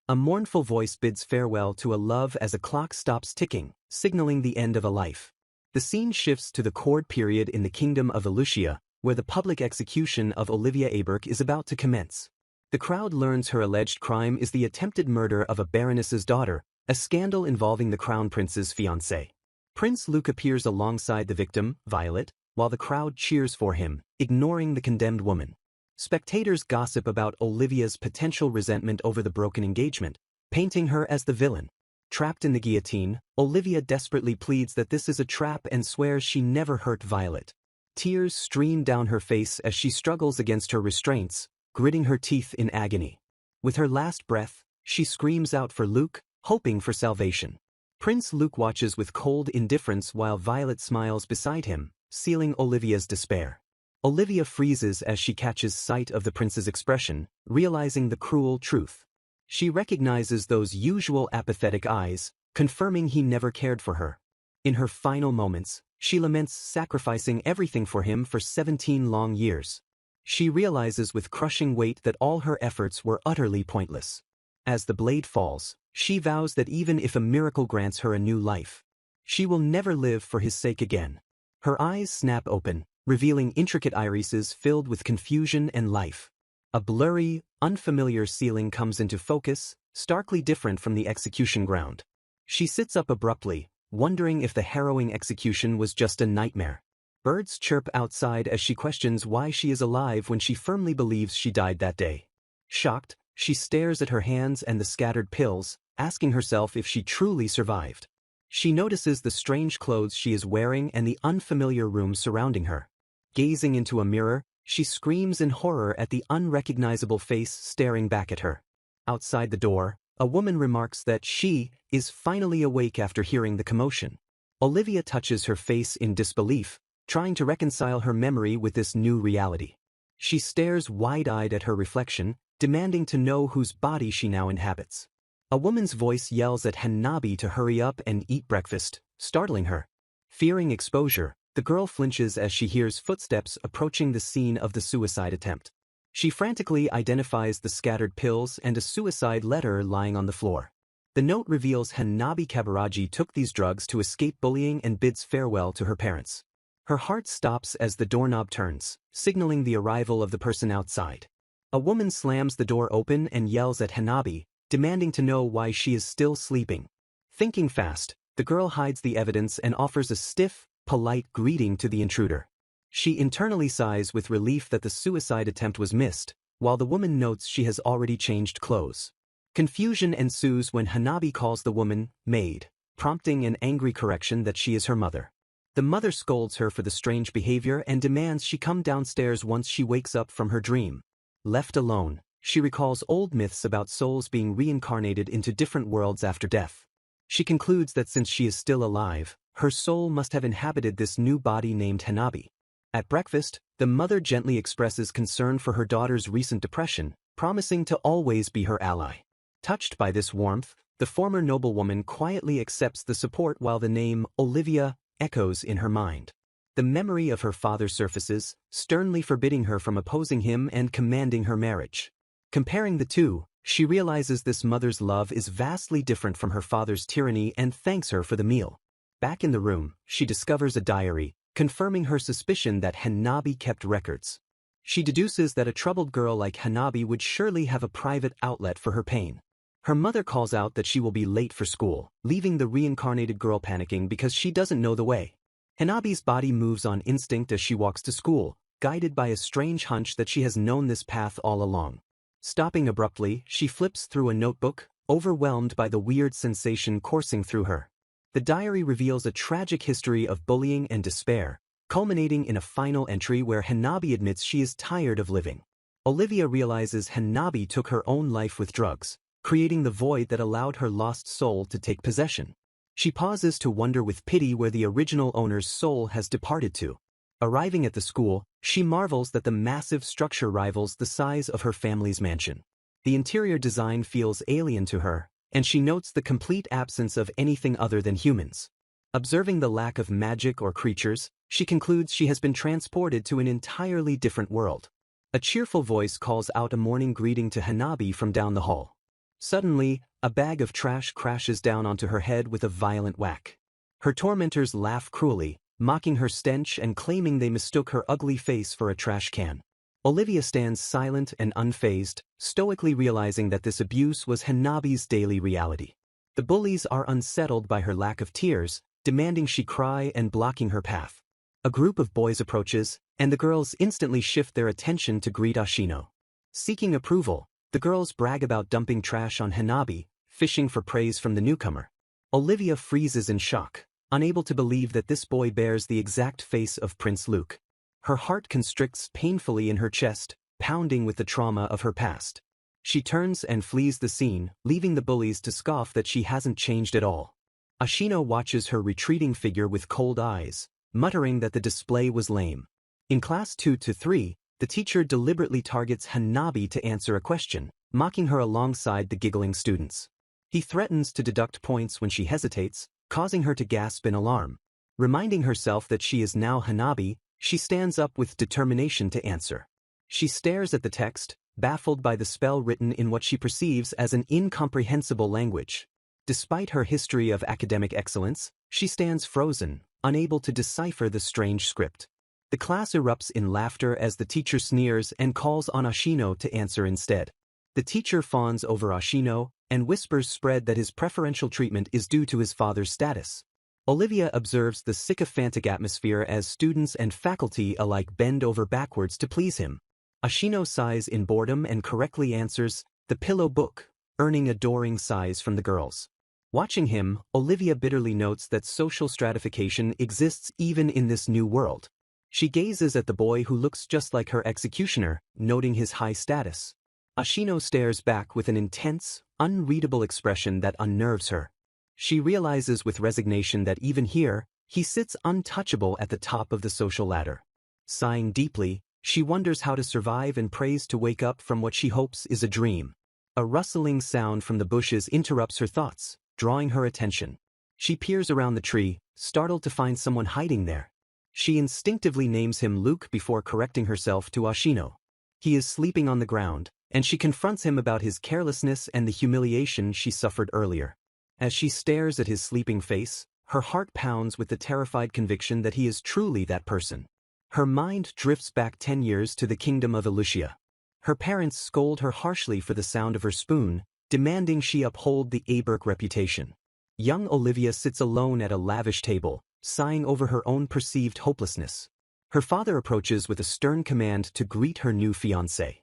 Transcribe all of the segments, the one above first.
A mournful voice bids farewell to a love as a clock stops ticking, signaling the end of a life. The scene shifts to the court period in the kingdom of Lucia, where the public execution of Olivia Aberk is about to commence. The crowd learns her alleged crime is the attempted murder of a baroness's daughter, a scandal involving the crown prince's fiancée. Prince Luke appears alongside the victim, Violet, while the crowd cheers for him, ignoring the condemned woman. Spectators gossip about Olivia's potential resentment over the broken engagement, painting her as the villain. Trapped in the guillotine, Olivia desperately pleads that this is a trap and swears she never hurt Violet. Tears stream down her face as she struggles against her restraints, gritting her teeth in agony. With her last breath, she screams out for Luke, hoping for salvation. Prince Luke watches with cold indifference while Violet smiles beside him, sealing Olivia's despair. Olivia freezes as she catches sight of the prince's expression, realizing the cruel truth. She recognizes those usual apathetic eyes, confirming he never cared for her. In her final moments, she laments sacrificing everything for him for 17 long years. She realizes with crushing weight that all her efforts were utterly pointless. As the blade falls, she vows that even if a miracle grants her a new life, she will never live for his sake again. Her eyes snap open, revealing intricate irises filled with confusion and life. A blurry, unfamiliar ceiling comes into focus, starkly different from the execution ground. She sits up abruptly, wondering if the harrowing execution was just a nightmare. Birds chirp outside as she questions why she is alive when she firmly believes she died that day. Shocked, she stares at her hands and the scattered pills, asking herself if she truly survived. She notices the strange clothes she is wearing and the unfamiliar room surrounding her. Gazing into a mirror, she screams in horror at the unrecognizable face staring back at her. Outside the door, a woman remarks that she is finally awake after hearing the commotion. Olivia touches her face in disbelief, trying to reconcile her memory with this new reality. She stares wide-eyed at her reflection, demanding to know whose body she now inhabits. A woman's voice yells at Hanabi to hurry up and eat breakfast, startling her. Fearing exposure, the girl flinches as she hears footsteps approaching the scene of the suicide attempt. She frantically identifies the scattered pills and a suicide letter lying on the floor. The note reveals Hanabi Kabaraji took these drugs to escape bullying and bids farewell to her parents. Her heart stops as the doorknob turns, signaling the arrival of the person outside. A woman slams the door open and yells at Hanabi, demanding to know why she is still sleeping. Thinking fast, the girl hides the evidence and offers a stiff, polite greeting to the intruder. She internally sighs with relief that the suicide attempt was missed, while the woman notes she has already changed clothes. Confusion ensues when Hanabi calls the woman maid, prompting an angry correction that she is her mother. The mother scolds her for the strange behavior and demands she come downstairs once she wakes up from her dream. Left alone, she recalls old myths about souls being reincarnated into different worlds after death. She concludes that since she is still alive, her soul must have inhabited this new body named Hanabi. At breakfast, the mother gently expresses concern for her daughter's recent depression, promising to always be her ally. Touched by this warmth, the former noblewoman quietly accepts the support while the name Olivia echoes in her mind. The memory of her father surfaces, sternly forbidding her from opposing him and commanding her marriage. Comparing the two, she realizes this mother's love is vastly different from her father's tyranny and thanks her for the meal. Back in the room, she discovers a diary, confirming her suspicion that Hanabi kept records. She deduces that a troubled girl like Hanabi would surely have a private outlet for her pain. Her mother calls out that she will be late for school, leaving the reincarnated girl panicking because she doesn't know the way. Hanabi's body moves on instinct as she walks to school, guided by a strange hunch that she has known this path all along. Stopping abruptly, she flips through a notebook, overwhelmed by the weird sensation coursing through her. The diary reveals a tragic history of bullying and despair, culminating in a final entry where Hanabi admits she is tired of living. Olivia realizes Hanabi took her own life with drugs, creating the void that allowed her lost soul to take possession. She pauses to wonder with pity where the original owner's soul has departed to. Arriving at the school, she marvels that the massive structure rivals the size of her family's mansion. The interior design feels alien to her, and she notes the complete absence of anything other than humans. Observing the lack of magic or creatures, she concludes she has been transported to an entirely different world. A cheerful voice calls out a morning greeting to Hanabi from down the hall. Suddenly, a bag of trash crashes down onto her head with a violent whack. Her tormentors laugh cruelly, mocking her stench and claiming they mistook her ugly face for a trash can. Olivia stands silent and unfazed, stoically realizing that this abuse was Hanabi's daily reality. The bullies are unsettled by her lack of tears, demanding she cry and blocking her path. A group of boys approaches, and the girls instantly shift their attention to greet Ashino. Seeking approval, the girls brag about dumping trash on Hanabi, fishing for praise from the newcomer. Olivia freezes in shock, unable to believe that this boy bears the exact face of Prince Luke. Her heart constricts painfully in her chest, pounding with the trauma of her past. She turns and flees the scene, leaving the bullies to scoff that she hasn't changed at all. Ashino watches her retreating figure with cold eyes, muttering that the display was lame. In class 2-3, the teacher deliberately targets Hanabi to answer a question, mocking her alongside the giggling students. He threatens to deduct points when she hesitates, causing her to gasp in alarm. Reminding herself that she is now Hanabi, she stands up with determination to answer. She stares at the text, baffled by the spell written in what she perceives as an incomprehensible language. Despite her history of academic excellence, she stands frozen, unable to decipher the strange script. The class erupts in laughter as the teacher sneers and calls on Ashino to answer instead. The teacher fawns over Ashino, and whispers spread that his preferential treatment is due to his father's status. Olivia observes the sycophantic atmosphere as students and faculty alike bend over backwards to please him. Ashino sighs in boredom and correctly answers, "The pillow book," earning adoring sighs from the girls. Watching him, Olivia bitterly notes that social stratification exists even in this new world. She gazes at the boy who looks just like her executioner, noting his high status. Ashino stares back with an intense, unreadable expression that unnerves her. She realizes with resignation that even here, he sits untouchable at the top of the social ladder. Sighing deeply, she wonders how to survive and prays to wake up from what she hopes is a dream. A rustling sound from the bushes interrupts her thoughts, drawing her attention. She peers around the tree, startled to find someone hiding there. She instinctively names him Luke before correcting herself to Ashino. He is sleeping on the ground, and she confronts him about his carelessness and the humiliation she suffered earlier. As she stares at his sleeping face, her heart pounds with the terrified conviction that he is truly that person. Her mind drifts back 10 years to the kingdom of Elucia. Her parents scold her harshly for the sound of her spoon, demanding she uphold the Aberk reputation. Young Olivia sits alone at a lavish table, sighing over her own perceived hopelessness. Her father approaches with a stern command to greet her new fiancé.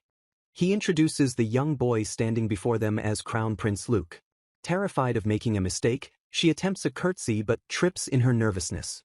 He introduces the young boy standing before them as Crown Prince Luke. Terrified of making a mistake, she attempts a curtsy but trips in her nervousness.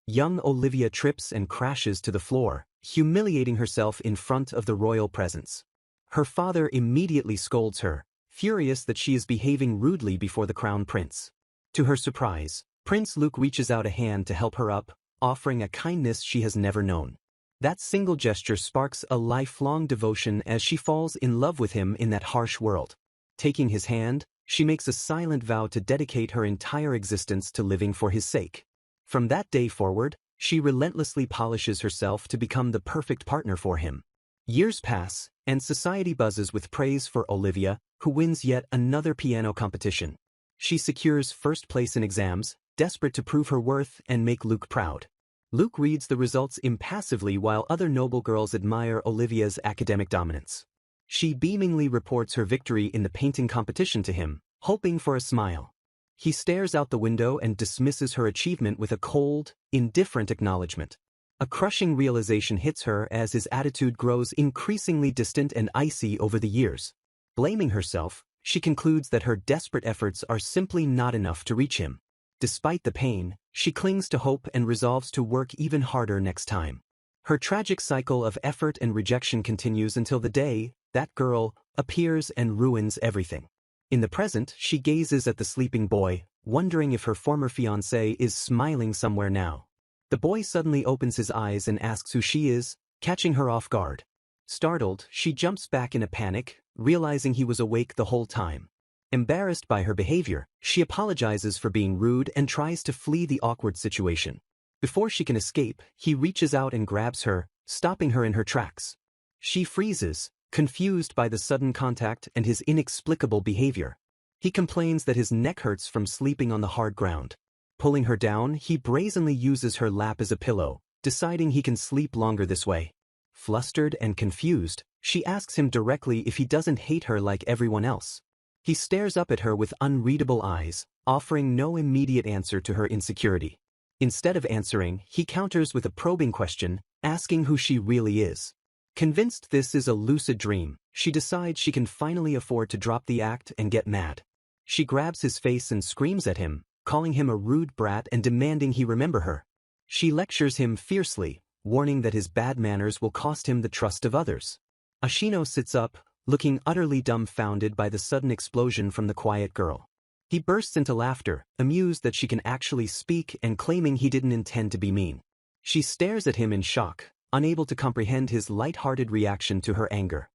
Young Olivia trips and crashes to the floor, humiliating herself in front of the royal presence. Her father immediately scolds her, furious that she is behaving rudely before the crown prince. To her surprise, Prince Luke reaches out a hand to help her up, offering a kindness she has never known. That single gesture sparks a lifelong devotion as she falls in love with him in that harsh world. Taking his hand, she makes a silent vow to dedicate her entire existence to living for his sake. From that day forward, she relentlessly polishes herself to become the perfect partner for him. Years pass, and society buzzes with praise for Olivia, who wins yet another piano competition. She secures first place in exams, desperate to prove her worth and make Luke proud. Luke reads the results impassively while other noble girls admire Olivia's academic dominance. She beamingly reports her victory in the painting competition to him, hoping for a smile. He stares out the window and dismisses her achievement with a cold, indifferent acknowledgement. A crushing realization hits her as his attitude grows increasingly distant and icy over the years. Blaming herself, she concludes that her desperate efforts are simply not enough to reach him. Despite the pain, she clings to hope and resolves to work even harder next time. Her tragic cycle of effort and rejection continues until the day that girl appears and ruins everything. In the present, she gazes at the sleeping boy, wondering if her former fiancé is smiling somewhere now. The boy suddenly opens his eyes and asks who she is, catching her off guard. Startled, she jumps back in a panic, realizing he was awake the whole time. Embarrassed by her behavior, she apologizes for being rude and tries to flee the awkward situation. Before she can escape, he reaches out and grabs her, stopping her in her tracks. She freezes, confused by the sudden contact and his inexplicable behavior. He complains that his neck hurts from sleeping on the hard ground. Pulling her down, he brazenly uses her lap as a pillow, deciding he can sleep longer this way. Flustered and confused, she asks him directly if he doesn't hate her like everyone else. He stares up at her with unreadable eyes, offering no immediate answer to her insecurity. Instead of answering, he counters with a probing question, asking who she really is. Convinced this is a lucid dream, she decides she can finally afford to drop the act and get mad. She grabs his face and screams at him, calling him a rude brat and demanding he remember her. She lectures him fiercely, warning that his bad manners will cost him the trust of others. Ashino sits up, looking utterly dumbfounded by the sudden explosion from the quiet girl. He bursts into laughter, amused that she can actually speak and claiming he didn't intend to be mean. She stares at him in shock, unable to comprehend his light-hearted reaction to her anger.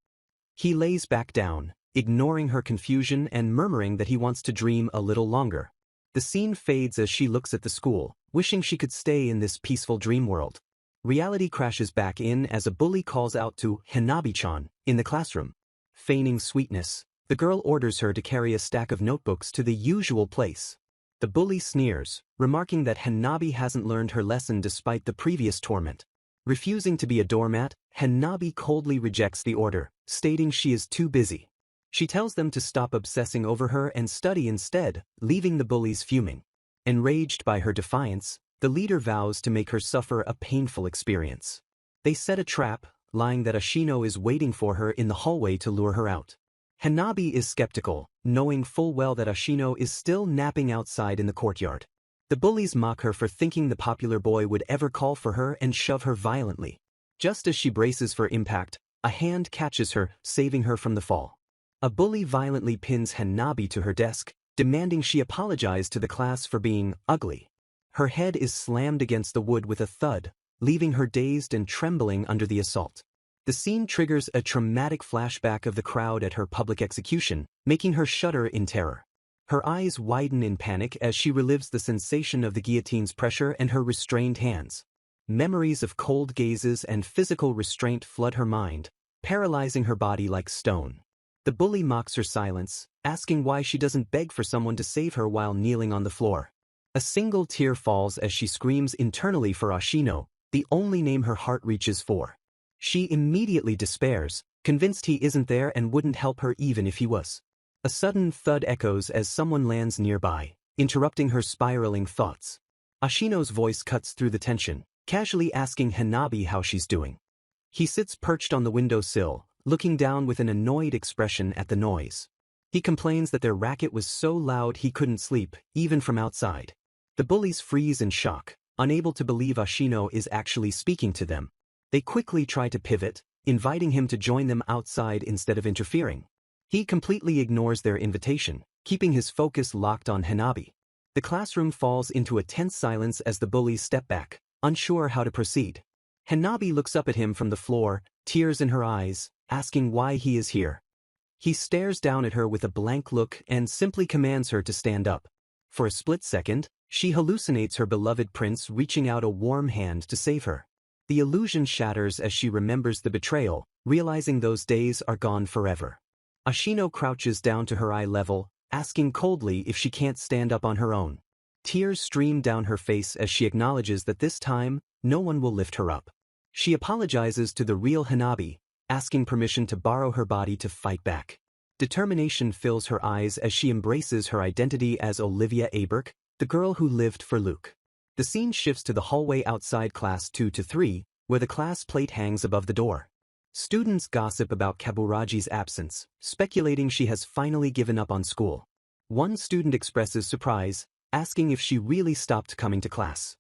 He lays back down, ignoring her confusion and murmuring that he wants to dream a little longer. The scene fades as she looks at the school, wishing she could stay in this peaceful dream world. Reality crashes back in as a bully calls out to Hanabi-chan in the classroom. Feigning sweetness, the girl orders her to carry a stack of notebooks to the usual place. The bully sneers, remarking that Hanabi hasn't learned her lesson despite the previous torment. Refusing to be a doormat, Hanabi coldly rejects the order, stating she is too busy. She tells them to stop obsessing over her and study instead, leaving the bullies fuming. Enraged by her defiance, the leader vows to make her suffer a painful experience. They set a trap, lying that Ashino is waiting for her in the hallway to lure her out. Hanabi is skeptical, knowing full well that Ashino is still napping outside in the courtyard. The bullies mock her for thinking the popular boy would ever call for her and shove her violently. Just as she braces for impact, a hand catches her, saving her from the fall. A bully violently pins Hanabi to her desk, demanding she apologize to the class for being ugly. Her head is slammed against the wood with a thud, leaving her dazed and trembling under the assault. The scene triggers a traumatic flashback of the crowd at her public execution, making her shudder in terror. Her eyes widen in panic as she relives the sensation of the guillotine's pressure and her restrained hands. Memories of cold gazes and physical restraint flood her mind, paralyzing her body like stone. The bully mocks her silence, asking why she doesn't beg for someone to save her while kneeling on the floor. A single tear falls as she screams internally for Ashino, the only name her heart reaches for. She immediately despairs, convinced he isn't there and wouldn't help her even if he was. A sudden thud echoes as someone lands nearby, interrupting her spiraling thoughts. Ashino's voice cuts through the tension, casually asking Hanabi how she's doing. He sits perched on the windowsill, looking down with an annoyed expression at the noise. He complains that their racket was so loud he couldn't sleep, even from outside. The bullies freeze in shock, unable to believe Ashino is actually speaking to them. They quickly try to pivot, inviting him to join them outside instead of interfering. He completely ignores their invitation, keeping his focus locked on Hanabi. The classroom falls into a tense silence as the bullies step back, unsure how to proceed. Hanabi looks up at him from the floor, tears in her eyes, asking why he is here. He stares down at her with a blank look and simply commands her to stand up. For a split second, she hallucinates her beloved prince reaching out a warm hand to save her. The illusion shatters as she remembers the betrayal, realizing those days are gone forever. Ashino crouches down to her eye level, asking coldly if she can't stand up on her own. Tears stream down her face as she acknowledges that this time, no one will lift her up. She apologizes to the real Hanabi, asking permission to borrow her body to fight back. Determination fills her eyes as she embraces her identity as Olivia Aberk, the girl who lived for Luke. The scene shifts to the hallway outside class 2-3, where the class plate hangs above the door. Students gossip about Kaburagi's absence, speculating she has finally given up on school. One student expresses surprise, asking if she really stopped coming to class.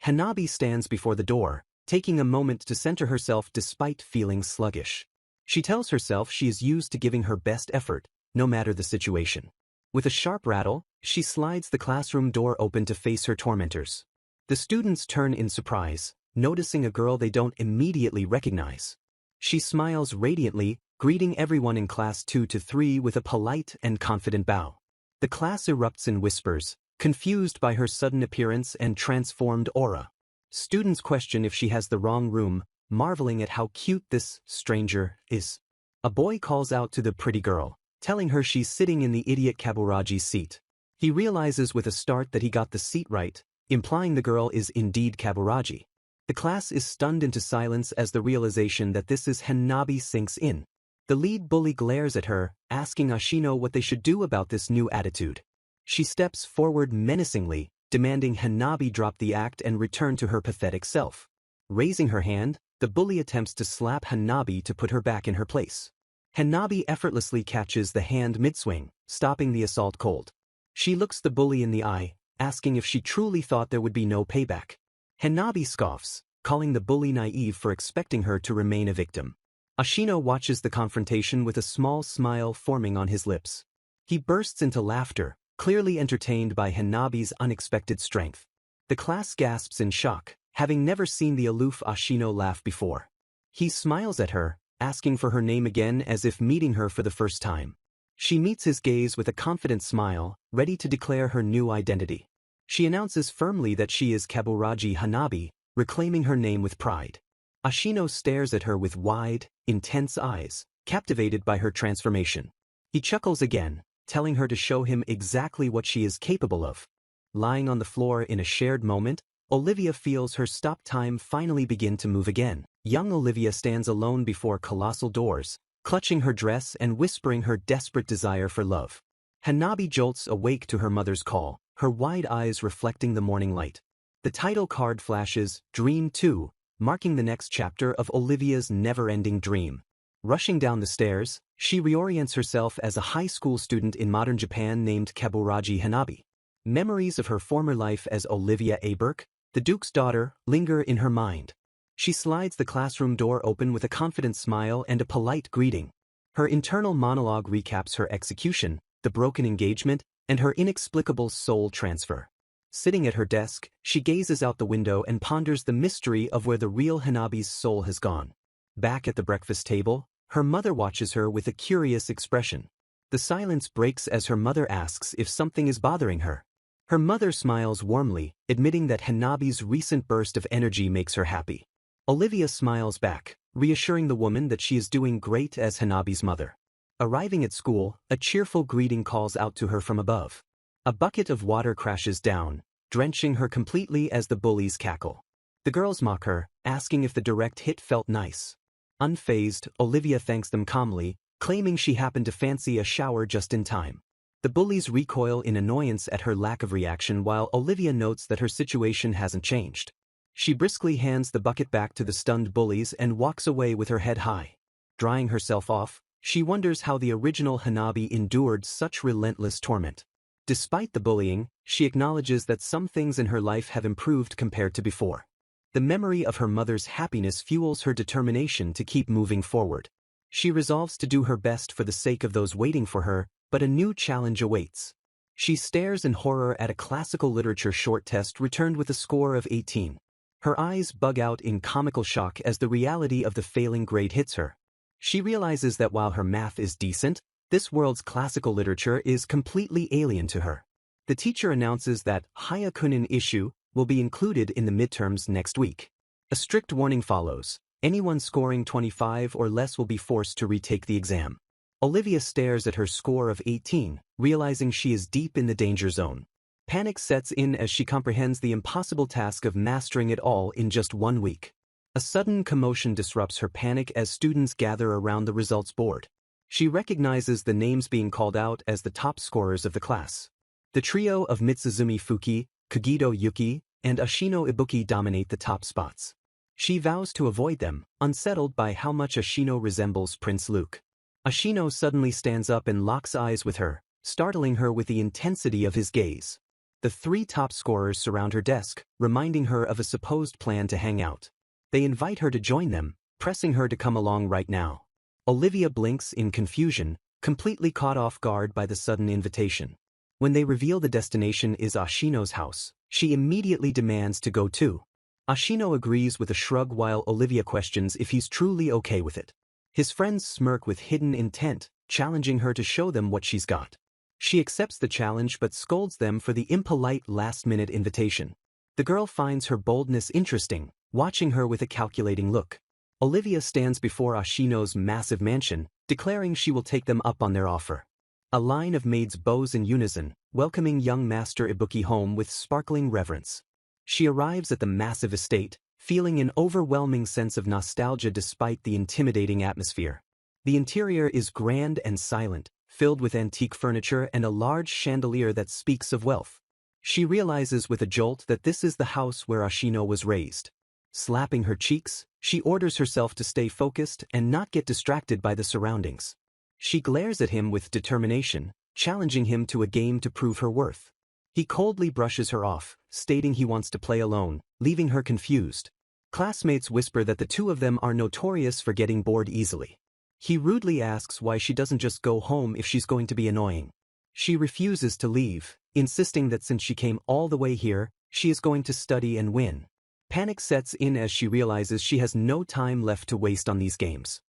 Hanabi stands before the door, taking a moment to center herself despite feeling sluggish. She tells herself she is used to giving her best effort, no matter the situation. With a sharp rattle, she slides the classroom door open to face her tormentors. The students turn in surprise, noticing a girl they don't immediately recognize. She smiles radiantly, greeting everyone in class 2-3 with a polite and confident bow. The class erupts in whispers, confused by her sudden appearance and transformed aura. Students question if she has the wrong room, marveling at how cute this stranger is. A boy calls out to the pretty girl, telling her she's sitting in the idiot Kaburagi's seat. He realizes with a start that he got the seat right, implying the girl is indeed Kaburagi. The class is stunned into silence as the realization that this is Hanabi sinks in. The lead bully glares at her, asking Ashino what they should do about this new attitude. She steps forward menacingly, demanding Hanabi drop the act and return to her pathetic self. Raising her hand, the bully attempts to slap Hanabi to put her back in her place. Hanabi effortlessly catches the hand mid-swing, stopping the assault cold. She looks the bully in the eye, asking if she truly thought there would be no payback. Hanabi scoffs, calling the bully naive for expecting her to remain a victim. Ashino watches the confrontation with a small smile forming on his lips. He bursts into laughter, clearly entertained by Hanabi's unexpected strength. The class gasps in shock, having never seen the aloof Ashino laugh before. He smiles at her, asking for her name again as if meeting her for the first time. She meets his gaze with a confident smile, ready to declare her new identity. She announces firmly that she is Kaburagi Hanabi, reclaiming her name with pride. Ashino stares at her with wide, intense eyes, captivated by her transformation. He chuckles again, telling her to show him exactly what she is capable of. Lying on the floor in a shared moment, Olivia feels her stop time finally begin to move again. Young Olivia stands alone before colossal doors, clutching her dress and whispering her desperate desire for love. Hanabi jolts awake to her mother's call, her wide eyes reflecting the morning light. The title card flashes, Dream 2, marking the next chapter of Olivia's Neverending Dream. Rushing down the stairs, she reorients herself as a high school student in modern Japan named Kaburagi Hanabi. Memories of her former life as Olivia Burke, the Duke's daughter, linger in her mind. She slides the classroom door open with a confident smile and a polite greeting. Her internal monologue recaps her execution, the broken engagement, and her inexplicable soul transfer. Sitting at her desk, she gazes out the window and ponders the mystery of where the real Hanabi's soul has gone. Back at the breakfast table, her mother watches her with a curious expression. The silence breaks as her mother asks if something is bothering her. Her mother smiles warmly, admitting that Hanabi's recent burst of energy makes her happy. Olivia smiles back, reassuring the woman that she is doing great as Hanabi's mother. Arriving at school, a cheerful greeting calls out to her from above. A bucket of water crashes down, drenching her completely as the bullies cackle. The girls mock her, asking if the direct hit felt nice. Unfazed, Olivia thanks them calmly, claiming she happened to fancy a shower just in time. The bullies recoil in annoyance at her lack of reaction while Olivia notes that her situation hasn't changed. She briskly hands the bucket back to the stunned bullies and walks away with her head high. Drying herself off, she wonders how the original Hanabi endured such relentless torment. Despite the bullying, she acknowledges that some things in her life have improved compared to before. The memory of her mother's happiness fuels her determination to keep moving forward. She resolves to do her best for the sake of those waiting for her, but a new challenge awaits. She stares in horror at a classical literature short test returned with a score of 18. Her eyes bug out in comical shock as the reality of the failing grade hits her. She realizes that while her math is decent, this world's classical literature is completely alien to her. The teacher announces that Hyakunin issue will be included in the midterms next week. A strict warning follows. Anyone scoring 25 or less will be forced to retake the exam. Olivia stares at her score of 18, realizing she is deep in the danger zone. Panic sets in as she comprehends the impossible task of mastering it all in just 1 week. A sudden commotion disrupts her panic as students gather around the results board. She recognizes the names being called out as the top scorers of the class. The trio of Mitsuzumi Fuki, Kagito Yuki, and Ashino Ibuki dominate the top spots. She vows to avoid them, unsettled by how much Ashino resembles Prince Luke. Ashino suddenly stands up and locks eyes with her, startling her with the intensity of his gaze. The 3 top scorers surround her desk, reminding her of a supposed plan to hang out. They invite her to join them, pressing her to come along right now. Olivia blinks in confusion, completely caught off guard by the sudden invitation. When they reveal the destination is Ashino's house, she immediately demands to go too. Ashino agrees with a shrug while Olivia questions if he's truly okay with it. His friends smirk with hidden intent, challenging her to show them what she's got. She accepts the challenge but scolds them for the impolite last-minute invitation. The girl finds her boldness interesting, watching her with a calculating look. Olivia stands before Ashino's massive mansion, declaring she will take them up on their offer. A line of maids bows in unison, welcoming young Master Ibuki home with sparkling reverence. She arrives at the massive estate, feeling an overwhelming sense of nostalgia despite the intimidating atmosphere. The interior is grand and silent, filled with antique furniture and a large chandelier that speaks of wealth. She realizes with a jolt that this is the house where Ashino was raised. Slapping her cheeks, she orders herself to stay focused and not get distracted by the surroundings. She glares at him with determination, challenging him to a game to prove her worth. He coldly brushes her off, stating he wants to play alone, leaving her confused. Classmates whisper that the two of them are notorious for getting bored easily. He rudely asks why she doesn't just go home if she's going to be annoying. She refuses to leave, insisting that since she came all the way here, she is going to study and win. Panic sets in as she realizes she has no time left to waste on these games.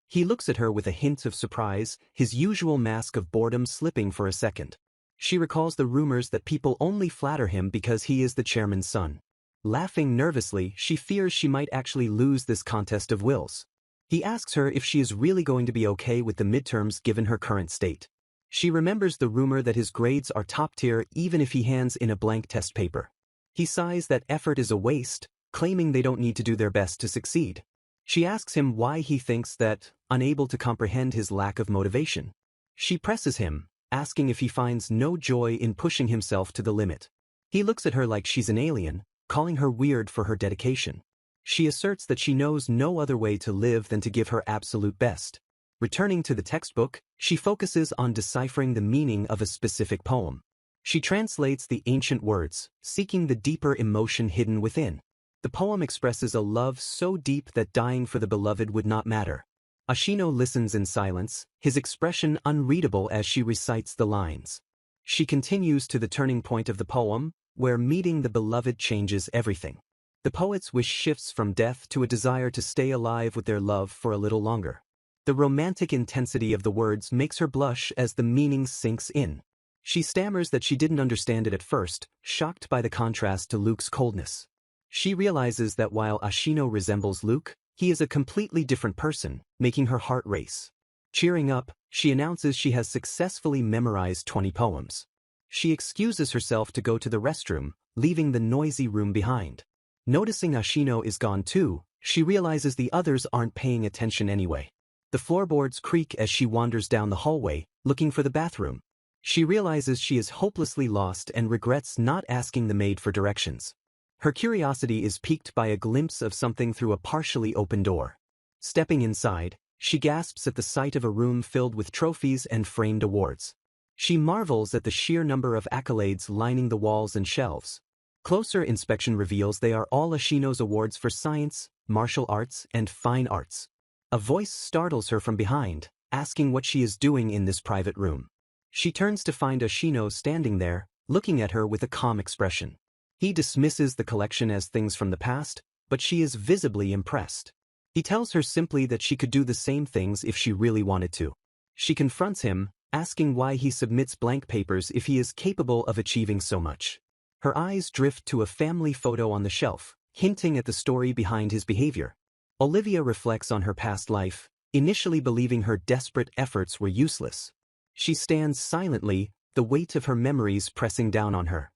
He looks at her with a hint of surprise, his usual mask of boredom slipping for a second. She recalls the rumors that people only flatter him because he is the chairman's son. Laughing nervously, she fears she might actually lose this contest of wills. He asks her if she is really going to be okay with the midterms given her current state. She remembers the rumor that his grades are top tier even if he hands in a blank test paper. He sighs that effort is a waste, claiming they don't need to do their best to succeed. She asks him why he thinks that, unable to comprehend his lack of motivation. She presses him, asking if he finds no joy in pushing himself to the limit. He looks at her like she's an alien, calling her weird for her dedication. She asserts that she knows no other way to live than to give her absolute best. Returning to the textbook, she focuses on deciphering the meaning of a specific poem. She translates the ancient words, seeking the deeper emotion hidden within. The poem expresses a love so deep that dying for the beloved would not matter. Ashino listens in silence, his expression unreadable as she recites the lines. She continues to the turning point of the poem, where meeting the beloved changes everything. The poet's wish shifts from death to a desire to stay alive with their love for a little longer. The romantic intensity of the words makes her blush as the meaning sinks in. She stammers that she didn't understand it at first, shocked by the contrast to Luke's coldness. She realizes that while Ashino resembles Luke, he is a completely different person, making her heart race. Cheering up, she announces she has successfully memorized 20 poems. She excuses herself to go to the restroom, leaving the noisy room behind. Noticing Ashino is gone too, she realizes the others aren't paying attention anyway. The floorboards creak as she wanders down the hallway, looking for the bathroom. She realizes she is hopelessly lost and regrets not asking the maid for directions. Her curiosity is piqued by a glimpse of something through a partially open door. Stepping inside, she gasps at the sight of a room filled with trophies and framed awards. She marvels at the sheer number of accolades lining the walls and shelves. Closer inspection reveals they are all Ashino's awards for science, martial arts, and fine arts. A voice startles her from behind, asking what she is doing in this private room. She turns to find Ashino standing there, looking at her with a calm expression. He dismisses the collection as things from the past, but she is visibly impressed. He tells her simply that she could do the same things if she really wanted to. She confronts him, asking why he submits blank papers if he is capable of achieving so much. Her eyes drift to a family photo on the shelf, hinting at the story behind his behavior. Olivia reflects on her past life, initially believing her desperate efforts were useless. She stands silently, the weight of her memories pressing down on her.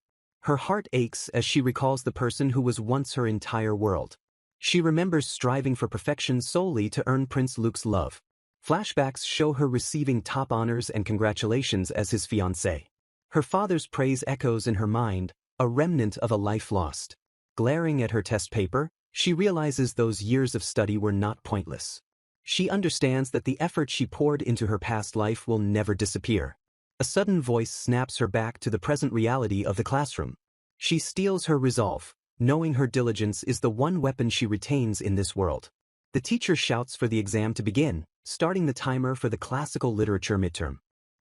Her heart aches as she recalls the person who was once her entire world. She remembers striving for perfection solely to earn Prince Luke's love. Flashbacks show her receiving top honors and congratulations as his fiancée. Her father's praise echoes in her mind, a remnant of a life lost. Glaring at her test paper, she realizes those years of study were not pointless. She understands that the effort she poured into her past life will never disappear. A sudden voice snaps her back to the present reality of the classroom. She steels her resolve, knowing her diligence is the one weapon she retains in this world. The teacher shouts for the exam to begin, starting the timer for the classical literature midterm.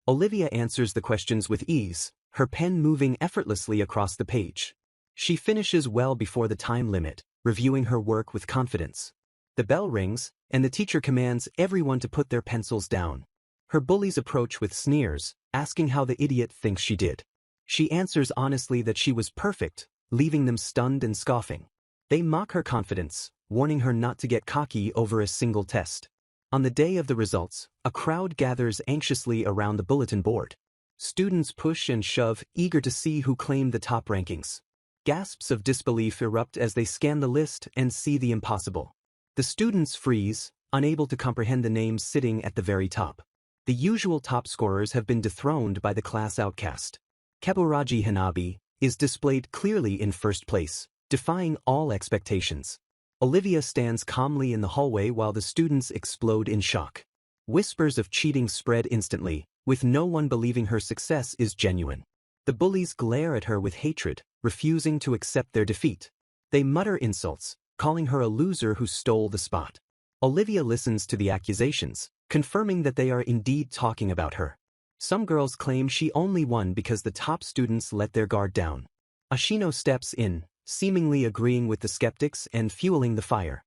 Olivia answers the questions with ease, her pen moving effortlessly across the page. She finishes well before the time limit, reviewing her work with confidence. The bell rings, and the teacher commands everyone to put their pencils down. Her bullies approach with sneers, asking how the idiot thinks she did. She answers honestly that she was perfect, leaving them stunned and scoffing. They mock her confidence, warning her not to get cocky over a single test. On the day of the results, a crowd gathers anxiously around the bulletin board. Students push and shove, eager to see who claimed the top rankings. Gasps of disbelief erupt as they scan the list and see the impossible. The students freeze, unable to comprehend the names sitting at the very top. The usual top scorers have been dethroned by the class outcast. Keburaji Hanabi is displayed clearly in first place, defying all expectations. Olivia stands calmly in the hallway while the students explode in shock. Whispers of cheating spread instantly, with no one believing her success is genuine. The bullies glare at her with hatred, refusing to accept their defeat. They mutter insults, calling her a loser who stole the spot. Olivia listens to the accusations, confirming that they are indeed talking about her. Some girls claim she only won because the top students let their guard down. Ashino steps in, seemingly agreeing with the skeptics and fueling the fire.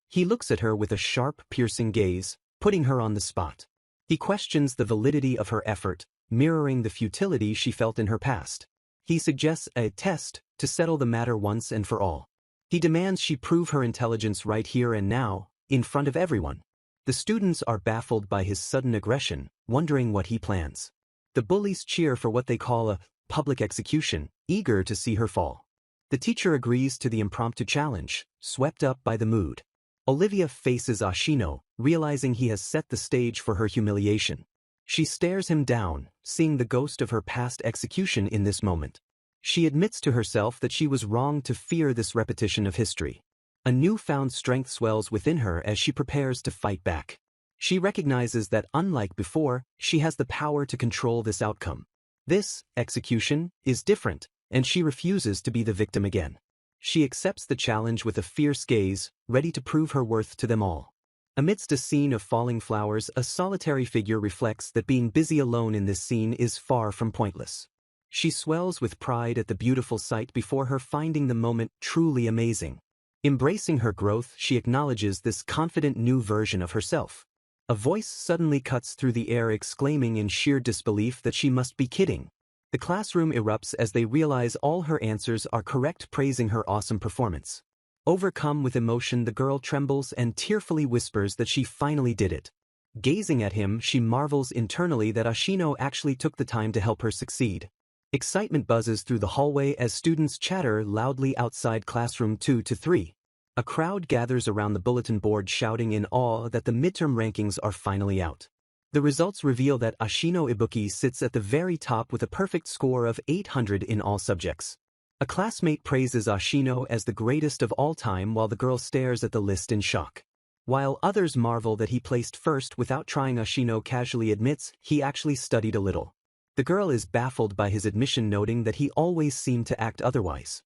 He looks at her with a sharp, piercing gaze, putting her on the spot. He questions the validity of her effort, mirroring the futility she felt in her past. He suggests a test to settle the matter once and for all. He demands she prove her intelligence right here and now, in front of everyone. The students are baffled by his sudden aggression, wondering what he plans. The bullies cheer for what they call a public execution, eager to see her fall. The teacher agrees to the impromptu challenge, swept up by the mood. Olivia faces Ashino, realizing he has set the stage for her humiliation. She stares him down, seeing the ghost of her past execution in this moment. She admits to herself that she was wrong to fear this repetition of history. A newfound strength swells within her as she prepares to fight back. She recognizes that unlike before, she has the power to control this outcome. This execution is different, and she refuses to be the victim again. She accepts the challenge with a fierce gaze, ready to prove her worth to them all. Amidst a scene of falling flowers, a solitary figure reflects that being busy alone in this scene is far from pointless. She swells with pride at the beautiful sight before her, finding the moment truly amazing. Embracing her growth, she acknowledges this confident new version of herself. A voice suddenly cuts through the air, exclaiming in sheer disbelief that she must be kidding. The classroom erupts as they realize all her answers are correct, praising her awesome performance. Overcome with emotion, the girl trembles and tearfully whispers that she finally did it. Gazing at him, she marvels internally that Ashino actually took the time to help her succeed. Excitement buzzes through the hallway as students chatter loudly outside classroom 2-3. A crowd gathers around the bulletin board, shouting in awe that the midterm rankings are finally out. The results reveal that Ashino Ibuki sits at the very top with a perfect score of 800 in all subjects. A classmate praises Ashino as the greatest of all time while the girl stares at the list in shock. While others marvel that he placed first without trying, Ashino casually admits he actually studied a little. The girl is baffled by his admission, noting that he always seemed to act otherwise.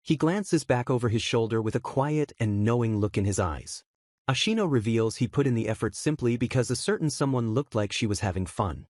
He glances back over his shoulder with a quiet and knowing look in his eyes. Ashino reveals he put in the effort simply because a certain someone looked like she was having fun.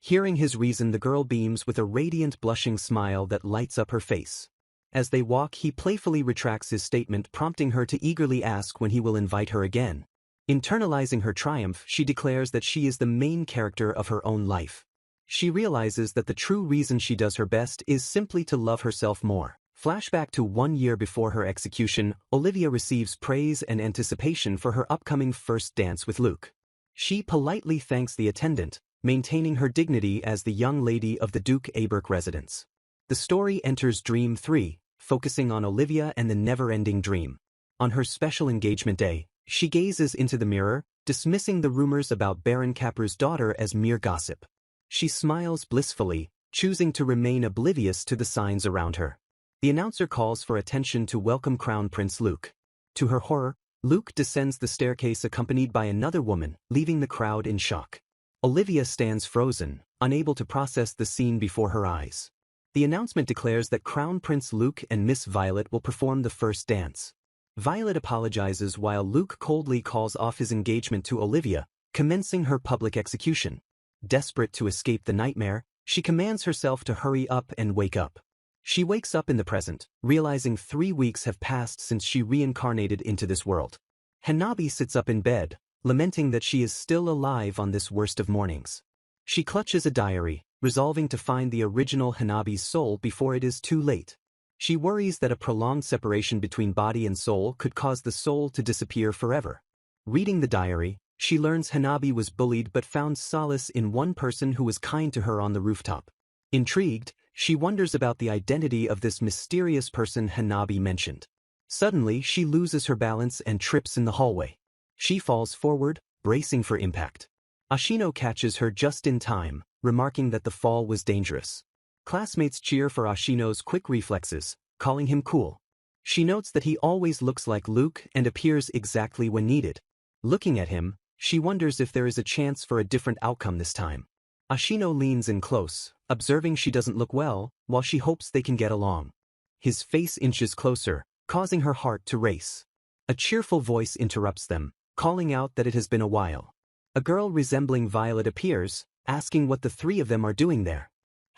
Hearing his reason, the girl beams with a radiant, blushing smile that lights up her face. As they walk, he playfully retracts his statement, prompting her to eagerly ask when he will invite her again. Internalizing her triumph, she declares that she is the main character of her own life. She realizes that the true reason she does her best is simply to love herself more. Flashback to 1 year before her execution, Olivia receives praise and anticipation for her upcoming first dance with Luke. She politely thanks the attendant, maintaining her dignity as the young lady of the Duke Aberk residence. The story enters Dream 3, focusing on Olivia and the Neverending Dream. On her special engagement day, she gazes into the mirror, dismissing the rumors about Baron Kappur's daughter as mere gossip. She smiles blissfully, choosing to remain oblivious to the signs around her. The announcer calls for attention to welcome Crown Prince Luke. To her horror, Luke descends the staircase accompanied by another woman, leaving the crowd in shock. Olivia stands frozen, unable to process the scene before her eyes. The announcement declares that Crown Prince Luke and Miss Violet will perform the first dance. Violet apologizes while Luke coldly calls off his engagement to Olivia, commencing her public execution. Desperate to escape the nightmare, she commands herself to hurry up and wake up. She wakes up in the present, realizing 3 weeks have passed since she reincarnated into this world. Hanabi sits up in bed, lamenting that she is still alive on this worst of mornings. She clutches a diary, resolving to find the original Hanabi's soul before it is too late. She worries that a prolonged separation between body and soul could cause the soul to disappear forever. Reading the diary, she learns Hanabi was bullied but found solace in one person who was kind to her on the rooftop. Intrigued, she wonders about the identity of this mysterious person Hanabi mentioned. Suddenly, she loses her balance and trips in the hallway. She falls forward, bracing for impact. Ashino catches her just in time, remarking that the fall was dangerous. Classmates cheer for Ashino's quick reflexes, calling him cool. She notes that he always looks like Luke and appears exactly when needed. Looking at him, she wonders if there is a chance for a different outcome this time. Ashino leans in close, observing she doesn't look well, while she hopes they can get along. His face inches closer, causing her heart to race. A cheerful voice interrupts them, calling out that it has been a while. A girl resembling Violet appears, asking what the three of them are doing there.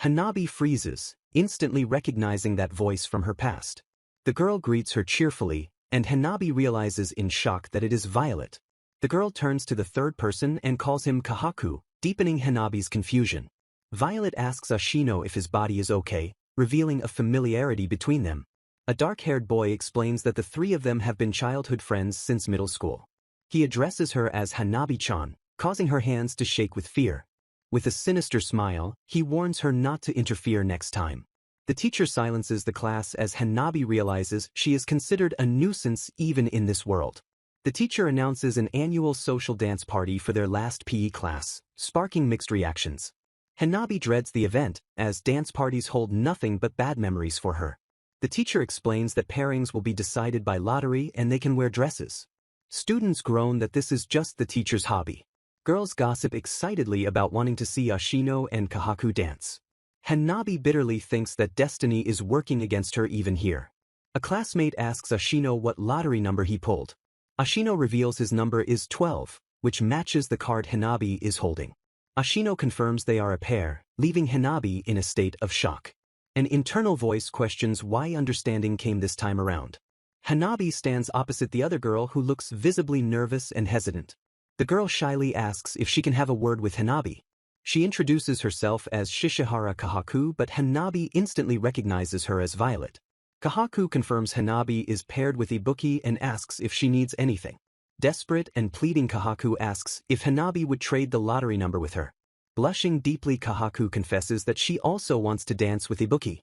Hanabi freezes, instantly recognizing that voice from her past. The girl greets her cheerfully, and Hanabi realizes in shock that it is Violet. The girl turns to the third person and calls him Kahaku, deepening Hanabi's confusion. Violet asks Ashino if his body is okay, revealing a familiarity between them. A dark-haired boy explains that the three of them have been childhood friends since middle school. He addresses her as Hanabi-chan, causing her hands to shake with fear. With a sinister smile, he warns her not to interfere next time. The teacher silences the class as Hanabi realizes she is considered a nuisance even in this world. The teacher announces an annual social dance party for their last PE class, sparking mixed reactions. Hanabi dreads the event, as dance parties hold nothing but bad memories for her. The teacher explains that pairings will be decided by lottery and they can wear dresses. Students groan that this is just the teacher's hobby. Girls gossip excitedly about wanting to see Ashino and Kahaku dance. Hanabi bitterly thinks that destiny is working against her even here. A classmate asks Ashino what lottery number he pulled. Ashino reveals his number is 12, which matches the card Hanabi is holding. Ashino confirms they are a pair, leaving Hanabi in a state of shock. An internal voice questions why understanding came this time around. Hanabi stands opposite the other girl who looks visibly nervous and hesitant. The girl shyly asks if she can have a word with Hanabi. She introduces herself as Shishihara Kahaku, but Hanabi instantly recognizes her as Violet. Kahaku confirms Hanabi is paired with Ibuki and asks if she needs anything. Desperate and pleading, Kahaku asks if Hanabi would trade the lottery number with her. Blushing deeply, Kahaku confesses that she also wants to dance with Ibuki.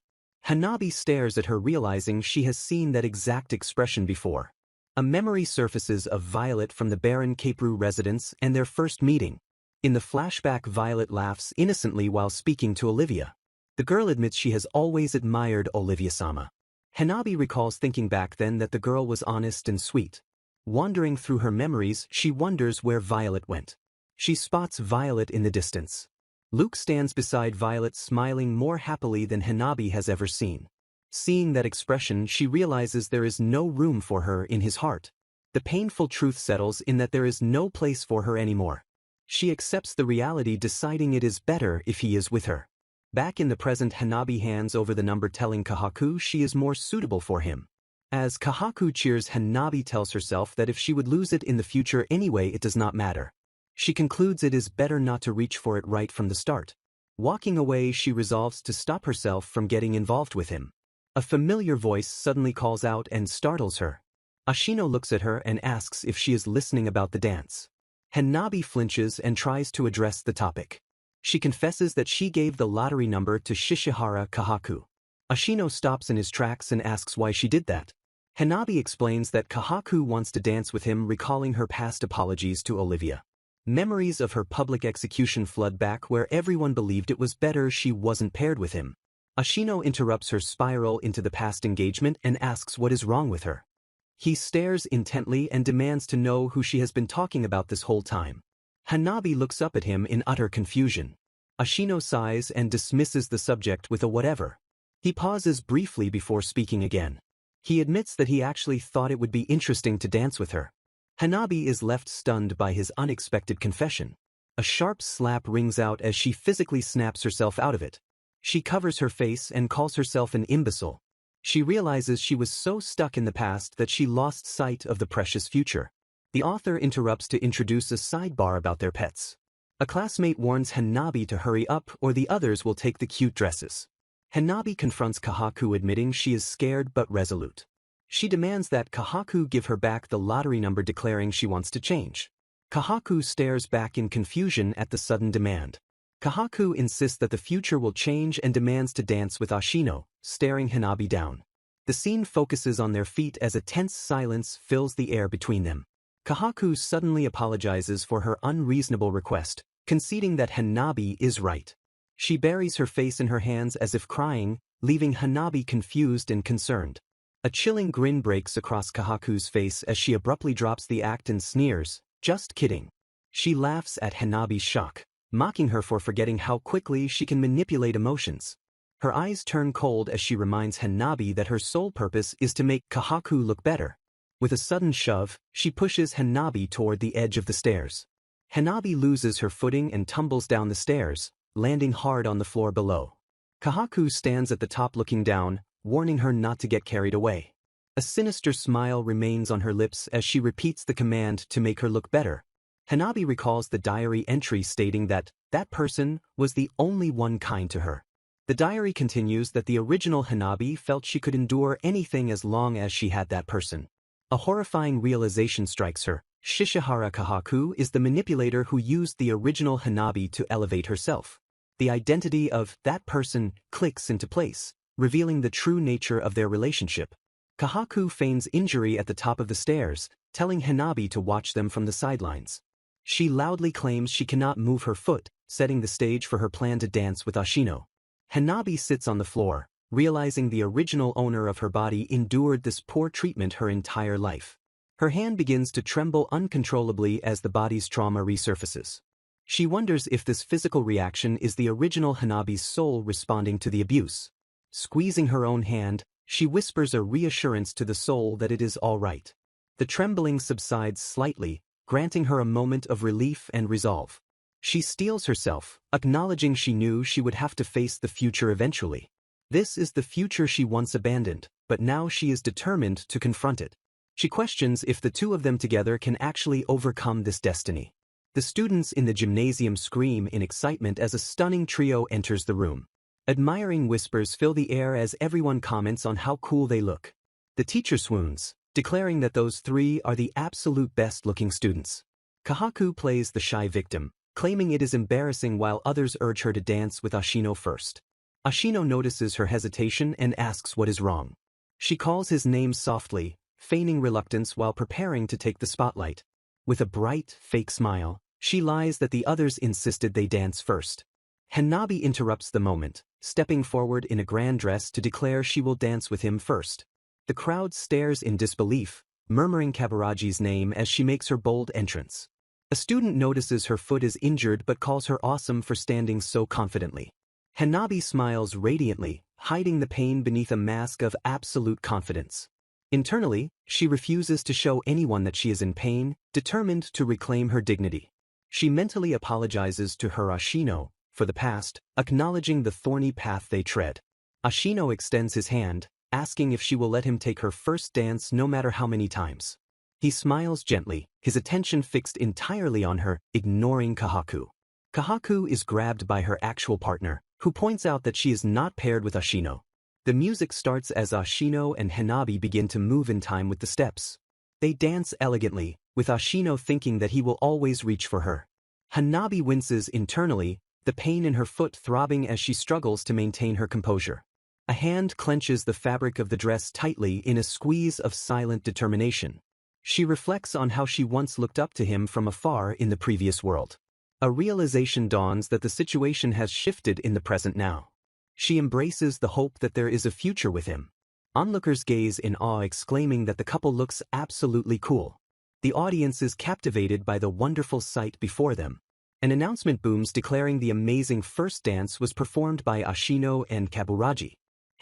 Hanabi stares at her, realizing she has seen that exact expression before. A memory surfaces of Violet from the Baron Kaperu residence and their first meeting. In the flashback, Violet laughs innocently while speaking to Olivia. The girl admits she has always admired Olivia-sama. Hanabi recalls thinking back then that the girl was honest and sweet. Wandering through her memories, she wonders where Violet went. She spots Violet in the distance. Luke stands beside Violet, smiling more happily than Hanabi has ever seen. Seeing that expression, she realizes there is no room for her in his heart. The painful truth settles in that there is no place for her anymore. She accepts the reality, deciding it is better if he is with her. Back in the present, Hanabi hands over the number, telling Kahaku she is more suitable for him. As Kahaku cheers, Hanabi tells herself that if she would lose it in the future anyway, it does not matter. She concludes it is better not to reach for it right from the start. Walking away, she resolves to stop herself from getting involved with him. A familiar voice suddenly calls out and startles her. Ashino looks at her and asks if she is listening about the dance. Hanabi flinches and tries to address the topic. She confesses that she gave the lottery number to Shishihara Kahaku. Ashino stops in his tracks and asks why she did that. Hanabi explains that Kahaku wants to dance with him, recalling her past apologies to Olivia. Memories of her public execution flood back, where everyone believed it was better she wasn't paired with him. Ashino interrupts her spiral into the past engagement and asks what is wrong with her. He stares intently and demands to know who she has been talking about this whole time. Hanabi looks up at him in utter confusion. Ashino sighs and dismisses the subject with a whatever. He pauses briefly before speaking again. He admits that he actually thought it would be interesting to dance with her. Hanabi is left stunned by his unexpected confession. A sharp slap rings out as she physically snaps herself out of it. She covers her face and calls herself an imbecile. She realizes she was so stuck in the past that she lost sight of the precious future. The author interrupts to introduce a sidebar about their pets. A classmate warns Hanabi to hurry up or the others will take the cute dresses. Hanabi confronts Kahaku admitting she is scared but resolute. She demands that Kahaku give her back the lottery number, declaring she wants to change. Kahaku stares back in confusion at the sudden demand. Kahaku insists that the future will change and demands to dance with Ashino, staring Hanabi down. The scene focuses on their feet as a tense silence fills the air between them. Kahaku suddenly apologizes for her unreasonable request, conceding that Hanabi is right. She buries her face in her hands as if crying, leaving Hanabi confused and concerned. A chilling grin breaks across Kahaku's face as she abruptly drops the act and sneers, "Just kidding." She laughs at Hanabi's shock, mocking her for forgetting how quickly she can manipulate emotions. Her eyes turn cold as she reminds Hanabi that her sole purpose is to make Kahaku look better. With a sudden shove, she pushes Hanabi toward the edge of the stairs. Hanabi loses her footing and tumbles down the stairs, landing hard on the floor below. Kahaku stands at the top looking down, warning her not to get carried away. A sinister smile remains on her lips as she repeats the command to make her look better. Hanabi recalls the diary entry stating that person was the only one kind to her. The diary continues that the original Hanabi felt she could endure anything as long as she had that person. A horrifying realization strikes her. Shishihara Kahaku is the manipulator who used the original Hanabi to elevate herself. The identity of that person clicks into place, revealing the true nature of their relationship. Kahaku feigns injury at the top of the stairs, telling Hanabi to watch them from the sidelines. She loudly claims she cannot move her foot, setting the stage for her plan to dance with Ashino. Hanabi sits on the floor, realizing the original owner of her body endured this poor treatment her entire life. Her hand begins to tremble uncontrollably as the body's trauma resurfaces. She wonders if this physical reaction is the original Hanabi's soul responding to the abuse. Squeezing her own hand, she whispers a reassurance to the soul that it is all right. The trembling subsides slightly, granting her a moment of relief and resolve. She steels herself, acknowledging she knew she would have to face the future eventually. This is the future she once abandoned, but now she is determined to confront it. She questions if the two of them together can actually overcome this destiny. The students in the gymnasium scream in excitement as a stunning trio enters the room. Admiring whispers fill the air as everyone comments on how cool they look. The teacher swoons, declaring that those three are the absolute best-looking students. Kahaku plays the shy victim, claiming it is embarrassing while others urge her to dance with Ashino first. Ashino notices her hesitation and asks what is wrong. She calls his name softly, feigning reluctance while preparing to take the spotlight. With a bright, fake smile, she lies that the others insisted they dance first. Hanabi interrupts the moment, stepping forward in a grand dress to declare she will dance with him first. The crowd stares in disbelief, murmuring Kabaraji's name as she makes her bold entrance. A student notices her foot is injured but calls her awesome for standing so confidently. Hanabi smiles radiantly, hiding the pain beneath a mask of absolute confidence. Internally, she refuses to show anyone that she is in pain, determined to reclaim her dignity. She mentally apologizes to her Ashino for the past, acknowledging the thorny path they tread. Ashino extends his hand, asking if she will let him take her first dance no matter how many times. He smiles gently, his attention fixed entirely on her, ignoring Kahaku. Kahaku is grabbed by her actual partner, who points out that she is not paired with Ashino. The music starts as Ashino and Hanabi begin to move in time with the steps. They dance elegantly, with Ashino thinking that he will always reach for her. Hanabi winces internally, the pain in her foot throbbing as she struggles to maintain her composure. A hand clenches the fabric of the dress tightly in a squeeze of silent determination. She reflects on how she once looked up to him from afar in the previous world. A realization dawns that the situation has shifted in the present now. She embraces the hope that there is a future with him. Onlookers gaze in awe, exclaiming that the couple looks absolutely cool. The audience is captivated by the wonderful sight before them. An announcement booms declaring the amazing first dance was performed by Ashino and Kaburaji.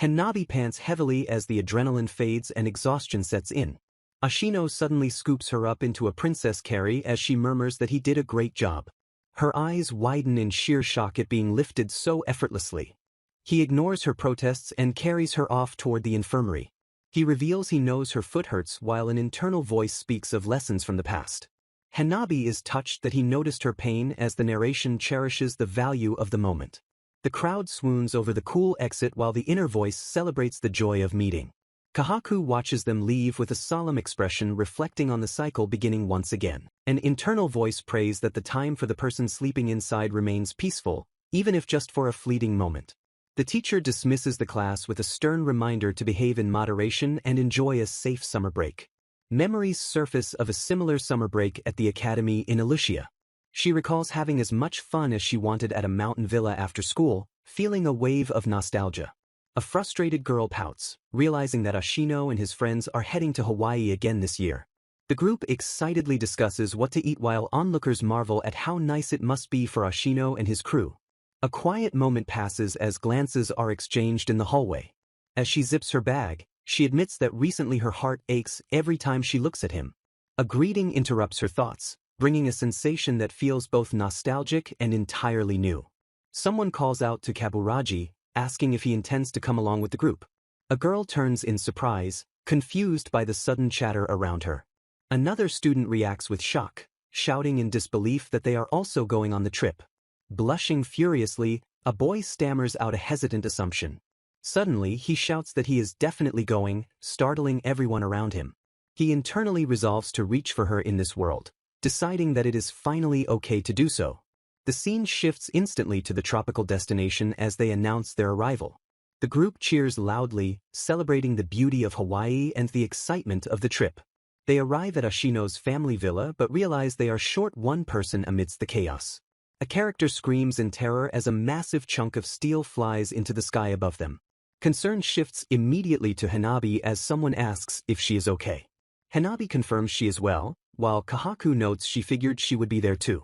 Hanabi pants heavily as the adrenaline fades and exhaustion sets in. Ashino suddenly scoops her up into a princess carry as she murmurs that he did a great job. Her eyes widen in sheer shock at being lifted so effortlessly. He ignores her protests and carries her off toward the infirmary. He reveals he knows her foot hurts while an internal voice speaks of lessons from the past. Hanabi is touched that he noticed her pain as the narration cherishes the value of the moment. The crowd swoons over the cool exit while the inner voice celebrates the joy of meeting. Kahaku watches them leave with a solemn expression reflecting on the cycle beginning once again. An internal voice prays that the time for the person sleeping inside remains peaceful, even if just for a fleeting moment. The teacher dismisses the class with a stern reminder to behave in moderation and enjoy a safe summer break. Memories surface of a similar summer break at the academy in Lucia. She recalls having as much fun as she wanted at a mountain villa after school, feeling a wave of nostalgia. A frustrated girl pouts, realizing that Ashino and his friends are heading to Hawaii again this year. The group excitedly discusses what to eat while onlookers marvel at how nice it must be for Ashino and his crew. A quiet moment passes as glances are exchanged in the hallway. As she zips her bag, she admits that recently her heart aches every time she looks at him. A greeting interrupts her thoughts, bringing a sensation that feels both nostalgic and entirely new. Someone calls out to Kaburaji, asking if he intends to come along with the group. A girl turns in surprise, confused by the sudden chatter around her. Another student reacts with shock, shouting in disbelief that they are also going on the trip. Blushing furiously, a boy stammers out a hesitant assumption. Suddenly, he shouts that he is definitely going, startling everyone around him. He internally resolves to reach for her in this world, deciding that it is finally okay to do so. The scene shifts instantly to the tropical destination as they announce their arrival. The group cheers loudly, celebrating the beauty of Hawaii and the excitement of the trip. They arrive at Ashino's family villa but realize they are short one person amidst the chaos. A character screams in terror as a massive chunk of steel flies into the sky above them. Concern shifts immediately to Hanabi as someone asks if she is okay. Hanabi confirms she is well, while Kahaku notes she figured she would be there too.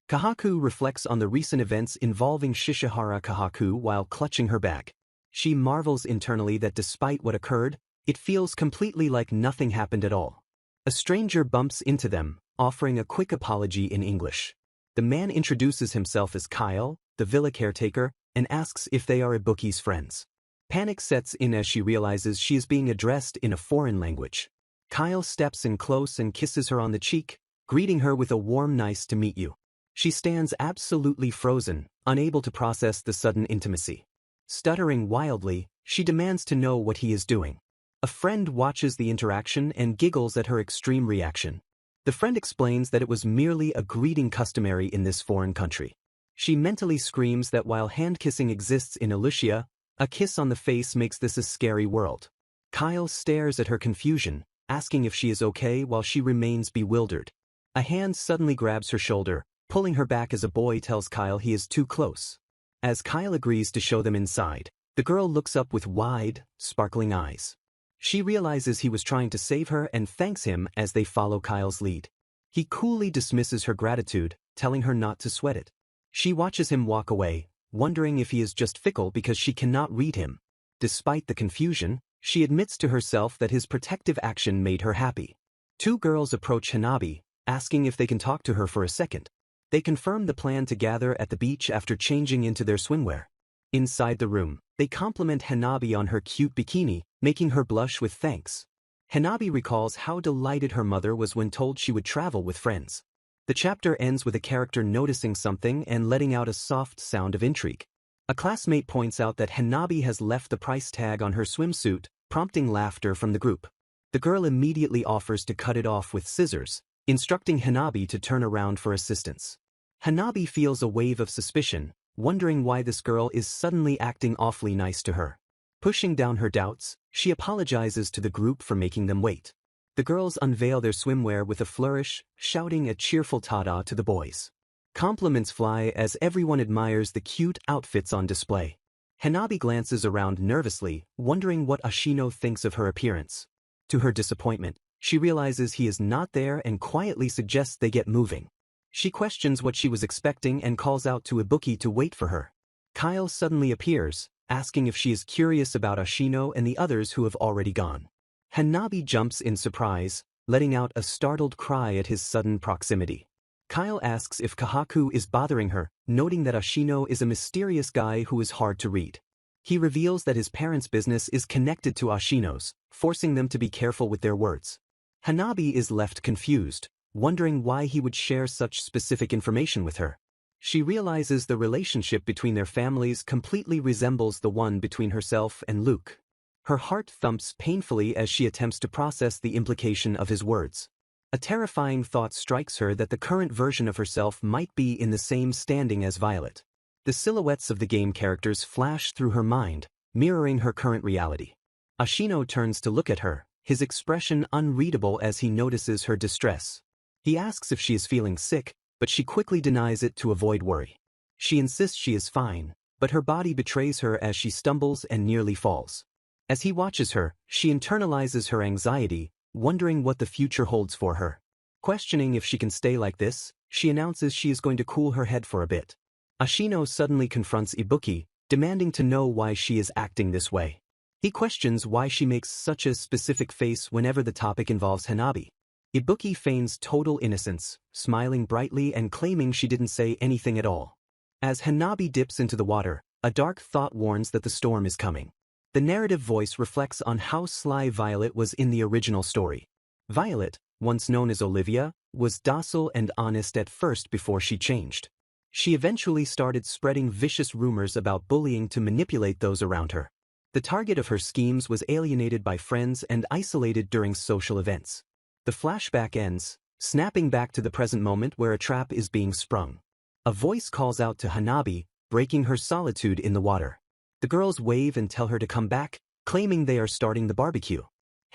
Kahaku reflects on the recent events involving Shishihara Kahaku while clutching her bag. She marvels internally that despite what occurred, it feels completely like nothing happened at all. A stranger bumps into them, offering a quick apology in English. The man introduces himself as Kyle, the villa caretaker, and asks if they are Ibuki's friends. Panic sets in as she realizes she is being addressed in a foreign language. Kyle steps in close and kisses her on the cheek, greeting her with a warm "nice to meet you." She stands absolutely frozen, unable to process the sudden intimacy. Stuttering wildly, she demands to know what he is doing. A friend watches the interaction and giggles at her extreme reaction. The friend explains that it was merely a greeting customary in this foreign country. She mentally screams that while hand-kissing exists in Lucia, a kiss on the face makes this a scary world. Kyle stares at her confusion, asking if she is okay while she remains bewildered. A hand suddenly grabs her shoulder, pulling her back as a boy tells Kyle he is too close. As Kyle agrees to show them inside, the girl looks up with wide, sparkling eyes. She realizes he was trying to save her and thanks him as they follow Kyle's lead. He coolly dismisses her gratitude, telling her not to sweat it. She watches him walk away, wondering if he is just fickle because she cannot read him. Despite the confusion, she admits to herself that his protective action made her happy. Two girls approach Hanabi, asking if they can talk to her for a second. They confirm the plan to gather at the beach after changing into their swimwear. Inside the room, they compliment Hanabi on her cute bikini, making her blush with thanks. Hanabi recalls how delighted her mother was when told she would travel with friends. The chapter ends with a character noticing something and letting out a soft sound of intrigue. A classmate points out that Hanabi has left the price tag on her swimsuit, prompting laughter from the group. The girl immediately offers to cut it off with scissors, instructing Hanabi to turn around for assistance. Hanabi feels a wave of suspicion, wondering why this girl is suddenly acting awfully nice to her. Pushing down her doubts, she apologizes to the group for making them wait. The girls unveil their swimwear with a flourish, shouting a cheerful tada to the boys. Compliments fly as everyone admires the cute outfits on display. Hanabi glances around nervously, wondering what Ashino thinks of her appearance. To her disappointment, she realizes he is not there and quietly suggests they get moving. She questions what she was expecting and calls out to Ibuki to wait for her. Kyle suddenly appears, asking if she is curious about Ashino and the others who have already gone. Hanabi jumps in surprise, letting out a startled cry at his sudden proximity. Kyle asks if Kahaku is bothering her, noting that Ashino is a mysterious guy who is hard to read. He reveals that his parents' business is connected to Ashino's, forcing them to be careful with their words. Hanabi is left confused, wondering why he would share such specific information with her. She realizes the relationship between their families completely resembles the one between herself and Luke. Her heart thumps painfully as she attempts to process the implication of his words. A terrifying thought strikes her that the current version of herself might be in the same standing as Violet. The silhouettes of the game characters flash through her mind, mirroring her current reality. Ashino turns to look at her, his expression unreadable as he notices her distress. He asks if she is feeling sick, but she quickly denies it to avoid worry. She insists she is fine, but her body betrays her as she stumbles and nearly falls. As he watches her, she internalizes her anxiety, wondering what the future holds for her. Questioning if she can stay like this, she announces she is going to cool her head for a bit. Ashino suddenly confronts Ibuki, demanding to know why she is acting this way. He questions why she makes such a specific face whenever the topic involves Hanabi. Ibuki feigns total innocence, smiling brightly and claiming she didn't say anything at all. As Hanabi dips into the water, a dark thought warns that the storm is coming. The narrative voice reflects on how sly Violet was in the original story. Violet, once known as Olivia, was docile and honest at first before she changed. She eventually started spreading vicious rumors about bullying to manipulate those around her. The target of her schemes was alienated by friends and isolated during social events. The flashback ends, snapping back to the present moment where a trap is being sprung. A voice calls out to Hanabi, breaking her solitude in the water. The girls wave and tell her to come back, claiming they are starting the barbecue.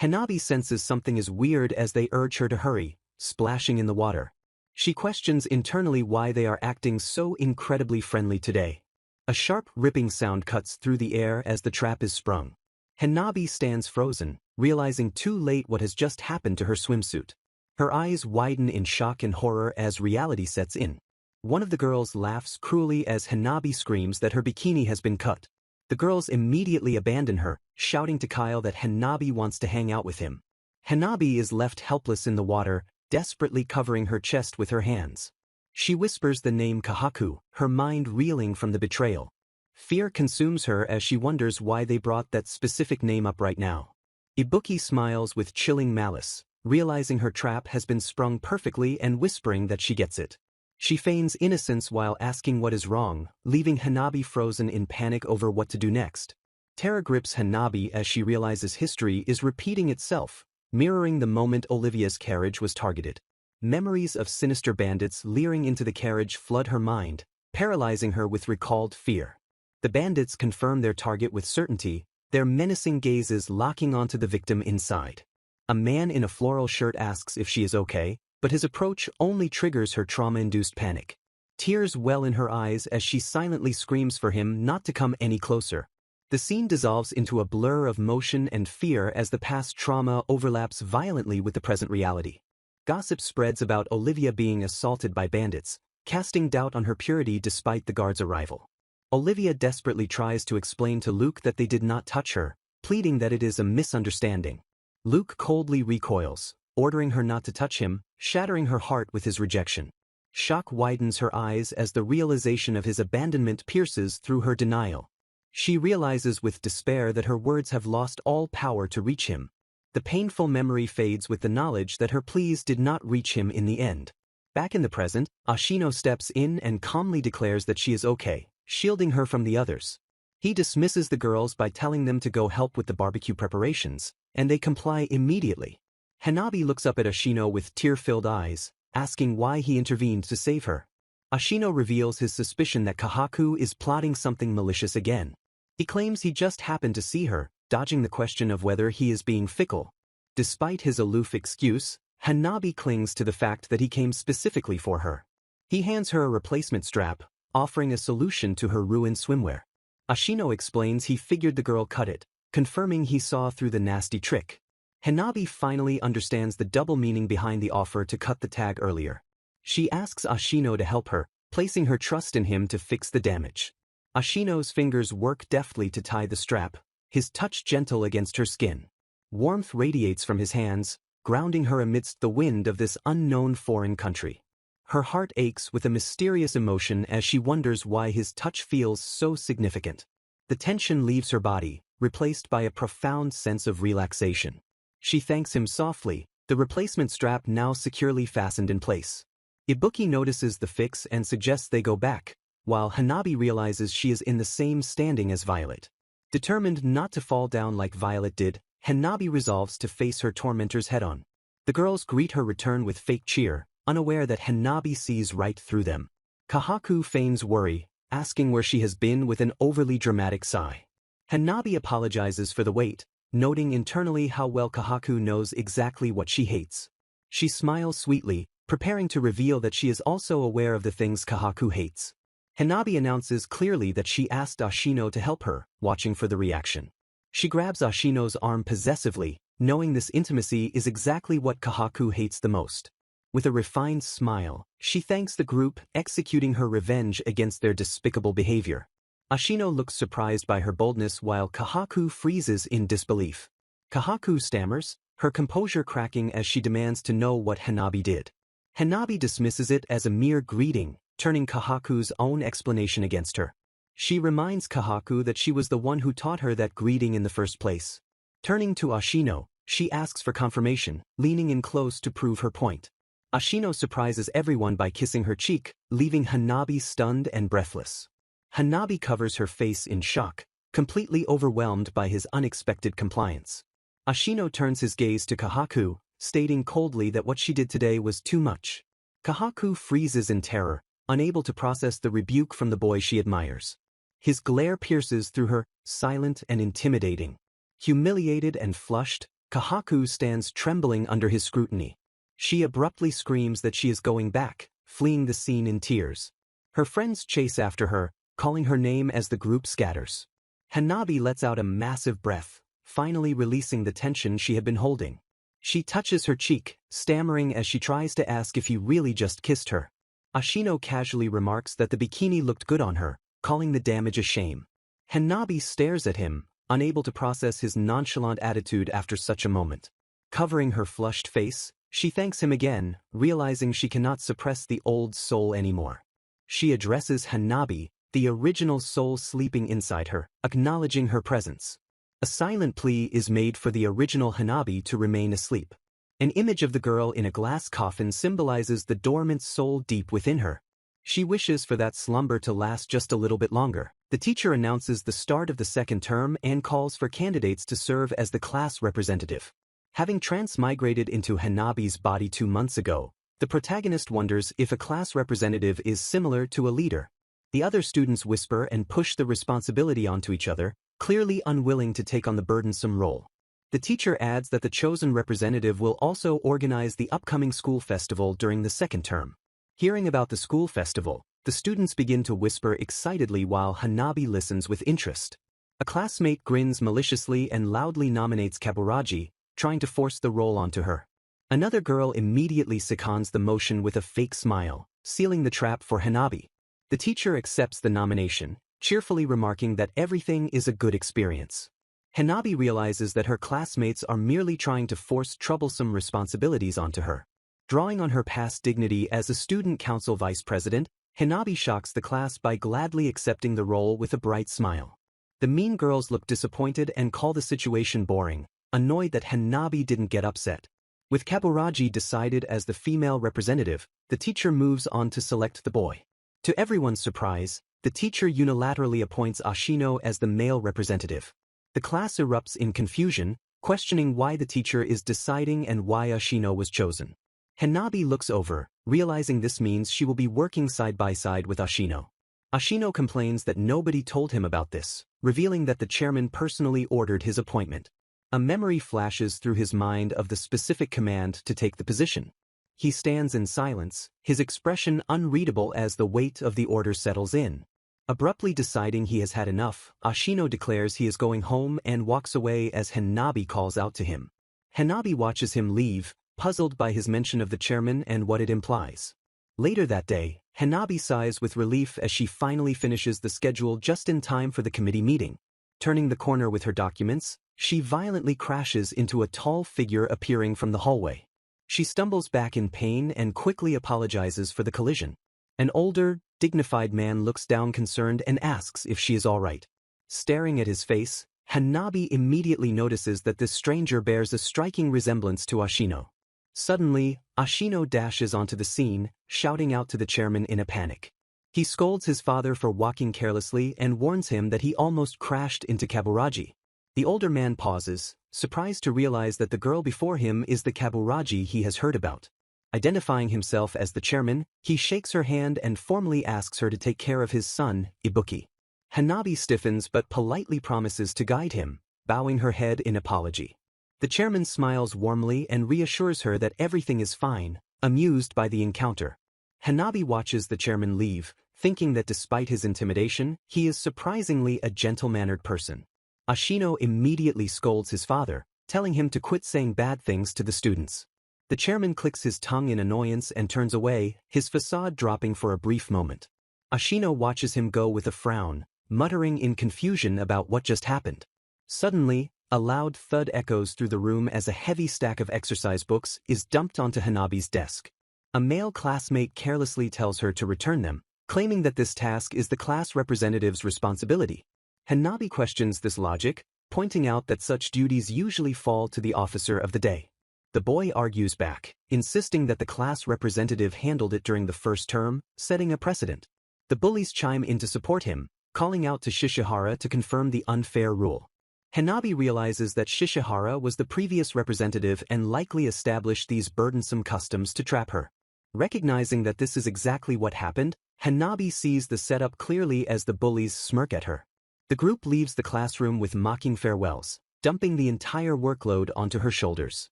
Hanabi senses something is weird as they urge her to hurry, splashing in the water. She questions internally why they are acting so incredibly friendly today. A sharp ripping sound cuts through the air as the trap is sprung. Hanabi stands frozen, realizing too late what has just happened to her swimsuit. Her eyes widen in shock and horror as reality sets in. One of the girls laughs cruelly as Hanabi screams that her bikini has been cut. The girls immediately abandon her, shouting to Kyle that Hanabi wants to hang out with him. Hanabi is left helpless in the water, desperately covering her chest with her hands. She whispers the name Kahaku, her mind reeling from the betrayal. Fear consumes her as she wonders why they brought that specific name up right now. Ibuki smiles with chilling malice, realizing her trap has been sprung perfectly and whispering that she gets it. She feigns innocence while asking what is wrong, leaving Hanabi frozen in panic over what to do next. Terror grips Hanabi as she realizes history is repeating itself, mirroring the moment Olivia's carriage was targeted. Memories of sinister bandits leering into the carriage flood her mind, paralyzing her with recalled fear. The bandits confirm their target with certainty, their menacing gazes locking onto the victim inside. A man in a floral shirt asks if she is okay, but his approach only triggers her trauma-induced panic. Tears well in her eyes as she silently screams for him not to come any closer. The scene dissolves into a blur of motion and fear as the past trauma overlaps violently with the present reality. Gossip spreads about Olivia being assaulted by bandits, casting doubt on her purity despite the guards' arrival. Olivia desperately tries to explain to Luke that they did not touch her, pleading that it is a misunderstanding. Luke coldly recoils, ordering her not to touch him, shattering her heart with his rejection. Shock widens her eyes as the realization of his abandonment pierces through her denial. She realizes with despair that her words have lost all power to reach him. The painful memory fades with the knowledge that her pleas did not reach him in the end. Back in the present, Ashino steps in and calmly declares that she is okay, shielding her from the others. He dismisses the girls by telling them to go help with the barbecue preparations, and they comply immediately. Hanabi looks up at Ashino with tear-filled eyes, asking why he intervened to save her. Ashino reveals his suspicion that Kahaku is plotting something malicious again. He claims he just happened to see her, dodging the question of whether he is being fickle. Despite his aloof excuse, Hanabi clings to the fact that he came specifically for her. He hands her a replacement strap, offering a solution to her ruined swimwear. Ashino explains he figured the girl cut it, confirming he saw through the nasty trick. Hanabi finally understands the double meaning behind the offer to cut the tag earlier. She asks Ashino to help her, placing her trust in him to fix the damage. Ashino's fingers work deftly to tie the strap, his touch gentle against her skin. Warmth radiates from his hands, grounding her amidst the wind of this unknown foreign country. Her heart aches with a mysterious emotion as she wonders why his touch feels so significant. The tension leaves her body, replaced by a profound sense of relaxation. She thanks him softly, the replacement strap now securely fastened in place. Ibuki notices the fix and suggests they go back, while Hanabi realizes she is in the same standing as Violet. Determined not to fall down like Violet did, Hanabi resolves to face her tormentors head-on. The girls greet her return with fake cheer, unaware that Hanabi sees right through them. Kahaku feigns worry, asking where she has been with an overly dramatic sigh. Hanabi apologizes for the wait, noting internally how well Kahaku knows exactly what she hates. She smiles sweetly, preparing to reveal that she is also aware of the things Kahaku hates. Hanabi announces clearly that she asked Ashino to help her, watching for the reaction. She grabs Ashino's arm possessively, knowing this intimacy is exactly what Kahaku hates the most. With a refined smile, she thanks the group, executing her revenge against their despicable behavior. Ashino looks surprised by her boldness while Kahaku freezes in disbelief. Kahaku stammers, her composure cracking as she demands to know what Hanabi did. Hanabi dismisses it as a mere greeting, turning Kahaku's own explanation against her. She reminds Kahaku that she was the one who taught her that greeting in the first place. Turning to Ashino, she asks for confirmation, leaning in close to prove her point. Ashino surprises everyone by kissing her cheek, leaving Hanabi stunned and breathless. Hanabi covers her face in shock, completely overwhelmed by his unexpected compliance. Ashino turns his gaze to Kahaku, stating coldly that what she did today was too much. Kahaku freezes in terror, unable to process the rebuke from the boy she admires. His glare pierces through her, silent and intimidating. Humiliated and flushed, Kahaku stands trembling under his scrutiny. She abruptly screams that she is going back, fleeing the scene in tears. Her friends chase after her, calling her name as the group scatters. Hanabi lets out a massive breath, finally releasing the tension she had been holding. She touches her cheek, stammering as she tries to ask if he really just kissed her. Ashino casually remarks that the bikini looked good on her, calling the damage a shame. Hanabi stares at him, unable to process his nonchalant attitude after such a moment. Covering her flushed face, she thanks him again, realizing she cannot suppress the old soul anymore. She addresses Hanabi, the original soul sleeping inside her, acknowledging her presence. A silent plea is made for the original Hanabi to remain asleep. An image of the girl in a glass coffin symbolizes the dormant soul deep within her. She wishes for that slumber to last just a little bit longer. The teacher announces the start of the second term and calls for candidates to serve as the class representative. Having transmigrated into Hanabi's body 2 months ago, the protagonist wonders if a class representative is similar to a leader. The other students whisper and push the responsibility onto each other, clearly unwilling to take on the burdensome role. The teacher adds that the chosen representative will also organize the upcoming school festival during the second term. Hearing about the school festival, the students begin to whisper excitedly while Hanabi listens with interest. A classmate grins maliciously and loudly nominates Kaburaji, trying to force the role onto her. Another girl immediately seconds the motion with a fake smile, sealing the trap for Hanabi. The teacher accepts the nomination, cheerfully remarking that everything is a good experience. Hanabi realizes that her classmates are merely trying to force troublesome responsibilities onto her. Drawing on her past dignity as a student council vice president, Hanabi shocks the class by gladly accepting the role with a bright smile. The mean girls look disappointed and call the situation boring, annoyed that Hanabi didn't get upset. With Kaburaji decided as the female representative, the teacher moves on to select the boy. To everyone's surprise, the teacher unilaterally appoints Ashino as the male representative. The class erupts in confusion, questioning why the teacher is deciding and why Ashino was chosen. Hanabi looks over, realizing this means she will be working side by side with Ashino. Ashino complains that nobody told him about this, revealing that the chairman personally ordered his appointment. A memory flashes through his mind of the specific command to take the position. He stands in silence, his expression unreadable as the weight of the order settles in. Abruptly deciding he has had enough, Ashino declares he is going home and walks away as Hanabi calls out to him. Hanabi watches him leave, puzzled by his mention of the chairman and what it implies. Later that day, Hanabi sighs with relief as she finally finishes the schedule just in time for the committee meeting. Turning the corner with her documents, she violently crashes into a tall figure appearing from the hallway. She stumbles back in pain and quickly apologizes for the collision. An older, dignified man looks down concerned and asks if she is all right. Staring at his face, Hanabi immediately notices that this stranger bears a striking resemblance to Ashino. Suddenly, Ashino dashes onto the scene, shouting out to the chairman in a panic. He scolds his father for walking carelessly and warns him that he almost crashed into Kaburaji. The older man pauses, surprised to realize that the girl before him is the Kaburaji he has heard about. Identifying himself as the chairman, he shakes her hand and formally asks her to take care of his son, Ibuki. Hanabi stiffens but politely promises to guide him, bowing her head in apology. The chairman smiles warmly and reassures her that everything is fine, amused by the encounter. Hanabi watches the chairman leave, thinking that despite his intimidation, he is surprisingly a gentle-mannered person. Ashino immediately scolds his father, telling him to quit saying bad things to the students. The chairman clicks his tongue in annoyance and turns away, his facade dropping for a brief moment. Ashino watches him go with a frown, muttering in confusion about what just happened. Suddenly, a loud thud echoes through the room as a heavy stack of exercise books is dumped onto Hanabi's desk. A male classmate carelessly tells her to return them, claiming that this task is the class representative's responsibility. Hanabi questions this logic, pointing out that such duties usually fall to the officer of the day. The boy argues back, insisting that the class representative handled it during the first term, setting a precedent. The bullies chime in to support him, calling out to Shishihara to confirm the unfair rule. Hanabi realizes that Shishihara was the previous representative and likely established these burdensome customs to trap her. Recognizing that this is exactly what happened, Hanabi sees the setup clearly as the bullies smirk at her. The group leaves the classroom with mocking farewells, dumping the entire workload onto her shoulders.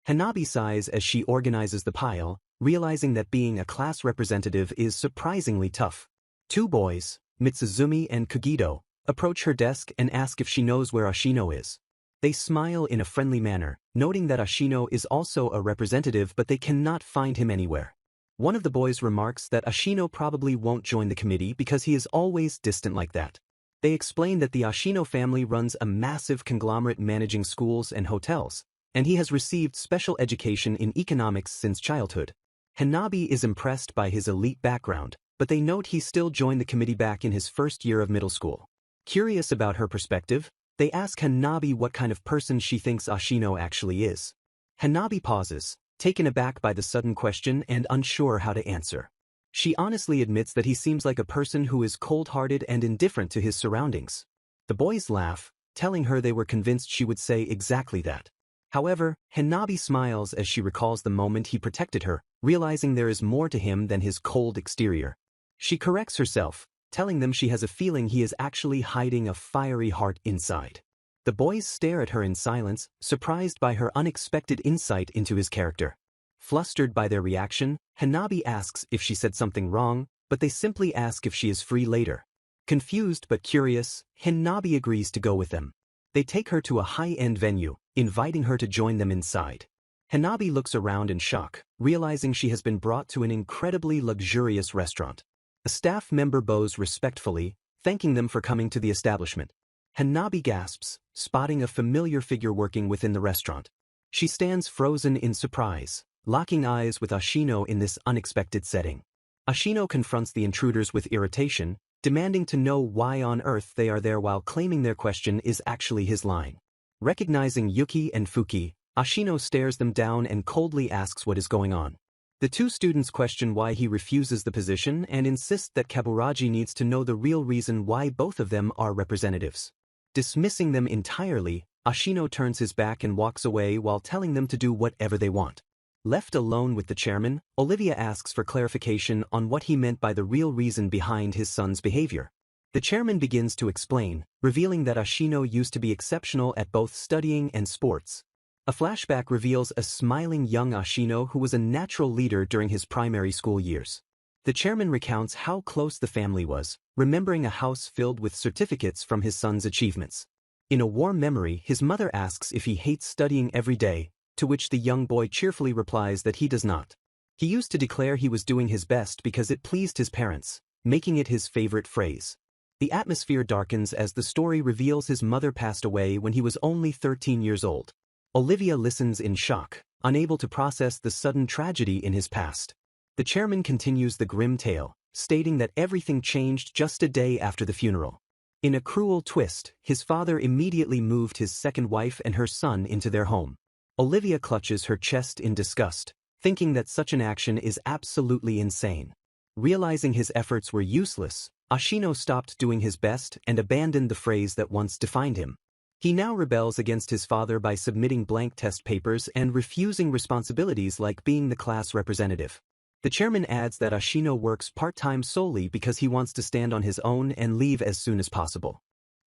Hanabi sighs as she organizes the pile, realizing that being a class representative is surprisingly tough. Two boys, Mitsuzumi and Kagito, approach her desk and ask if she knows where Ashino is. They smile in a friendly manner, noting that Ashino is also a representative but they cannot find him anywhere. One of the boys remarks that Ashino probably won't join the committee because he is always distant like that. They explain that the Ashino family runs a massive conglomerate managing schools and hotels, and he has received special education in economics since childhood. Hanabi is impressed by his elite background, but they note he still joined the committee back in his first year of middle school. Curious about her perspective, they ask Hanabi what kind of person she thinks Ashino actually is. Hanabi pauses, taken aback by the sudden question and unsure how to answer. She honestly admits that he seems like a person who is cold-hearted and indifferent to his surroundings. The boys laugh, telling her they were convinced she would say exactly that. However, Hanabi smiles as she recalls the moment he protected her, realizing there is more to him than his cold exterior. She corrects herself, telling them she has a feeling he is actually hiding a fiery heart inside. The boys stare at her in silence, surprised by her unexpected insight into his character. Flustered by their reaction, Hanabi asks if she said something wrong, but they simply ask if she is free later. Confused but curious, Hanabi agrees to go with them. They take her to a high-end venue, inviting her to join them inside. Hanabi looks around in shock, realizing she has been brought to an incredibly luxurious restaurant. A staff member bows respectfully, thanking them for coming to the establishment. Hanabi gasps, spotting a familiar figure working within the restaurant. She stands frozen in surprise, locking eyes with Ashino in this unexpected setting. Ashino confronts the intruders with irritation, demanding to know why on earth they are there while claiming their question is actually his line. Recognizing Yuki and Fuki, Ashino stares them down and coldly asks what is going on. The two students question why he refuses the position and insist that Kaburaji needs to know the real reason why both of them are representatives. Dismissing them entirely, Ashino turns his back and walks away while telling them to do whatever they want. Left alone with the chairman, Olivia asks for clarification on what he meant by the real reason behind his son's behavior. The chairman begins to explain, revealing that Ashino used to be exceptional at both studying and sports. A flashback reveals a smiling young Ashino who was a natural leader during his primary school years. The chairman recounts how close the family was, remembering a house filled with certificates from his son's achievements. In a warm memory, his mother asks if he hates studying every day, to which the young boy cheerfully replies that he does not. He used to declare he was doing his best because it pleased his parents, making it his favorite phrase. The atmosphere darkens as the story reveals his mother passed away when he was only 13 years old. Olivia listens in shock, unable to process the sudden tragedy in his past. The chairman continues the grim tale, stating that everything changed just a day after the funeral. In a cruel twist, his father immediately moved his second wife and her son into their home. Olivia clutches her chest in disgust, thinking that such an action is absolutely insane. Realizing his efforts were useless, Ashino stopped doing his best and abandoned the phrase that once defined him. He now rebels against his father by submitting blank test papers and refusing responsibilities like being the class representative. The chairman adds that Ashino works part-time solely because he wants to stand on his own and leave as soon as possible.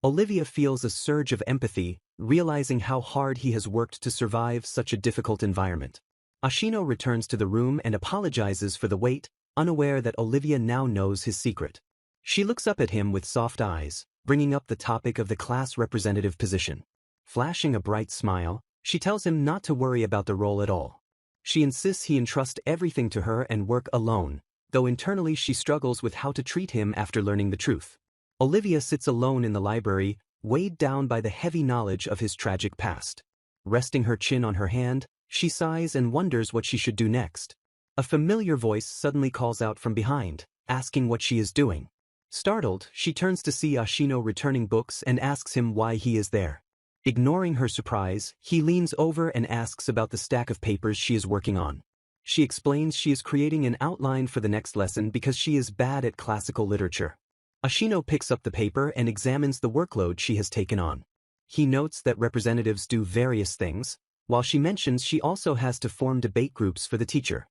Olivia feels a surge of empathy, realizing how hard he has worked to survive such a difficult environment. Ashino returns to the room and apologizes for the wait, unaware that Olivia now knows his secret. She looks up at him with soft eyes, bringing up the topic of the class representative position. Flashing a bright smile, she tells him not to worry about the role at all. She insists he entrust everything to her and work alone, though internally she struggles with how to treat him after learning the truth. Olivia sits alone in the library, weighed down by the heavy knowledge of his tragic past. Resting her chin on her hand, she sighs and wonders what she should do next. A familiar voice suddenly calls out from behind, asking what she is doing. Startled, she turns to see Ashino returning books and asks him why he is there. Ignoring her surprise, he leans over and asks about the stack of papers she is working on. She explains she is creating an outline for the next lesson because she is bad at classical literature. Ashino picks up the paper and examines the workload she has taken on. He notes that representatives do various things, while she mentions she also has to form debate groups for the teacher.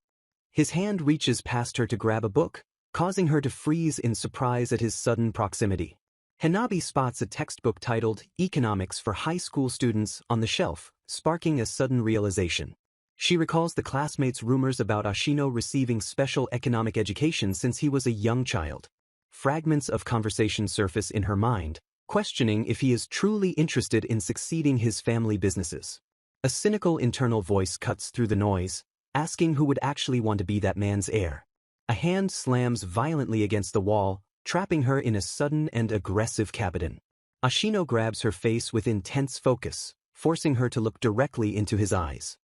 His hand reaches past her to grab a book, causing her to freeze in surprise at his sudden proximity. Hanabi spots a textbook titled Economics for High School Students on the shelf, sparking a sudden realization. She recalls the classmates' rumors about Ashino receiving special economic education since he was a young child. Fragments of conversation surface in her mind, questioning if he is truly interested in succeeding his family businesses. A cynical internal voice cuts through the noise, asking who would actually want to be that man's heir. A hand slams violently against the wall, trapping her in a sudden and aggressive cabinet. Ashino grabs her face with intense focus, forcing her to look directly into his eyes.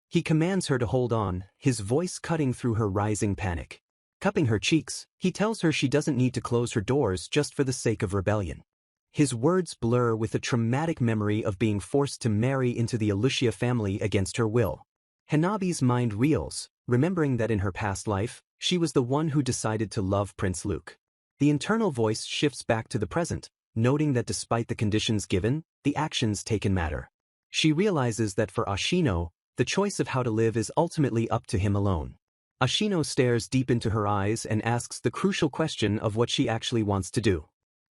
He commands her to hold on, his voice cutting through her rising panic. Cupping her cheeks, he tells her she doesn't need to close her doors just for the sake of rebellion. His words blur with a traumatic memory of being forced to marry into the Olivia family against her will. Hanabi's mind reels, remembering that in her past life, she was the one who decided to love Prince Luke. The internal voice shifts back to the present, noting that despite the conditions given, the actions taken matter. She realizes that for Ashino, the choice of how to live is ultimately up to him alone. Ashino stares deep into her eyes and asks the crucial question of what she actually wants to do.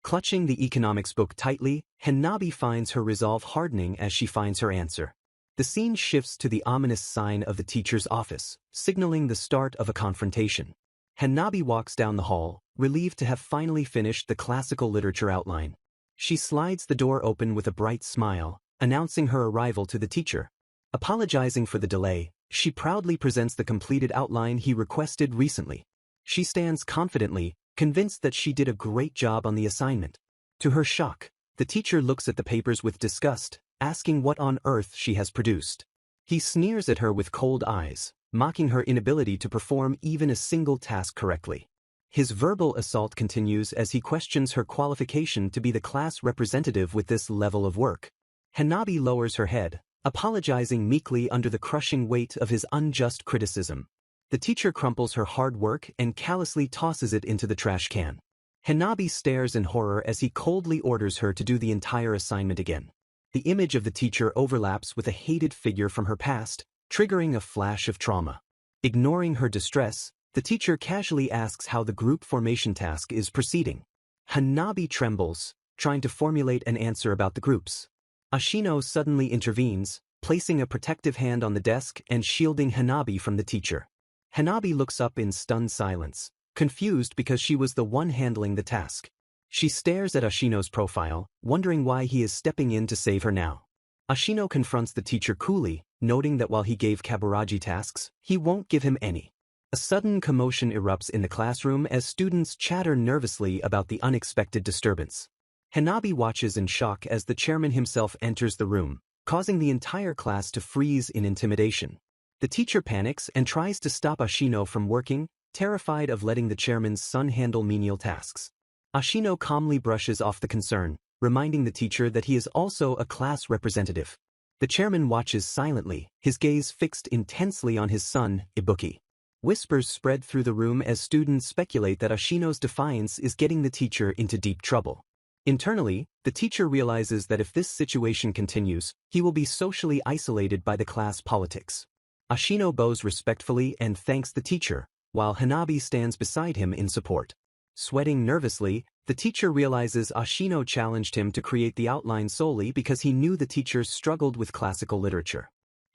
Clutching the economics book tightly, Hanabi finds her resolve hardening as she finds her answer. The scene shifts to the ominous sign of the teacher's office, signaling the start of a confrontation. Hanabi walks down the hall, relieved to have finally finished the classical literature outline. She slides the door open with a bright smile, announcing her arrival to the teacher. Apologizing for the delay, she proudly presents the completed outline he requested recently. She stands confidently, convinced that she did a great job on the assignment. To her shock, the teacher looks at the papers with disgust, asking what on earth she has produced. He sneers at her with cold eyes, mocking her inability to perform even a single task correctly. His verbal assault continues as he questions her qualification to be the class representative with this level of work. Hanabi lowers her head, apologizing meekly under the crushing weight of his unjust criticism. The teacher crumples her hard work and callously tosses it into the trash can. Hanabi stares in horror as he coldly orders her to do the entire assignment again. The image of the teacher overlaps with a hated figure from her past, triggering a flash of trauma. Ignoring her distress, the teacher casually asks how the group formation task is proceeding. Hanabi trembles, trying to formulate an answer about the groups. Ashino suddenly intervenes, placing a protective hand on the desk and shielding Hanabi from the teacher. Hanabi looks up in stunned silence, confused because she was the one handling the task. She stares at Ashino's profile, wondering why he is stepping in to save her now. Ashino confronts the teacher coolly, noting that while he gave Kaburaji tasks, he won't give him any. A sudden commotion erupts in the classroom as students chatter nervously about the unexpected disturbance. Hanabi watches in shock as the chairman himself enters the room, causing the entire class to freeze in intimidation. The teacher panics and tries to stop Ashino from working, terrified of letting the chairman's son handle menial tasks. Ashino calmly brushes off the concern, reminding the teacher that he is also a class representative. The chairman watches silently, his gaze fixed intensely on his son, Ibuki. Whispers spread through the room as students speculate that Ashino's defiance is getting the teacher into deep trouble. Internally, the teacher realizes that if this situation continues, he will be socially isolated by the class politics. Ashino bows respectfully and thanks the teacher, while Hanabi stands beside him in support. Sweating nervously, the teacher realizes Ashino challenged him to create the outline solely because he knew the teacher struggled with classical literature.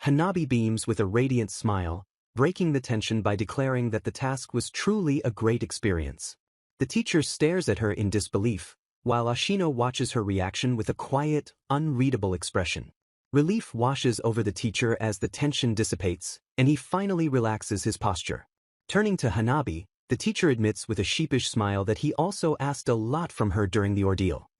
Hanabi beams with a radiant smile, breaking the tension by declaring that the task was truly a great experience. The teacher stares at her in disbelief, while Ashino watches her reaction with a quiet, unreadable expression. Relief washes over the teacher as the tension dissipates, and he finally relaxes his posture. Turning to Hanabi, the teacher admits with a sheepish smile that he also asked a lot from her during the ordeal.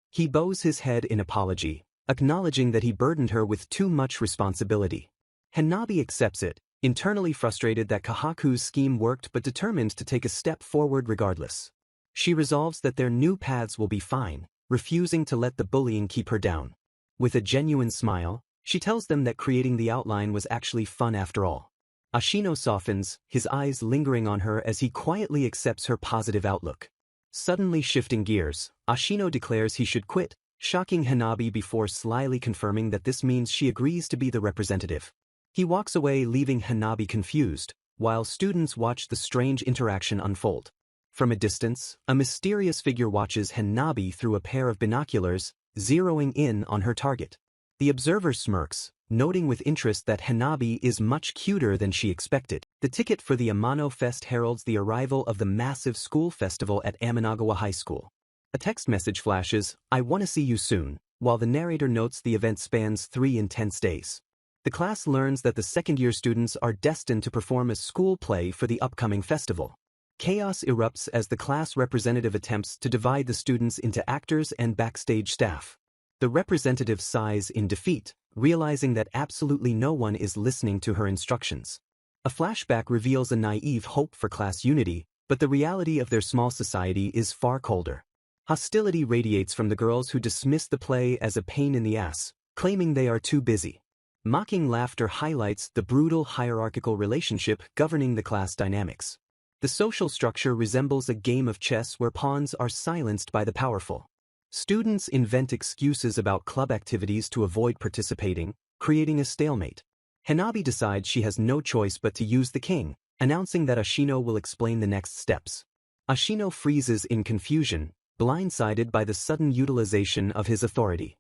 He bows his head in apology, acknowledging that he burdened her with too much responsibility. Hanabi accepts it, internally frustrated that Kahaku's scheme worked but determined to take a step forward regardless. She resolves that their new paths will be fine, refusing to let the bullying keep her down. With a genuine smile, she tells them that creating the outline was actually fun after all. Ashino softens, his eyes lingering on her as he quietly accepts her positive outlook. Suddenly shifting gears, Ashino declares he should quit, shocking Hanabi before slyly confirming that this means she agrees to be the representative. He walks away leaving Hanabi confused, while students watch the strange interaction unfold. From a distance, a mysterious figure watches Hanabi through a pair of binoculars, zeroing in on her target. The observer smirks, noting with interest that Hanabi is much cuter than she expected. The ticket for the Amano Fest heralds the arrival of the massive school festival at Amanagawa High School. A text message flashes, "I wanna see you soon," while the narrator notes the event spans 3 intense days. The class learns that the second-year students are destined to perform a school play for the upcoming festival. Chaos erupts as the class representative attempts to divide the students into actors and backstage staff. The representative sighs in defeat, realizing that absolutely no one is listening to her instructions. A flashback reveals a naive hope for class unity, but the reality of their small society is far colder. Hostility radiates from the girls who dismiss the play as a pain in the ass, claiming they are too busy. Mocking laughter highlights the brutal hierarchical relationship governing the class dynamics. The social structure resembles a game of chess where pawns are silenced by the powerful. Students invent excuses about club activities to avoid participating, creating a stalemate. Hanabi decides she has no choice but to use the king, announcing that Ashino will explain the next steps. Ashino freezes in confusion, blindsided by the sudden utilization of his authority.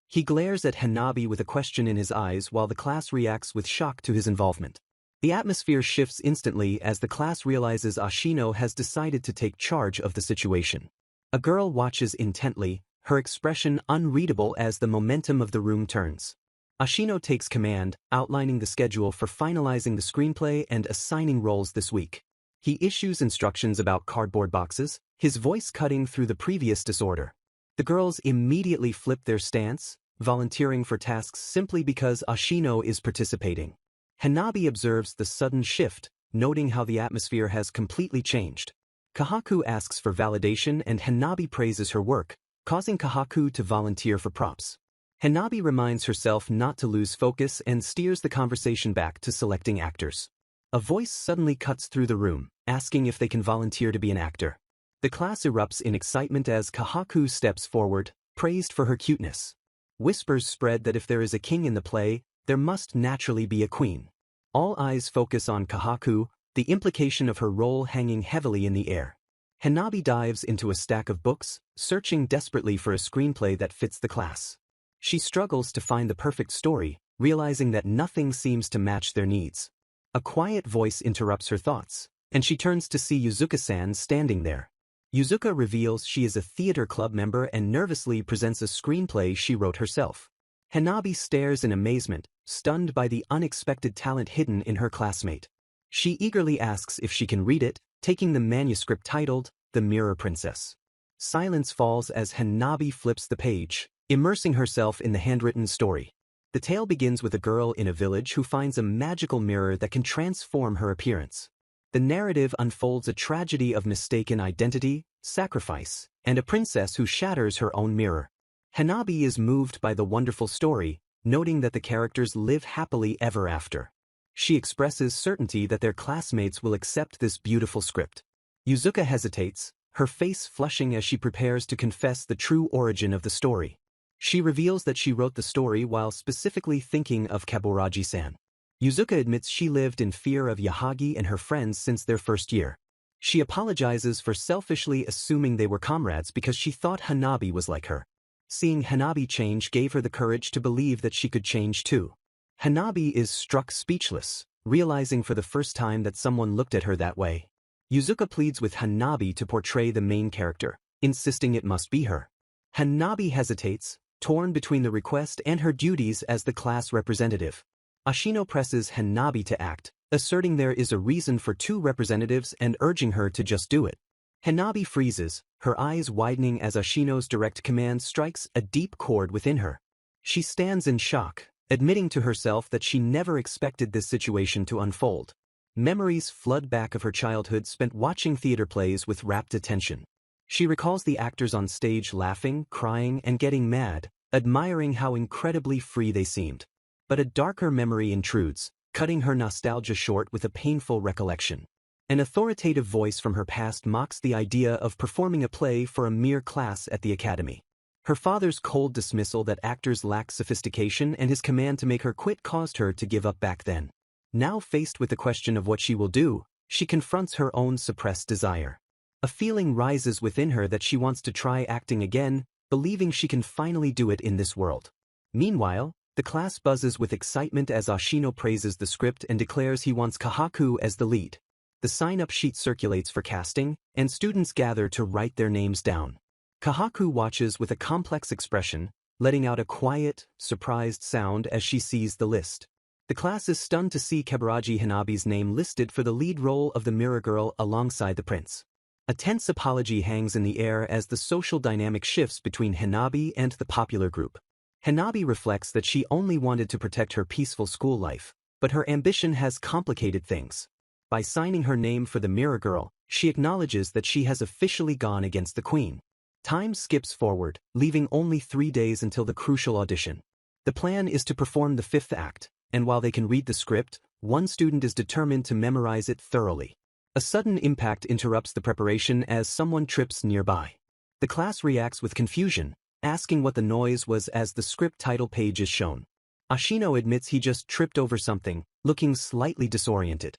He glares at Hanabi with a question in his eyes while the class reacts with shock to his involvement. The atmosphere shifts instantly as the class realizes Ashino has decided to take charge of the situation. A girl watches intently, her expression unreadable as the momentum of the room turns. Ashino takes command, outlining the schedule for finalizing the screenplay and assigning roles this week. He issues instructions about cardboard boxes, his voice cutting through the previous disorder. The girls immediately flip their stance, volunteering for tasks simply because Ashino is participating. Hanabi observes the sudden shift, noting how the atmosphere has completely changed. Kahaku asks for validation and Hanabi praises her work, causing Kahaku to volunteer for props. Hanabi reminds herself not to lose focus and steers the conversation back to selecting actors. A voice suddenly cuts through the room, asking if they can volunteer to be an actor. The class erupts in excitement as Kahaku steps forward, praised for her cuteness. Whispers spread that if there is a king in the play, there must naturally be a queen. All eyes focus on Kahaku, the implication of her role hanging heavily in the air. Hanabi dives into a stack of books, searching desperately for a screenplay that fits the class. She struggles to find the perfect story, realizing that nothing seems to match their needs. A quiet voice interrupts her thoughts, and she turns to see Yuzuka-san standing there. Yuzuka reveals she is a theater club member and nervously presents a screenplay she wrote herself. Hanabi stares in amazement, stunned by the unexpected talent hidden in her classmate. She eagerly asks if she can read it, taking the manuscript titled, The Mirror Princess. Silence falls as Hanabi flips the page, immersing herself in the handwritten story. The tale begins with a girl in a village who finds a magical mirror that can transform her appearance. The narrative unfolds a tragedy of mistaken identity, sacrifice, and a princess who shatters her own mirror. Hanabi is moved by the wonderful story, noting that the characters live happily ever after. She expresses certainty that their classmates will accept this beautiful script. Yuzuka hesitates, her face flushing as she prepares to confess the true origin of the story. She reveals that she wrote the story while specifically thinking of Kaburaji-san. Yuzuka admits she lived in fear of Yahagi and her friends since their first year. She apologizes for selfishly assuming they were comrades because she thought Hanabi was like her. Seeing Hanabi change gave her the courage to believe that she could change too. Hanabi is struck speechless, realizing for the first time that someone looked at her that way. Yuzuka pleads with Hanabi to portray the main character, insisting it must be her. Hanabi hesitates, torn between the request and her duties as the class representative. Ashino presses Hanabi to act, asserting there is a reason for 2 representatives and urging her to just do it. Hanabi freezes, her eyes widening as Ashino's direct command strikes a deep chord within her. She stands in shock, admitting to herself that she never expected this situation to unfold. Memories flood back of her childhood spent watching theater plays with rapt attention. She recalls the actors on stage laughing, crying, and getting mad, admiring how incredibly free they seemed. But a darker memory intrudes, cutting her nostalgia short with a painful recollection. An authoritative voice from her past mocks the idea of performing a play for a mere class at the academy. Her father's cold dismissal that actors lack sophistication and his command to make her quit caused her to give up back then. Now faced with the question of what she will do, she confronts her own suppressed desire. A feeling rises within her that she wants to try acting again, believing she can finally do it in this world. Meanwhile, the class buzzes with excitement as Ashino praises the script and declares he wants Kahaku as the lead. The sign-up sheet circulates for casting, and students gather to write their names down. Kahaku watches with a complex expression, letting out a quiet, surprised sound as she sees the list. The class is stunned to see Kaburaji Hanabi's name listed for the lead role of the mirror girl alongside the prince. A tense apology hangs in the air as the social dynamic shifts between Hanabi and the popular group. Hanabi reflects that she only wanted to protect her peaceful school life, but her ambition has complicated things. By signing her name for the mirror girl, she acknowledges that she has officially gone against the queen. Time skips forward, leaving only 3 days until the crucial audition. The plan is to perform the 5th act, and while they can read the script, one student is determined to memorize it thoroughly. A sudden impact interrupts the preparation as someone trips nearby. The class reacts with confusion, asking what the noise was as the script title page is shown. Ashino admits he just tripped over something, looking slightly disoriented.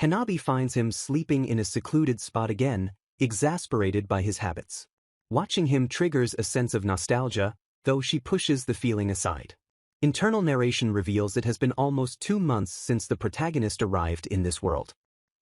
Hanabi finds him sleeping in a secluded spot again, exasperated by his habits. Watching him triggers a sense of nostalgia, though she pushes the feeling aside. Internal narration reveals it has been almost 2 months since the protagonist arrived in this world.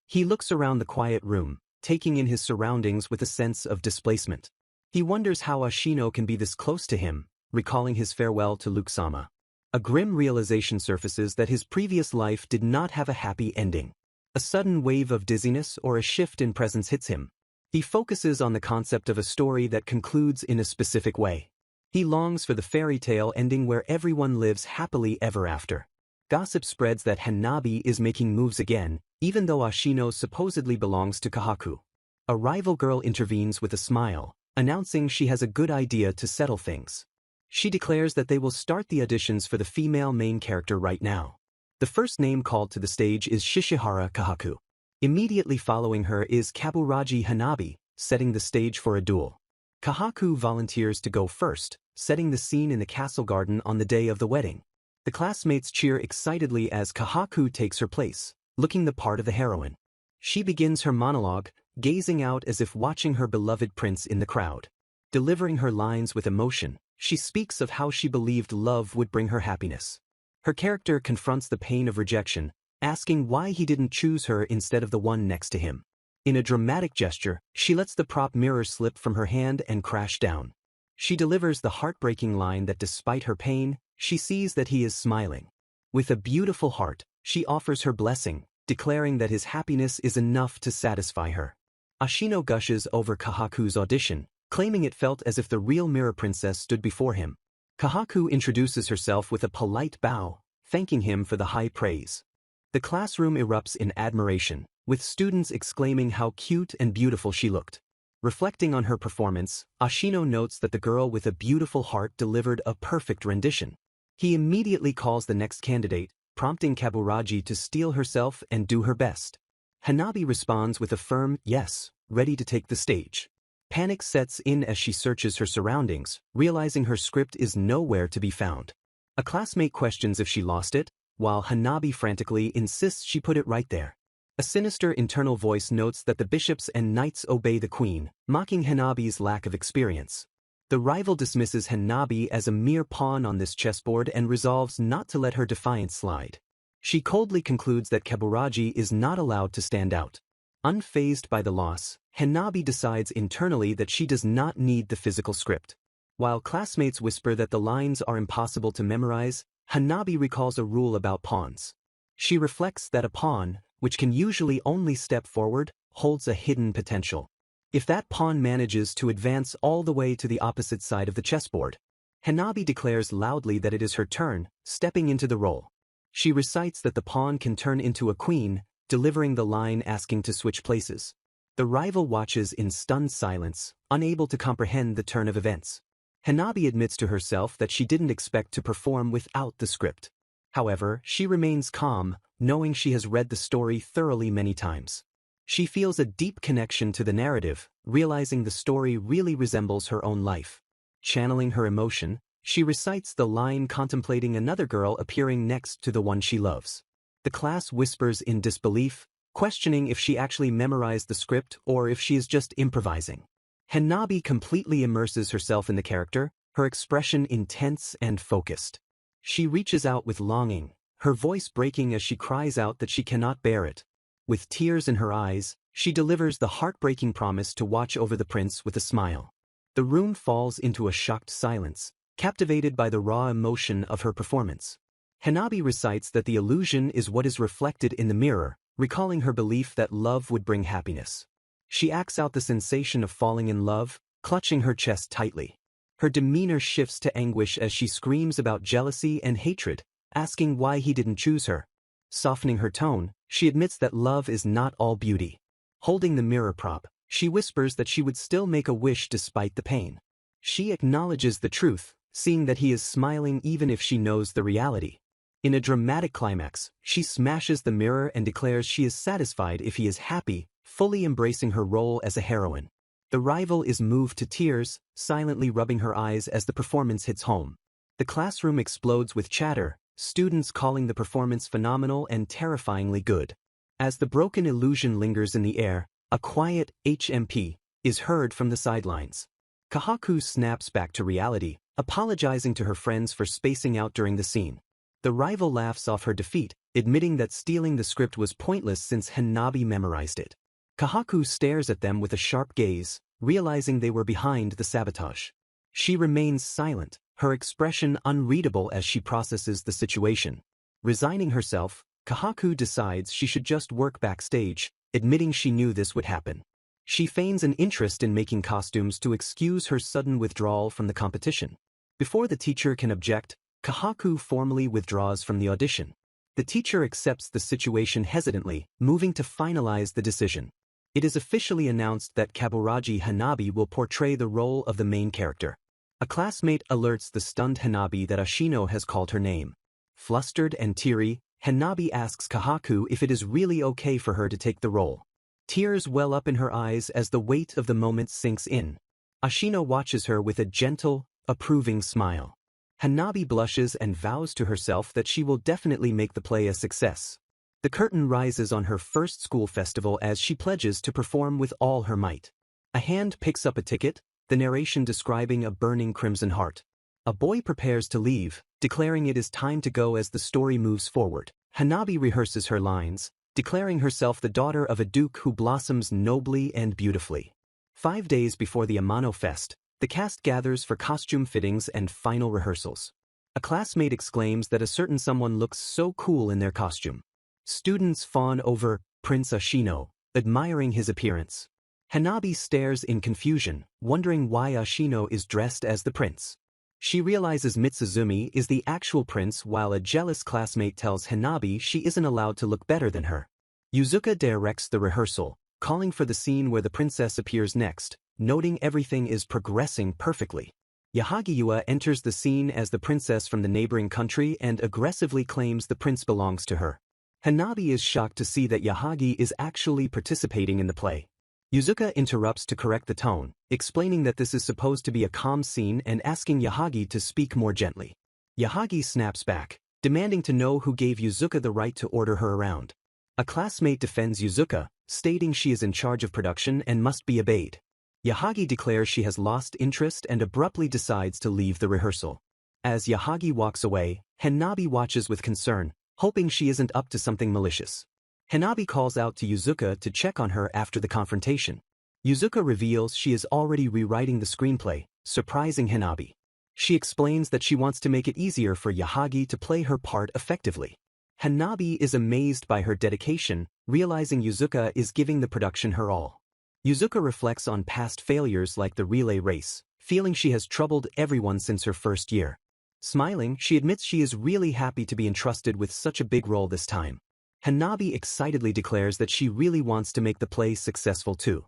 He looks around the quiet room, taking in his surroundings with a sense of displacement. He wonders how Ashino can be this close to him, recalling his farewell to Luke-sama. A grim realization surfaces that his previous life did not have a happy ending. A sudden wave of dizziness or a shift in presence hits him. He focuses on the concept of a story that concludes in a specific way. He longs for the fairy tale ending where everyone lives happily ever after. Gossip spreads that Hanabi is making moves again, even though Ashino supposedly belongs to Kahaku. A rival girl intervenes with a smile, announcing she has a good idea to settle things. She declares that they will start the auditions for the female main character right now. The first name called to the stage is Shishihara Kahaku. Immediately following her is Kaburaji Hanabi, setting the stage for a duel. Kahaku volunteers to go first, setting the scene in the castle garden on the day of the wedding. The classmates cheer excitedly as Kahaku takes her place, looking the part of the heroine. She begins her monologue, gazing out as if watching her beloved prince in the crowd. Delivering her lines with emotion, she speaks of how she believed love would bring her happiness. Her character confronts the pain of rejection, asking why he didn't choose her instead of the one next to him. In a dramatic gesture, she lets the prop mirror slip from her hand and crash down. She delivers the heartbreaking line that despite her pain, she sees that he is smiling. With a beautiful heart, she offers her blessing, declaring that his happiness is enough to satisfy her. Ashino gushes over Kahaku's audition, claiming it felt as if the real mirror princess stood before him. Kahaku introduces herself with a polite bow, thanking him for the high praise. The classroom erupts in admiration, with students exclaiming how cute and beautiful she looked. Reflecting on her performance, Ashino notes that the girl with a beautiful heart delivered a perfect rendition. He immediately calls the next candidate, prompting Kaburaji to steel herself and do her best. Hanabi responds with a firm yes, ready to take the stage. Panic sets in as she searches her surroundings, realizing her script is nowhere to be found. A classmate questions if she lost it, while Hanabi frantically insists she put it right there. A sinister internal voice notes that the bishops and knights obey the queen, mocking Hanabi's lack of experience. The rival dismisses Hanabi as a mere pawn on this chessboard and resolves not to let her defiance slide. She coldly concludes that Kaburaji is not allowed to stand out. Unfazed by the loss, Hanabi decides internally that she does not need the physical script. While classmates whisper that the lines are impossible to memorize, Hanabi recalls a rule about pawns. She reflects that a pawn, which can usually only step forward, holds a hidden potential. If that pawn manages to advance all the way to the opposite side of the chessboard, Hanabi declares loudly that it is her turn, stepping into the role. She recites that the pawn can turn into a queen, delivering the line asking to switch places. The rival watches in stunned silence, unable to comprehend the turn of events. Hanabi admits to herself that she didn't expect to perform without the script. However, she remains calm, knowing she has read the story thoroughly many times. She feels a deep connection to the narrative, realizing the story really resembles her own life. Channeling her emotion, she recites the line contemplating another girl appearing next to the one she loves. The class whispers in disbelief, questioning if she actually memorized the script or if she is just improvising. Hanabi completely immerses herself in the character, her expression intense and focused. She reaches out with longing, her voice breaking as she cries out that she cannot bear it. With tears in her eyes, she delivers the heartbreaking promise to watch over the prince with a smile. The room falls into a shocked silence, captivated by the raw emotion of her performance. Hanabi recites that the illusion is what is reflected in the mirror, recalling her belief that love would bring happiness. She acts out the sensation of falling in love, clutching her chest tightly. Her demeanor shifts to anguish as she screams about jealousy and hatred, asking why he didn't choose her. Softening her tone, she admits that love is not all beauty. Holding the mirror prop, she whispers that she would still make a wish despite the pain. She acknowledges the truth, seeing that he is smiling even if she knows the reality. In a dramatic climax, she smashes the mirror and declares she is satisfied if he is happy, fully embracing her role as a heroine. The rival is moved to tears, silently rubbing her eyes as the performance hits home. The classroom explodes with chatter, students calling the performance phenomenal and terrifyingly good. As the broken illusion lingers in the air, a quiet HMP is heard from the sidelines. Kahaku snaps back to reality, apologizing to her friends for spacing out during the scene. The rival laughs off her defeat, admitting that stealing the script was pointless since Hanabi memorized it. Kahaku stares at them with a sharp gaze, realizing they were behind the sabotage. She remains silent, her expression unreadable as she processes the situation. Resigning herself, Kahaku decides she should just work backstage, admitting she knew this would happen. She feigns an interest in making costumes to excuse her sudden withdrawal from the competition. Before the teacher can object, Kahaku formally withdraws from the audition. The teacher accepts the situation hesitantly, moving to finalize the decision. It is officially announced that Kaburaji Hanabi will portray the role of the main character. A classmate alerts the stunned Hanabi that Ashino has called her name. Flustered and teary, Hanabi asks Kahaku if it is really okay for her to take the role. Tears well up in her eyes as the weight of the moment sinks in. Ashino watches her with a gentle, approving smile. Hanabi blushes and vows to herself that she will definitely make the play a success. The curtain rises on her first school festival as she pledges to perform with all her might. A hand picks up a ticket, the narration describing a burning crimson heart. A boy prepares to leave, declaring it is time to go as the story moves forward. Hanabi rehearses her lines, declaring herself the daughter of a duke who blossoms nobly and beautifully. 5 days before the Amano Fest, the cast gathers for costume fittings and final rehearsals. A classmate exclaims that a certain someone looks so cool in their costume. Students fawn over Prince Ashino, admiring his appearance. Hanabi stares in confusion, wondering why Ashino is dressed as the prince. She realizes Mitsuzumi is the actual prince while a jealous classmate tells Hanabi she isn't allowed to look better than her. Yuzuka directs the rehearsal, calling for the scene where the princess appears next, noting everything is progressing perfectly. Yahagi enters the scene as the princess from the neighboring country and aggressively claims the prince belongs to her. Hanabi is shocked to see that Yahagi is actually participating in the play. Yuzuka interrupts to correct the tone, explaining that this is supposed to be a calm scene and asking Yahagi to speak more gently. Yahagi snaps back, demanding to know who gave Yuzuka the right to order her around. A classmate defends Yuzuka, stating she is in charge of production and must be obeyed. Yahagi declares she has lost interest and abruptly decides to leave the rehearsal. As Yahagi walks away, Hanabi watches with concern, hoping she isn't up to something malicious. Hanabi calls out to Yuzuka to check on her after the confrontation. Yuzuka reveals she is already rewriting the screenplay, surprising Hanabi. She explains that she wants to make it easier for Yahagi to play her part effectively. Hanabi is amazed by her dedication, realizing Yuzuka is giving the production her all. Yuzuka reflects on past failures like the relay race, feeling she has troubled everyone since her first year. Smiling, she admits she is really happy to be entrusted with such a big role this time. Hanabi excitedly declares that she really wants to make the play successful too.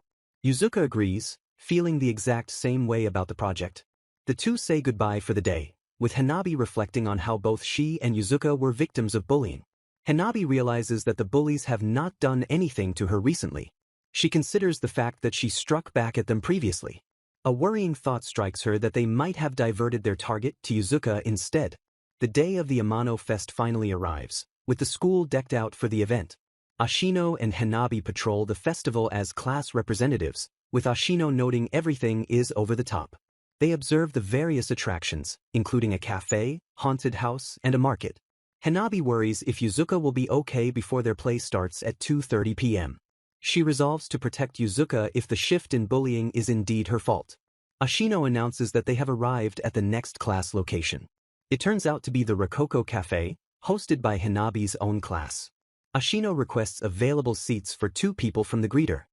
Yuzuka agrees, feeling the exact same way about the project. The two say goodbye for the day, with Hanabi reflecting on how both she and Yuzuka were victims of bullying. Hanabi realizes that the bullies have not done anything to her recently. She considers the fact that she struck back at them previously. A worrying thought strikes her that they might have diverted their target to Yuzuka instead. The day of the Amano Fest finally arrives, with the school decked out for the event. Ashino and Hanabi patrol the festival as class representatives, with Ashino noting everything is over the top. They observe the various attractions, including a cafe, haunted house, and a market. Hanabi worries if Yuzuka will be okay before their play starts at 2:30 p.m. She resolves to protect Yuzuka if the shift in bullying is indeed her fault. Ashino announces that they have arrived at the next class location. It turns out to be the Rococo Cafe, hosted by Hanabi's own class. Ashino requests available seats for 2 people from the greeter.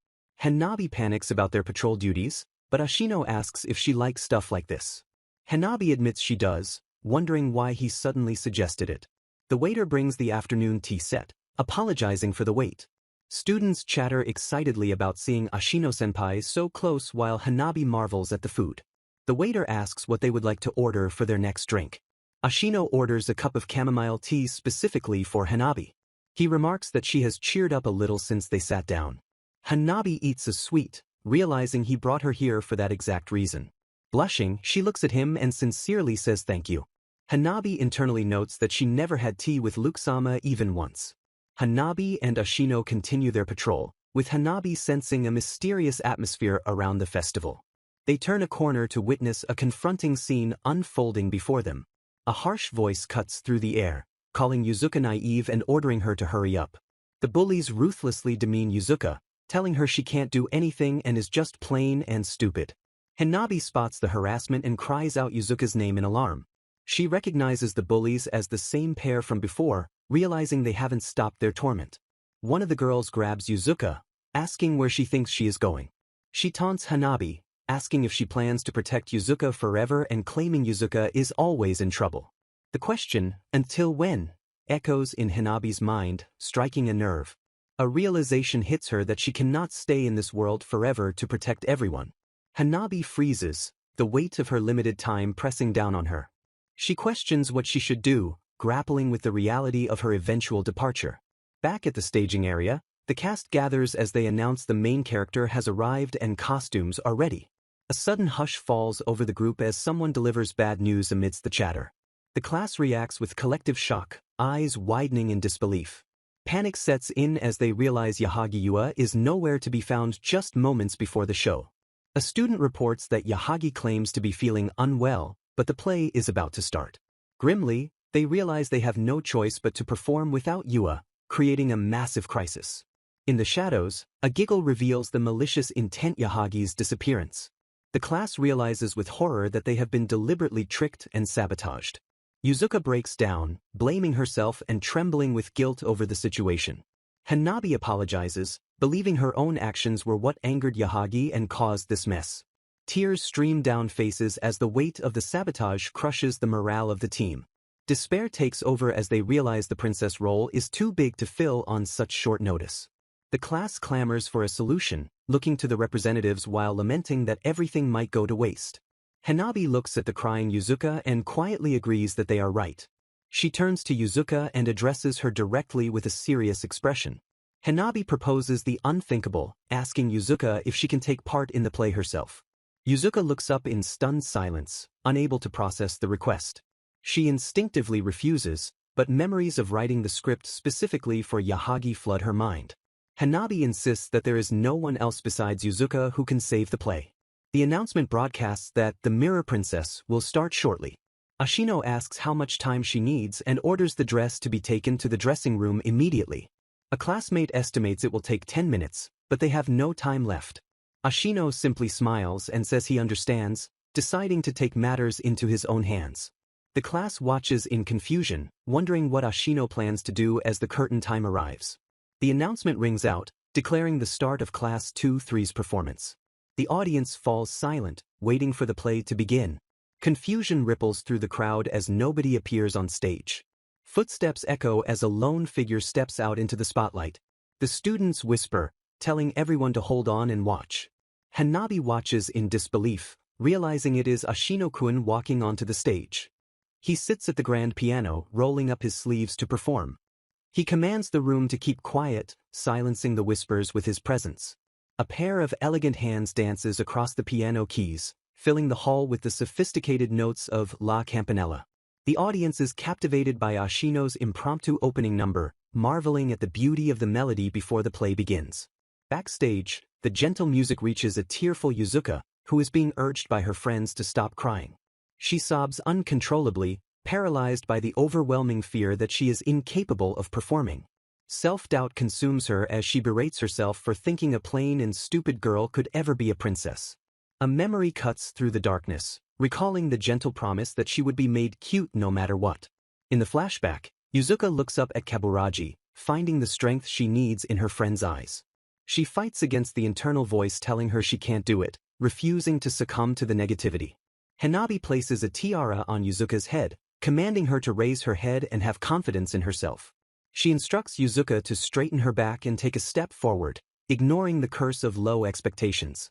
Hanabi panics about their patrol duties, but Ashino asks if she likes stuff like this. Hanabi admits she does, wondering why he suddenly suggested it. The waiter brings the afternoon tea set, apologizing for the wait. Students chatter excitedly about seeing Ashino-senpai so close while Hanabi marvels at the food. The waiter asks what they would like to order for their next drink. Ashino orders a cup of chamomile tea specifically for Hanabi. He remarks that she has cheered up a little since they sat down. Hanabi eats a sweet, realizing he brought her here for that exact reason. Blushing, she looks at him and sincerely says thank you. Hanabi internally notes that she never had tea with Luke-sama even once. Hanabi and Ashino continue their patrol, with Hanabi sensing a mysterious atmosphere around the festival. They turn a corner to witness a confronting scene unfolding before them. A harsh voice cuts through the air, calling Yuzuka naive and ordering her to hurry up. The bullies ruthlessly demean Yuzuka, telling her she can't do anything and is just plain and stupid. Hanabi spots the harassment and cries out Yuzuka's name in alarm. She recognizes the bullies as the same pair from before, realizing they haven't stopped their torment. One of the girls grabs Yuzuka, asking where she thinks she is going. She taunts Hanabi, asking if she plans to protect Yuzuka forever and claiming Yuzuka is always in trouble. The question, "Until when?" echoes in Hanabi's mind, striking a nerve. A realization hits her that she cannot stay in this world forever to protect everyone. Hanabi freezes, the weight of her limited time pressing down on her. She questions what she should do, grappling with the reality of her eventual departure. Back at the staging area, the cast gathers as they announce the main character has arrived and costumes are ready. A sudden hush falls over the group as someone delivers bad news amidst the chatter. The class reacts with collective shock, eyes widening in disbelief. Panic sets in as they realize Yahagi is nowhere to be found just moments before the show. A student reports that Yahagi claims to be feeling unwell, but the play is about to start. Grimly, they realize they have no choice but to perform without Yua, creating a massive crisis. In the shadows, a giggle reveals the malicious intent Yahagi's disappearance. The class realizes with horror that they have been deliberately tricked and sabotaged. Yuzuka breaks down, blaming herself and trembling with guilt over the situation. Hanabi apologizes, believing her own actions were what angered Yahagi and caused this mess. Tears stream down faces as the weight of the sabotage crushes the morale of the team. Despair takes over as they realize the princess role is too big to fill on such short notice. The class clamors for a solution, looking to the representatives while lamenting that everything might go to waste. Hanabi looks at the crying Yuzuka and quietly agrees that they are right. She turns to Yuzuka and addresses her directly with a serious expression. Hanabi proposes the unthinkable, asking Yuzuka if she can take part in the play herself. Yuzuka looks up in stunned silence, unable to process the request. She instinctively refuses, but memories of writing the script specifically for Yahagi flood her mind. Hanabi insists that there is no one else besides Yuzuka who can save the play. The announcement broadcasts that The Mirror Princess will start shortly. Ashino asks how much time she needs and orders the dress to be taken to the dressing room immediately. A classmate estimates it will take 10 minutes, but they have no time left. Ashino simply smiles and says he understands, deciding to take matters into his own hands. The class watches in confusion, wondering what Ashino plans to do as the curtain time arrives. The announcement rings out, declaring the start of Class 2-3's performance. The audience falls silent, waiting for the play to begin. Confusion ripples through the crowd as nobody appears on stage. Footsteps echo as a lone figure steps out into the spotlight. The students whisper, telling everyone to hold on and watch. Hanabi watches in disbelief, realizing it is Ashino-kun walking onto the stage. He sits at the grand piano, rolling up his sleeves to perform. He commands the room to keep quiet, silencing the whispers with his presence. A pair of elegant hands dances across the piano keys, filling the hall with the sophisticated notes of La Campanella. The audience is captivated by Ashino's impromptu opening number, marveling at the beauty of the melody before the play begins. Backstage, the gentle music reaches a tearful Yuzuka, who is being urged by her friends to stop crying. She sobs uncontrollably, paralyzed by the overwhelming fear that she is incapable of performing. Self-doubt consumes her as she berates herself for thinking a plain and stupid girl could ever be a princess. A memory cuts through the darkness, recalling the gentle promise that she would be made cute no matter what. In the flashback, Yuzuka looks up at Kaburaji, finding the strength she needs in her friend's eyes. She fights against the internal voice telling her she can't do it, refusing to succumb to the negativity. Hanabi places a tiara on Yuzuka's head, commanding her to raise her head and have confidence in herself. She instructs Yuzuka to straighten her back and take a step forward, ignoring the curse of low expectations.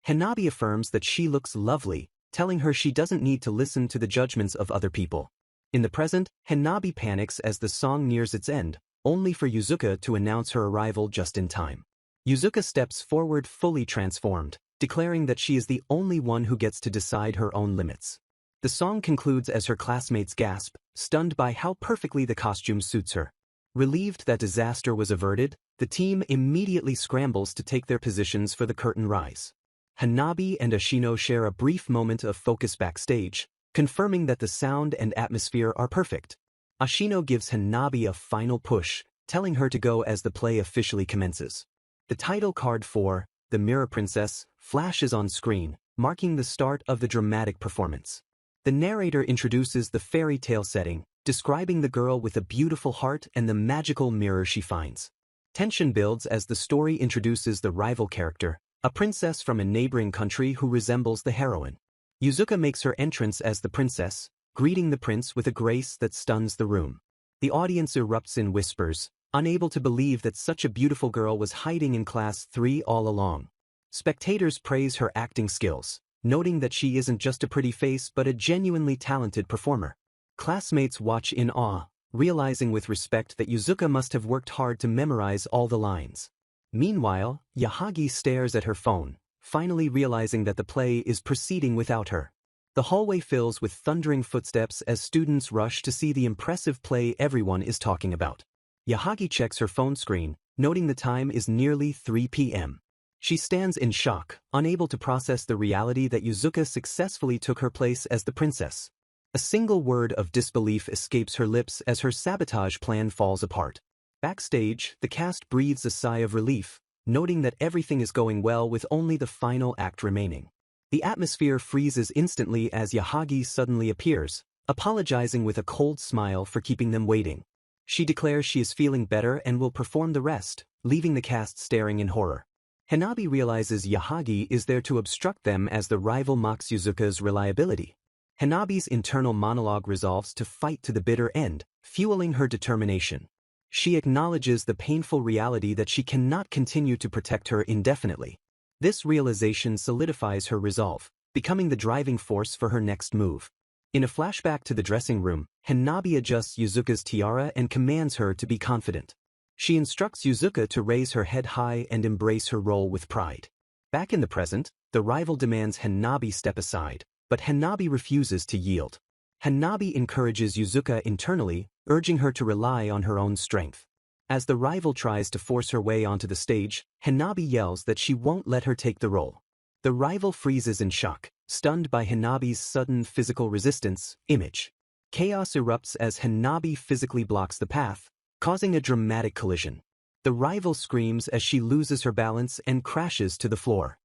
Hanabi affirms that she looks lovely, telling her she doesn't need to listen to the judgments of other people. In the present, Hanabi panics as the song nears its end, only for Yuzuka to announce her arrival just in time. Yuzuka steps forward fully transformed, declaring that she is the only one who gets to decide her own limits. The song concludes as her classmates gasp, stunned by how perfectly the costume suits her. Relieved that disaster was averted, the team immediately scrambles to take their positions for the curtain rise. Hanabi and Ashino share a brief moment of focus backstage, confirming that the sound and atmosphere are perfect. Ashino gives Hanabi a final push, telling her to go as the play officially commences. The title card for The Mirror Princess flashes on screen, marking the start of the dramatic performance. The narrator introduces the fairy tale setting, describing the girl with a beautiful heart and the magical mirror she finds. Tension builds as the story introduces the rival character, a princess from a neighboring country who resembles the heroine. Yuzuka makes her entrance as the princess, greeting the prince with a grace that stuns the room. The audience erupts in whispers, unable to believe that such a beautiful girl was hiding in Class 3 all along. Spectators praise her acting skills, noting that she isn't just a pretty face but a genuinely talented performer. Classmates watch in awe, realizing with respect that Yuzuka must have worked hard to memorize all the lines. Meanwhile, Yahagi stares at her phone, finally realizing that the play is proceeding without her. The hallway fills with thundering footsteps as students rush to see the impressive play everyone is talking about. Yahagi checks her phone screen, noting the time is nearly 3 p.m. She stands in shock, unable to process the reality that Yuzuka successfully took her place as the princess. A single word of disbelief escapes her lips as her sabotage plan falls apart. Backstage, the cast breathes a sigh of relief, noting that everything is going well with only the final act remaining. The atmosphere freezes instantly as Yahagi suddenly appears, apologizing with a cold smile for keeping them waiting. She declares she is feeling better and will perform the rest, leaving the cast staring in horror. Hanabi realizes Yahagi is there to obstruct them as the rival mocks Yuzuka's reliability. Hanabi's internal monologue resolves to fight to the bitter end, fueling her determination. She acknowledges the painful reality that she cannot continue to protect her indefinitely. This realization solidifies her resolve, becoming the driving force for her next move. In a flashback to the dressing room, Hanabi adjusts Yuzuka's tiara and commands her to be confident. She instructs Yuzuka to raise her head high and embrace her role with pride. Back in the present, the rival demands Hanabi step aside, but Hanabi refuses to yield. Hanabi encourages Yuzuka internally, urging her to rely on her own strength. As the rival tries to force her way onto the stage, Hanabi yells that she won't let her take the role. The rival freezes in shock, stunned by Hanabi's sudden physical resistance. Image. Chaos erupts as Hanabi physically blocks the path, causing a dramatic collision. The rival screams as she loses her balance and crashes to the floor.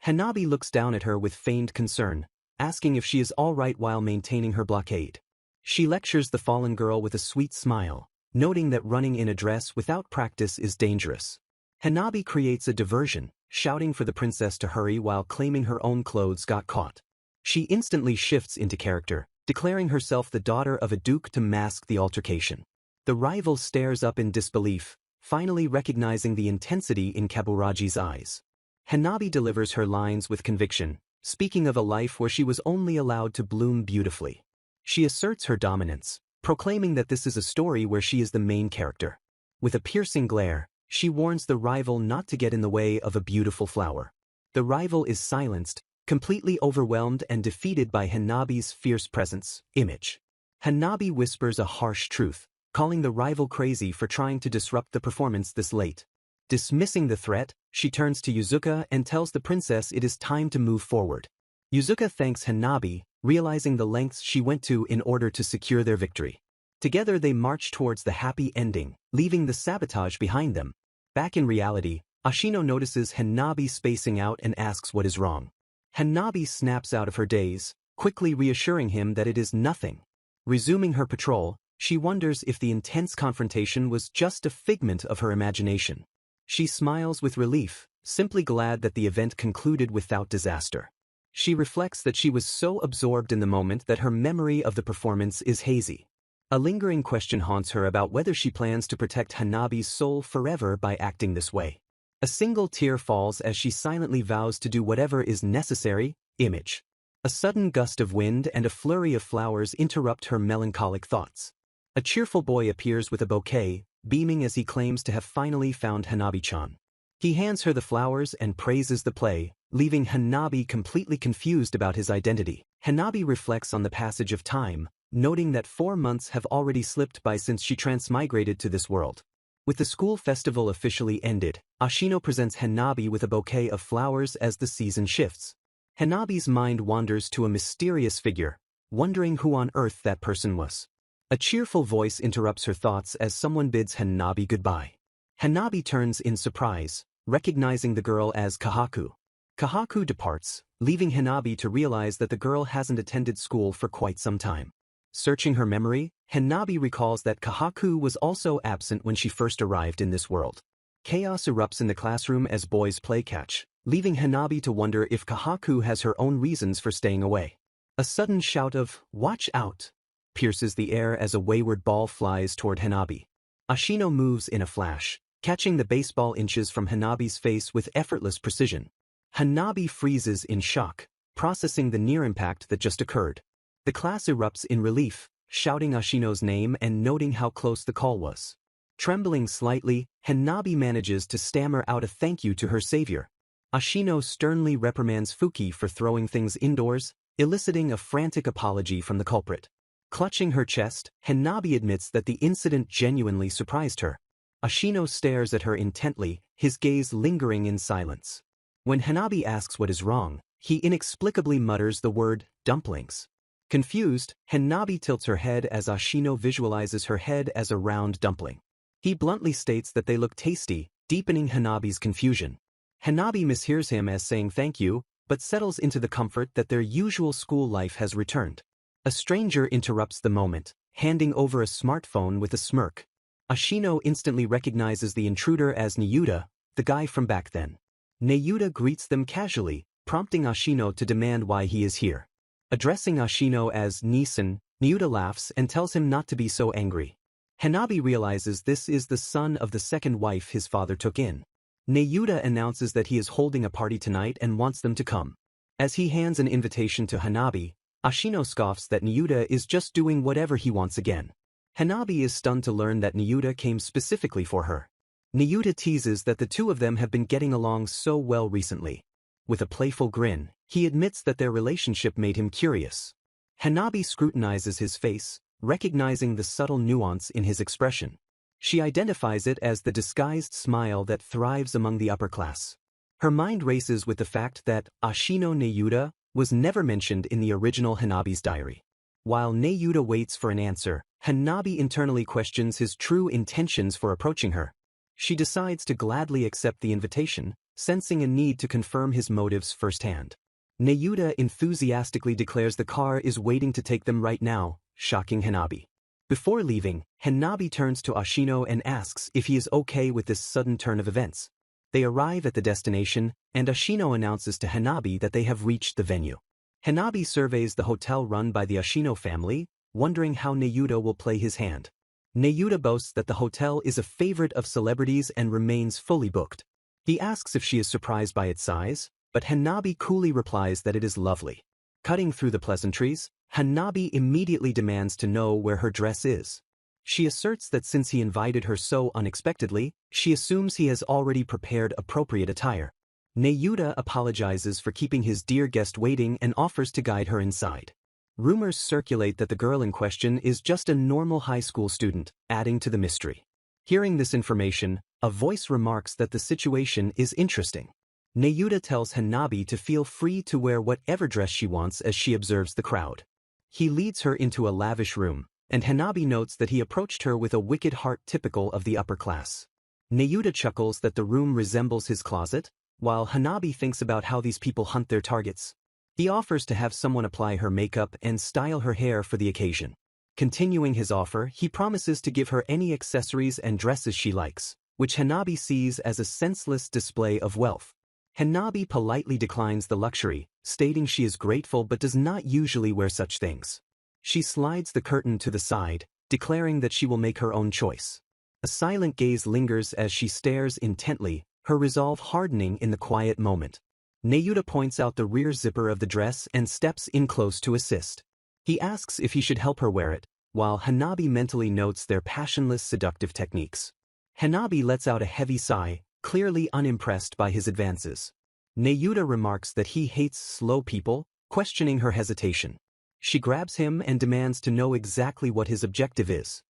Hanabi looks down at her with feigned concern, asking if she is all right while maintaining her blockade. She lectures the fallen girl with a sweet smile, noting that running in a dress without practice is dangerous. Hanabi creates a diversion, shouting for the princess to hurry while claiming her own clothes got caught. She instantly shifts into character, declaring herself the daughter of a duke to mask the altercation. The rival stares up in disbelief, finally recognizing the intensity in Kaburagi's eyes. Hanabi delivers her lines with conviction, speaking of a life where she was only allowed to bloom beautifully. She asserts her dominance, proclaiming that this is a story where she is the main character. With a piercing glare, she warns the rival not to get in the way of a beautiful flower. The rival is silenced, completely overwhelmed and defeated by Hanabi's fierce presence. Image. Hanabi whispers a harsh truth, calling the rival crazy for trying to disrupt the performance this late. Dismissing the threat, she turns to Yuzuka and tells the princess it is time to move forward. Yuzuka thanks Hanabi, realizing the lengths she went to in order to secure their victory. Together they march towards the happy ending, leaving the sabotage behind them. Back in reality, Ashino notices Hanabi spacing out and asks what is wrong. Hanabi snaps out of her daze, quickly reassuring him that it is nothing. Resuming her patrol, she wonders if the intense confrontation was just a figment of her imagination. She smiles with relief, simply glad that the event concluded without disaster. She reflects that she was so absorbed in the moment that her memory of the performance is hazy. A lingering question haunts her about whether she plans to protect Hanabi's soul forever by acting this way. A single tear falls as she silently vows to do whatever is necessary. Image. A sudden gust of wind and a flurry of flowers interrupt her melancholic thoughts. A cheerful boy appears with a bouquet, beaming as he claims to have finally found Hanabi-chan. He hands her the flowers and praises the play, leaving Hanabi completely confused about his identity. Hanabi reflects on the passage of time, noting that 4 months have already slipped by since she transmigrated to this world. With the school festival officially ended, Ashino presents Hanabi with a bouquet of flowers as the season shifts. Hanabi's mind wanders to a mysterious figure, wondering who on earth that person was. A cheerful voice interrupts her thoughts as someone bids Hanabi goodbye. Hanabi turns in surprise, recognizing the girl as Kahaku. Kahaku departs, leaving Hanabi to realize that the girl hasn't attended school for quite some time. Searching her memory, Hanabi recalls that Kahaku was also absent when she first arrived in this world. Chaos erupts in the classroom as boys play catch, leaving Hanabi to wonder if Kahaku has her own reasons for staying away. A sudden shout of, "Watch out!" pierces the air as a wayward ball flies toward Hanabi. Ashino moves in a flash, catching the baseball inches from Hanabi's face with effortless precision. Hanabi freezes in shock, processing the near impact that just occurred. The class erupts in relief, shouting Ashino's name and noting how close the call was. Trembling slightly, Hanabi manages to stammer out a thank you to her savior. Ashino sternly reprimands Fuki for throwing things indoors, eliciting a frantic apology from the culprit. Clutching her chest, Hanabi admits that the incident genuinely surprised her. Ashino stares at her intently, his gaze lingering in silence. When Hanabi asks what is wrong, he inexplicably mutters the word, dumplings. Confused, Hanabi tilts her head as Ashino visualizes her head as a round dumpling. He bluntly states that they look tasty, deepening Hanabi's confusion. Hanabi mishears him as saying thank you, but settles into the comfort that their usual school life has returned. A stranger interrupts the moment, handing over a smartphone with a smirk. Ashino instantly recognizes the intruder as Nayuta, the guy from back then. Nayuta greets them casually, prompting Ashino to demand why he is here. Addressing Ashino as Nisan, Nayuta laughs and tells him not to be so angry. Hanabi realizes this is the son of the second wife his father took in. Nayuta announces that he is holding a party tonight and wants them to come. As he hands an invitation to Hanabi, Ashino scoffs that Nyuta is just doing whatever he wants again. Hanabi is stunned to learn that Nyuta came specifically for her. Nyuta teases that the two of them have been getting along so well recently. With a playful grin, he admits that their relationship made him curious. Hanabi scrutinizes his face, recognizing the subtle nuance in his expression. She identifies it as the disguised smile that thrives among the upper class. Her mind races with the fact that Ashino Nyuta was never mentioned in the original Hanabi's diary. While Nyuta waits for an answer, Hanabi internally questions his true intentions for approaching her. She decides to gladly accept the invitation, sensing a need to confirm his motives firsthand. Nyuta enthusiastically declares the car is waiting to take them right now, shocking Hanabi. Before leaving, Hanabi turns to Ashino and asks if he is okay with this sudden turn of events. They arrive at the destination, and Ashino announces to Hanabi that they have reached the venue. Hanabi surveys the hotel run by the Ashino family, wondering how Nyuta will play his hand. Nyuta boasts that the hotel is a favorite of celebrities and remains fully booked. He asks if she is surprised by its size, but Hanabi coolly replies that it is lovely. Cutting through the pleasantries, Hanabi immediately demands to know where her dress is. She asserts that since he invited her so unexpectedly, she assumes he has already prepared appropriate attire. Nyuta apologizes for keeping his dear guest waiting and offers to guide her inside. Rumors circulate that the girl in question is just a normal high school student, adding to the mystery. Hearing this information, a voice remarks that the situation is interesting. Nyuta tells Hanabi to feel free to wear whatever dress she wants as she observes the crowd. He leads her into a lavish room, and Hanabi notes that he approached her with a wicked heart typical of the upper class. Nyuta chuckles that the room resembles his closet, while Hanabi thinks about how these people hunt their targets. He offers to have someone apply her makeup and style her hair for the occasion. Continuing his offer, he promises to give her any accessories and dresses she likes, which Hanabi sees as a senseless display of wealth. Hanabi politely declines the luxury, stating she is grateful but does not usually wear such things. She slides the curtain to the side, declaring that she will make her own choice. A silent gaze lingers as she stares intently, her resolve hardening in the quiet moment. Nyuta points out the rear zipper of the dress and steps in close to assist. He asks if he should help her wear it, while Hanabi mentally notes their passionless seductive techniques. Hanabi lets out a heavy sigh, clearly unimpressed by his advances. Nyuta remarks that he hates slow people, questioning her hesitation. She grabs him and demands to know exactly what his objective is.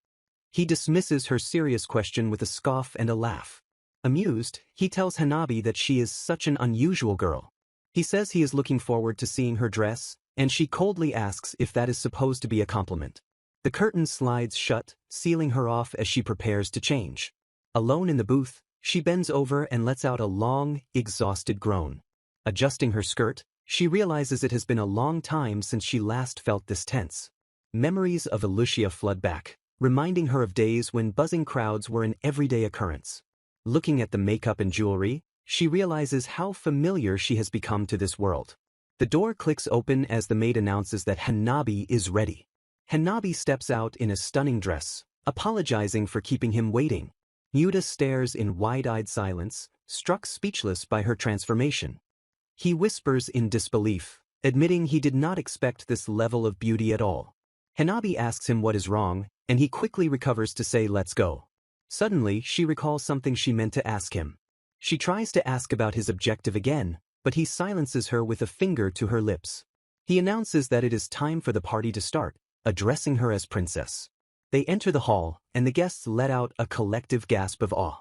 He dismisses her serious question with a scoff and a laugh. Amused, he tells Hanabi that she is such an unusual girl. He says he is looking forward to seeing her dress, and she coldly asks if that is supposed to be a compliment. The curtain slides shut, sealing her off as she prepares to change. Alone in the booth, she bends over and lets out a long, exhausted groan. Adjusting her skirt, she realizes it has been a long time since she last felt this tense. Memories of Olivia flood back, reminding her of days when buzzing crowds were an everyday occurrence. Looking at the makeup and jewelry, she realizes how familiar she has become to this world. The door clicks open as the maid announces that Hanabi is ready. Hanabi steps out in a stunning dress, apologizing for keeping him waiting. Nyuta stares in wide-eyed silence, struck speechless by her transformation. He whispers in disbelief, admitting he did not expect this level of beauty at all. Hanabi asks him what is wrong, and he quickly recovers to say let's go. Suddenly, she recalls something she meant to ask him. She tries to ask about his objective again, but he silences her with a finger to her lips. He announces that it is time for the party to start, addressing her as princess. They enter the hall, and the guests let out a collective gasp of awe.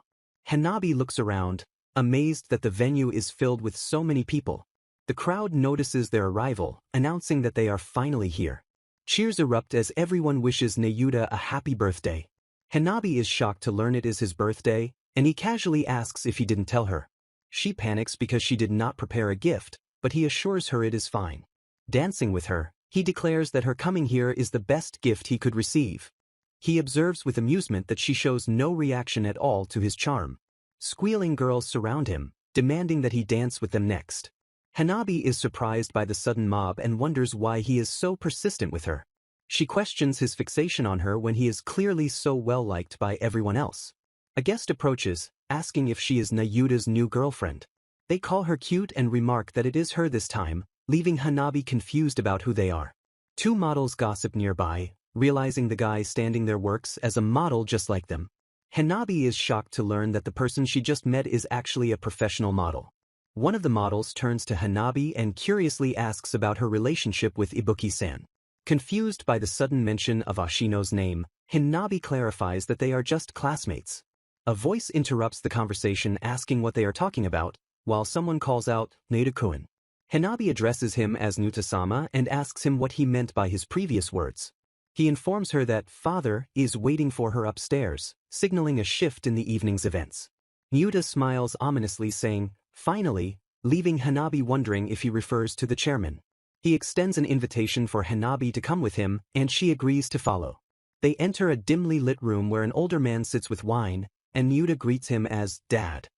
Hanabi looks around, amazed that the venue is filled with so many people. The crowd notices their arrival, announcing that they are finally here. Cheers erupt as everyone wishes Nyuta a happy birthday. Hanabi is shocked to learn it is his birthday, and he casually asks if he didn't tell her. She panics because she did not prepare a gift, but he assures her it is fine. Dancing with her, he declares that her coming here is the best gift he could receive. He observes with amusement that she shows no reaction at all to his charm. Squealing girls surround him, demanding that he dance with them next. Hanabi is surprised by the sudden mob and wonders why he is so persistent with her. She questions his fixation on her when he is clearly so well liked by everyone else. A guest approaches, asking if she is Nyuta's new girlfriend. They call her cute and remark that it is her this time, leaving Hanabi confused about who they are. Two models gossip nearby, realizing the guy standing there works as a model just like them. Hanabi is shocked to learn that the person she just met is actually a professional model. One of the models turns to Hanabi and curiously asks about her relationship with Ibuki-san. Confused by the sudden mention of Ashino's name, Hanabi clarifies that they are just classmates. A voice interrupts the conversation asking what they are talking about, while someone calls out, Neida-kun. Hanabi addresses him as Nuta-sama and asks him what he meant by his previous words. He informs her that father is waiting for her upstairs, signaling a shift in the evening's events. Nuta smiles ominously saying, finally, leaving Hanabi wondering if he refers to the chairman. He extends an invitation for Hanabi to come with him, and she agrees to follow. They enter a dimly lit room where an older man sits with wine, and Nuta greets him as Dad.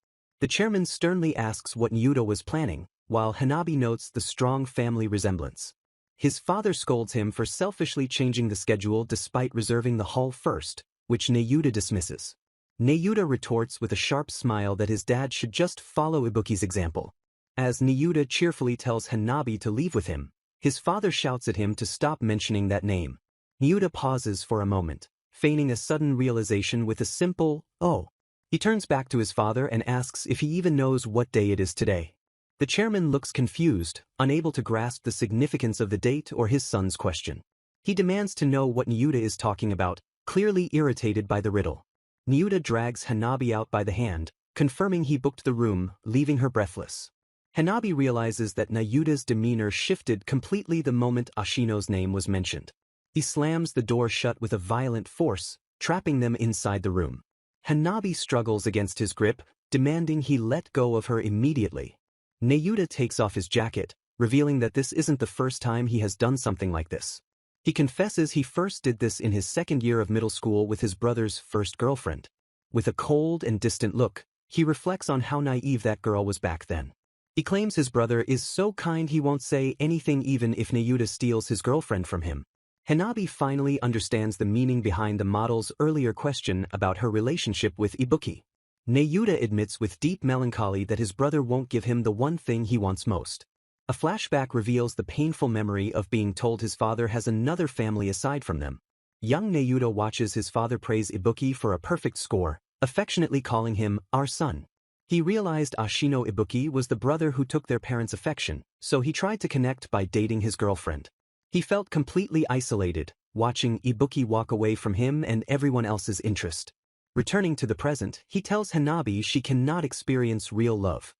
The chairman sternly asks what Nuta was planning, while Hanabi notes the strong family resemblance. His father scolds him for selfishly changing the schedule despite reserving the hall first, which Neyuta dismisses. Neyuta retorts with a sharp smile that his dad should just follow Ibuki's example. As Neyuta cheerfully tells Hanabi to leave with him, his father shouts at him to stop mentioning that name. Neyuta pauses for a moment, feigning a sudden realization with a simple, "Oh." He turns back to his father and asks if he even knows what day it is today. The chairman looks confused, unable to grasp the significance of the date or his son's question. He demands to know what Neyuta is talking about, clearly irritated by the riddle. Neyuta drags Hanabi out by the hand, confirming he booked the room, leaving her breathless. Hanabi realizes that Neyuta's demeanor shifted completely the moment Ashino's name was mentioned. He slams the door shut with a violent force, trapping them inside the room. Hanabi struggles against his grip, demanding he let go of her immediately. Neyuta takes off his jacket, revealing that this isn't the first time he has done something like this. He confesses he first did this in his second year of middle school with his brother's first girlfriend. With a cold and distant look, he reflects on how naive that girl was back then. He claims his brother is so kind he won't say anything even if Neyuta steals his girlfriend from him. Hanabi finally understands the meaning behind the model's earlier question about her relationship with Ibuki. Neyuta admits with deep melancholy that his brother won't give him the one thing he wants most. A flashback reveals the painful memory of being told his father has another family aside from them. Young Neyuta watches his father praise Ibuki for a perfect score, affectionately calling him, our son. He realized Ashino Ibuki was the brother who took their parents' affection, so he tried to connect by dating his girlfriend. He felt completely isolated, watching Ibuki walk away from him and everyone else's interest. Returning to the present, he tells Hanabi she cannot experience real love.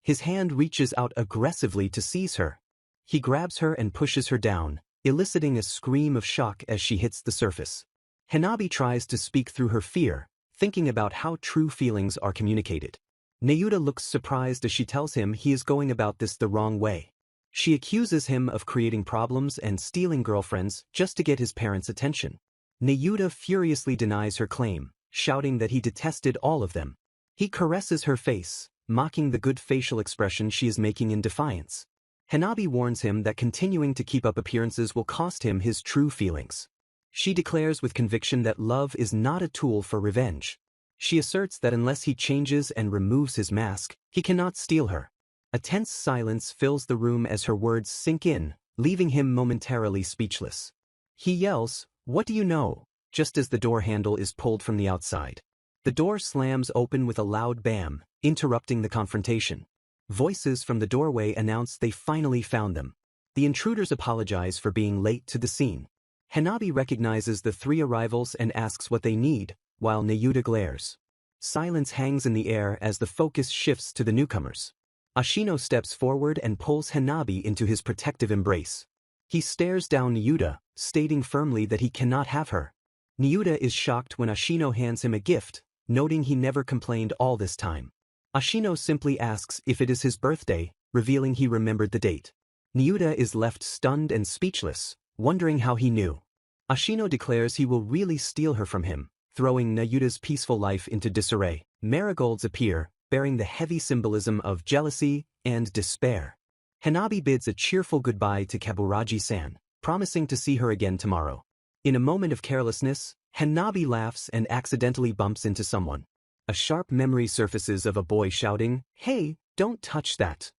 His hand reaches out aggressively to seize her. He grabs her and pushes her down, eliciting a scream of shock as she hits the surface. Hanabi tries to speak through her fear, thinking about how true feelings are communicated. Neyuta looks surprised as she tells him he is going about this the wrong way. She accuses him of creating problems and stealing girlfriends just to get his parents' attention. Neyuta furiously denies her claim, shouting that he detested all of them. He caresses her face, mocking the good facial expression she is making in defiance. Hanabi warns him that continuing to keep up appearances will cost him his true feelings. She declares with conviction that love is not a tool for revenge. She asserts that unless he changes and removes his mask, he cannot steal her. A tense silence fills the room as her words sink in, leaving him momentarily speechless. He yells, "What do you know?" just as the door handle is pulled from the outside. The door slams open with a loud bam, interrupting the confrontation. Voices from the doorway announce they finally found them. The intruders apologize for being late to the scene. Hanabi recognizes the three arrivals and asks what they need, while Neyuta glares. Silence hangs in the air as the focus shifts to the newcomers. Ashino steps forward and pulls Hanabi into his protective embrace. He stares down Neyuta, stating firmly that he cannot have her. Neyuta is shocked when Ashino hands him a gift, noting he never complained all this time. Ashino simply asks if it is his birthday, revealing he remembered the date. Neyuta is left stunned and speechless, wondering how he knew. Ashino declares he will really steal her from him, throwing Neyuta's peaceful life into disarray. Marigolds appear, bearing the heavy symbolism of jealousy and despair. Hanabi bids a cheerful goodbye to Kaburaji-san, promising to see her again tomorrow. In a moment of carelessness, Hanabi laughs and accidentally bumps into someone. A sharp memory surfaces of a boy shouting, "Hey, don't touch that."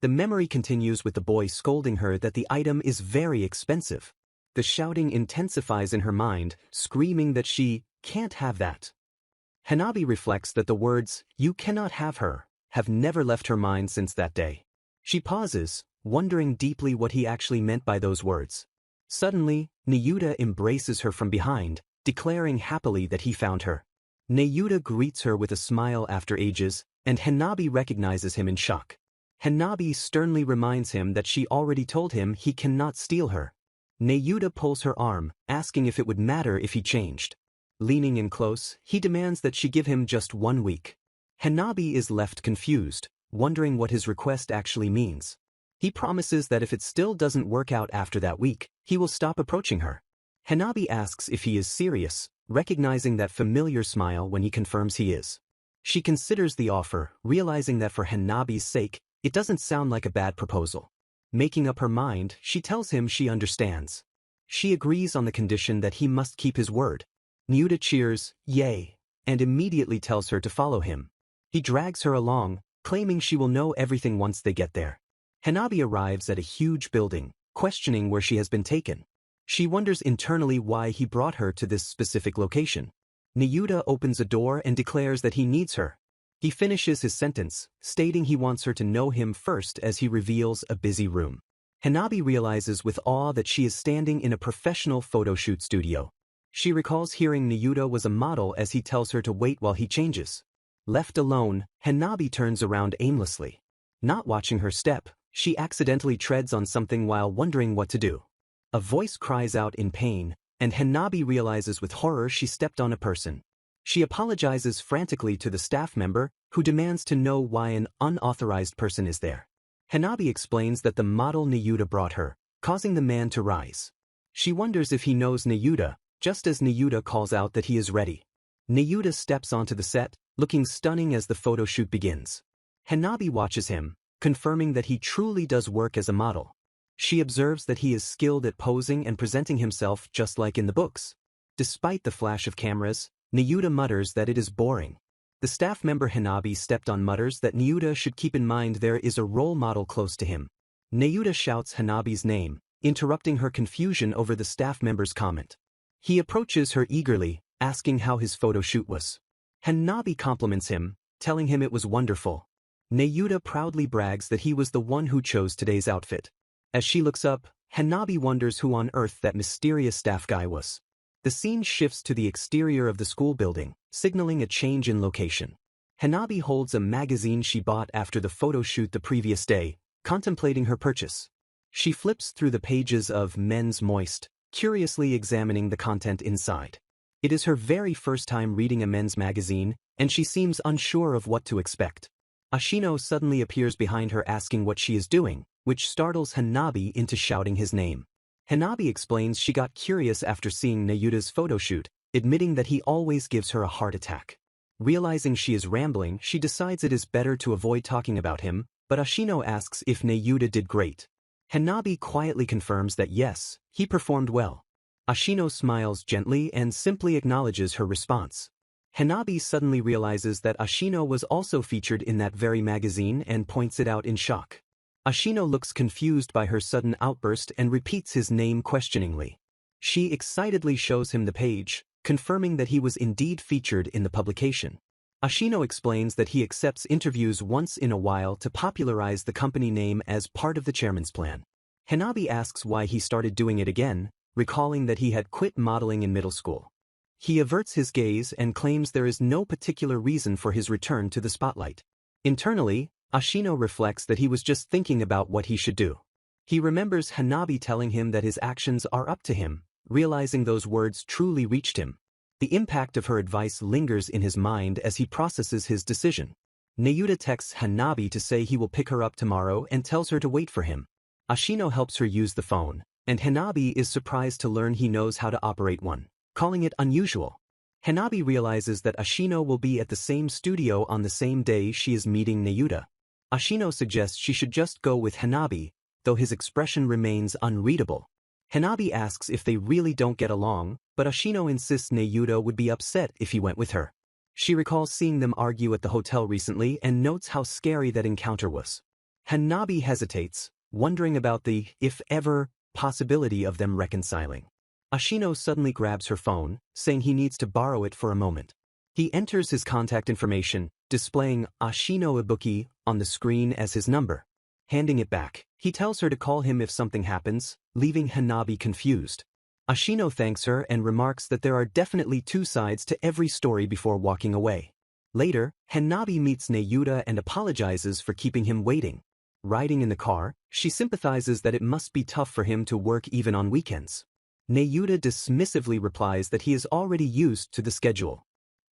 The memory continues with the boy scolding her that the item is very expensive. The shouting intensifies in her mind, screaming that she can't have that. Hanabi reflects that the words, "You cannot have her," have never left her mind since that day. She pauses, wondering deeply what he actually meant by those words. Suddenly, Nayuta embraces her from behind, declaring happily that he found her. Nayuta greets her with a smile after ages, and Hanabi recognizes him in shock. Hanabi sternly reminds him that she already told him he cannot steal her. Nayuta pulls her arm, asking if it would matter if he changed. Leaning in close, he demands that she give him just 1 week. Hanabi is left confused, wondering what his request actually means. He promises that if it still doesn't work out after that week, he will stop approaching her. Hanabi asks if he is serious, recognizing that familiar smile when he confirms he is. She considers the offer, realizing that for Hanabi's sake, it doesn't sound like a bad proposal. Making up her mind, she tells him she understands. She agrees on the condition that he must keep his word. Nayuta cheers, "Yay," and immediately tells her to follow him. He drags her along, claiming she will know everything once they get there. Hanabi arrives at a huge building, questioning where she has been taken. She wonders internally why he brought her to this specific location. Nayuta opens a door and declares that he needs her. He finishes his sentence, stating he wants her to know him first as he reveals a busy room. Hanabi realizes with awe that she is standing in a professional photo shoot studio. She recalls hearing Nayuta was a model as he tells her to wait while he changes. Left alone, Hanabi turns around aimlessly. Not watching her step, she accidentally treads on something while wondering what to do. A voice cries out in pain, and Hanabi realizes with horror she stepped on a person. She apologizes frantically to the staff member, who demands to know why an unauthorized person is there. Hanabi explains that the model Nayuta brought her, causing the man to rise. She wonders if he knows Nayuta, just as Nayuta calls out that he is ready. Nayuta steps onto the set, looking stunning as the photo shoot begins. Hanabi watches him, confirming that he truly does work as a model. She observes that he is skilled at posing and presenting himself just like in the books. Despite the flash of cameras, Nayuta mutters that it is boring. The staff member Hanabi stepped on mutters that Nayuta should keep in mind there is a role model close to him. Nayuta shouts Hanabi's name, interrupting her confusion over the staff member's comment. He approaches her eagerly, asking how his photo shoot was. Hanabi compliments him, telling him it was wonderful. Nayuta proudly brags that he was the one who chose today's outfit. As she looks up, Hanabi wonders who on earth that mysterious staff guy was. The scene shifts to the exterior of the school building, signaling a change in location. Hanabi holds a magazine she bought after the photo shoot the previous day, contemplating her purchase. She flips through the pages of Men's Moist, curiously examining the content inside. It is her very first time reading a men's magazine, and she seems unsure of what to expect. Ashino suddenly appears behind her asking what she is doing, which startles Hanabi into shouting his name. Hanabi explains she got curious after seeing Nayuta's photo shoot, admitting that he always gives her a heart attack. Realizing she is rambling, she decides it is better to avoid talking about him, but Ashino asks if Nayuta did great. Hanabi quietly confirms that yes, he performed well. Ashino smiles gently and simply acknowledges her response. Hanabi suddenly realizes that Ashino was also featured in that very magazine and points it out in shock. Ashino looks confused by her sudden outburst and repeats his name questioningly. She excitedly shows him the page, confirming that he was indeed featured in the publication. Ashino explains that he accepts interviews once in a while to popularize the company name as part of the chairman's plan. Hanabi asks why he started doing it again, recalling that he had quit modeling in middle school. He averts his gaze and claims there is no particular reason for his return to the spotlight. Internally, Ashino reflects that he was just thinking about what he should do. He remembers Hanabi telling him that his actions are up to him, realizing those words truly reached him. The impact of her advice lingers in his mind as he processes his decision. Nayuta texts Hanabi to say he will pick her up tomorrow and tells her to wait for him. Ashino helps her use the phone, and Hanabi is surprised to learn he knows how to operate one, calling it unusual. Hanabi realizes that Ashino will be at the same studio on the same day she is meeting Nayuta. Ashino suggests she should just go with Hanabi, though his expression remains unreadable. Hanabi asks if they really don't get along, but Ashino insists Nayuta would be upset if he went with her. She recalls seeing them argue at the hotel recently and notes how scary that encounter was. Hanabi hesitates, wondering about the, if ever, possibility of them reconciling. Ashino suddenly grabs her phone, saying he needs to borrow it for a moment. He enters his contact information, displaying Ashino Ibuki on the screen as his number. Handing it back, he tells her to call him if something happens, leaving Hanabi confused. Ashino thanks her and remarks that there are definitely two sides to every story before walking away. Later, Hanabi meets Neyuta and apologizes for keeping him waiting. Riding in the car, she sympathizes that it must be tough for him to work even on weekends. Neyuta dismissively replies that he is already used to the schedule.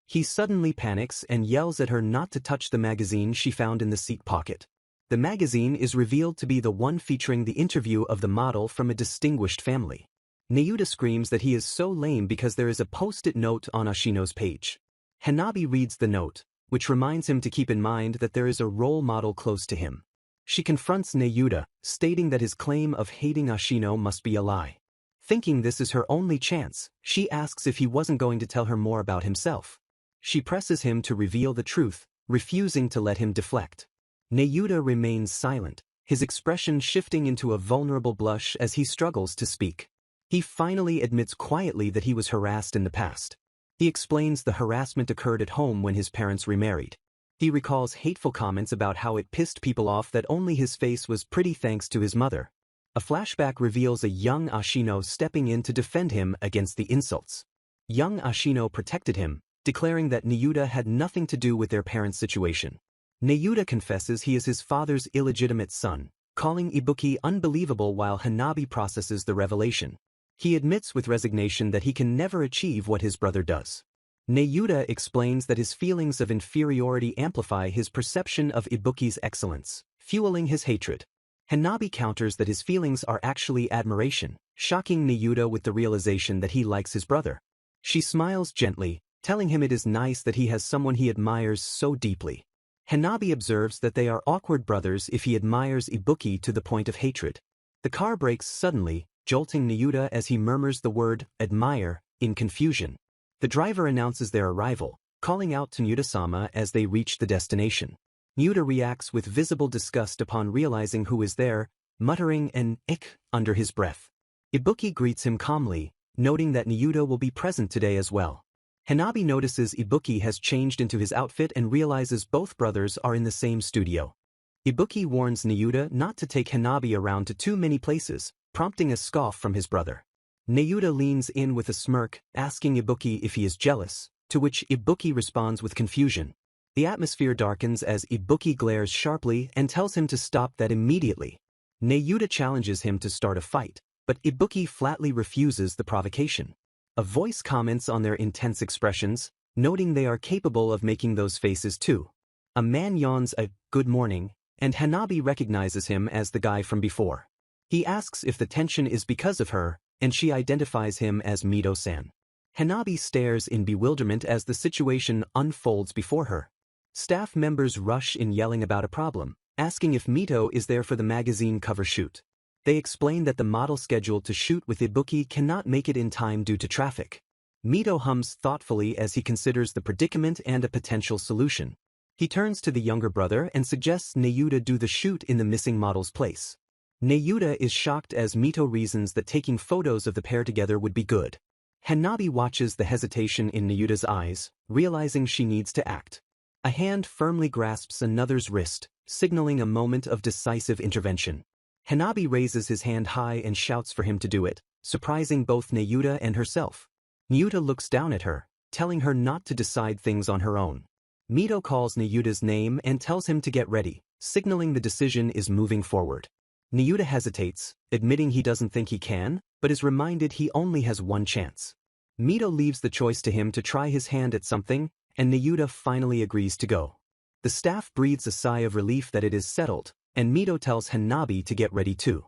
He suddenly panics and yells at her not to touch the magazine she found in the seat pocket. The magazine is revealed to be the one featuring the interview of the model from a distinguished family. Neyuta screams that he is so lame because there is a post-it note on Ashino's page. Hanabi reads the note, which reminds him to keep in mind that there is a role model close to him. She confronts Neyuta, stating that his claim of hating Ashino must be a lie. Thinking this is her only chance, she asks if he wasn't going to tell her more about himself. She presses him to reveal the truth, refusing to let him deflect. Neyuta remains silent, his expression shifting into a vulnerable blush as he struggles to speak. He finally admits quietly that he was harassed in the past. He explains the harassment occurred at home when his parents remarried. He recalls hateful comments about how it pissed people off that only his face was pretty thanks to his mother. A flashback reveals a young Ashino stepping in to defend him against the insults. Young Ashino protected him, declaring that Neyuta had nothing to do with their parents' situation. Neyuta confesses he is his father's illegitimate son, calling Ibuki unbelievable while Hanabi processes the revelation. He admits with resignation that he can never achieve what his brother does. Neyuta explains that his feelings of inferiority amplify his perception of Ibuki's excellence, fueling his hatred. Hanabi counters that his feelings are actually admiration, shocking Neyuta with the realization that he likes his brother. She smiles gently, telling him it is nice that he has someone he admires so deeply. Hanabi observes that they are awkward brothers if he admires Ibuki to the point of hatred. The car brakes suddenly, jolting Neyuta as he murmurs the word, admire, in confusion. The driver announces their arrival, calling out to Neyuta-sama as they reach the destination. Neyuta reacts with visible disgust upon realizing who is there, muttering an ick under his breath. Ibuki greets him calmly, noting that Neyuta will be present today as well. Hanabi notices Ibuki has changed into his outfit and realizes both brothers are in the same studio. Ibuki warns Neyuta not to take Hanabi around to too many places, prompting a scoff from his brother. Neyuta leans in with a smirk, asking Ibuki if he is jealous, to which Ibuki responds with confusion. The atmosphere darkens as Ibuki glares sharply and tells him to stop that immediately. Neyuta challenges him to start a fight, but Ibuki flatly refuses the provocation. A voice comments on their intense expressions, noting they are capable of making those faces too. A man yawns a good morning, and Hanabi recognizes him as the guy from before. He asks if the tension is because of her, and she identifies him as Mito-san. Hanabi stares in bewilderment as the situation unfolds before her. Staff members rush in yelling about a problem, asking if Mito is there for the magazine cover shoot. They explain that the model scheduled to shoot with Ibuki cannot make it in time due to traffic. Mito hums thoughtfully as he considers the predicament and a potential solution. He turns to the younger brother and suggests Neyuta do the shoot in the missing model's place. Neyuta is shocked as Mito reasons that taking photos of the pair together would be good. Hanabi watches the hesitation in Neyuta's eyes, realizing she needs to act. A hand firmly grasps another's wrist, signaling a moment of decisive intervention. Hanabi raises his hand high and shouts for him to do it, surprising both Neyuta and herself. Neyuta looks down at her, telling her not to decide things on her own. Mito calls Neyuta's name and tells him to get ready, signaling the decision is moving forward. Neyuta hesitates, admitting he doesn't think he can, but is reminded he only has one chance. Mito leaves the choice to him to try his hand at something, and Neyuta finally agrees to go. The staff breathes a sigh of relief that it is settled, and Mito tells Hanabi to get ready too.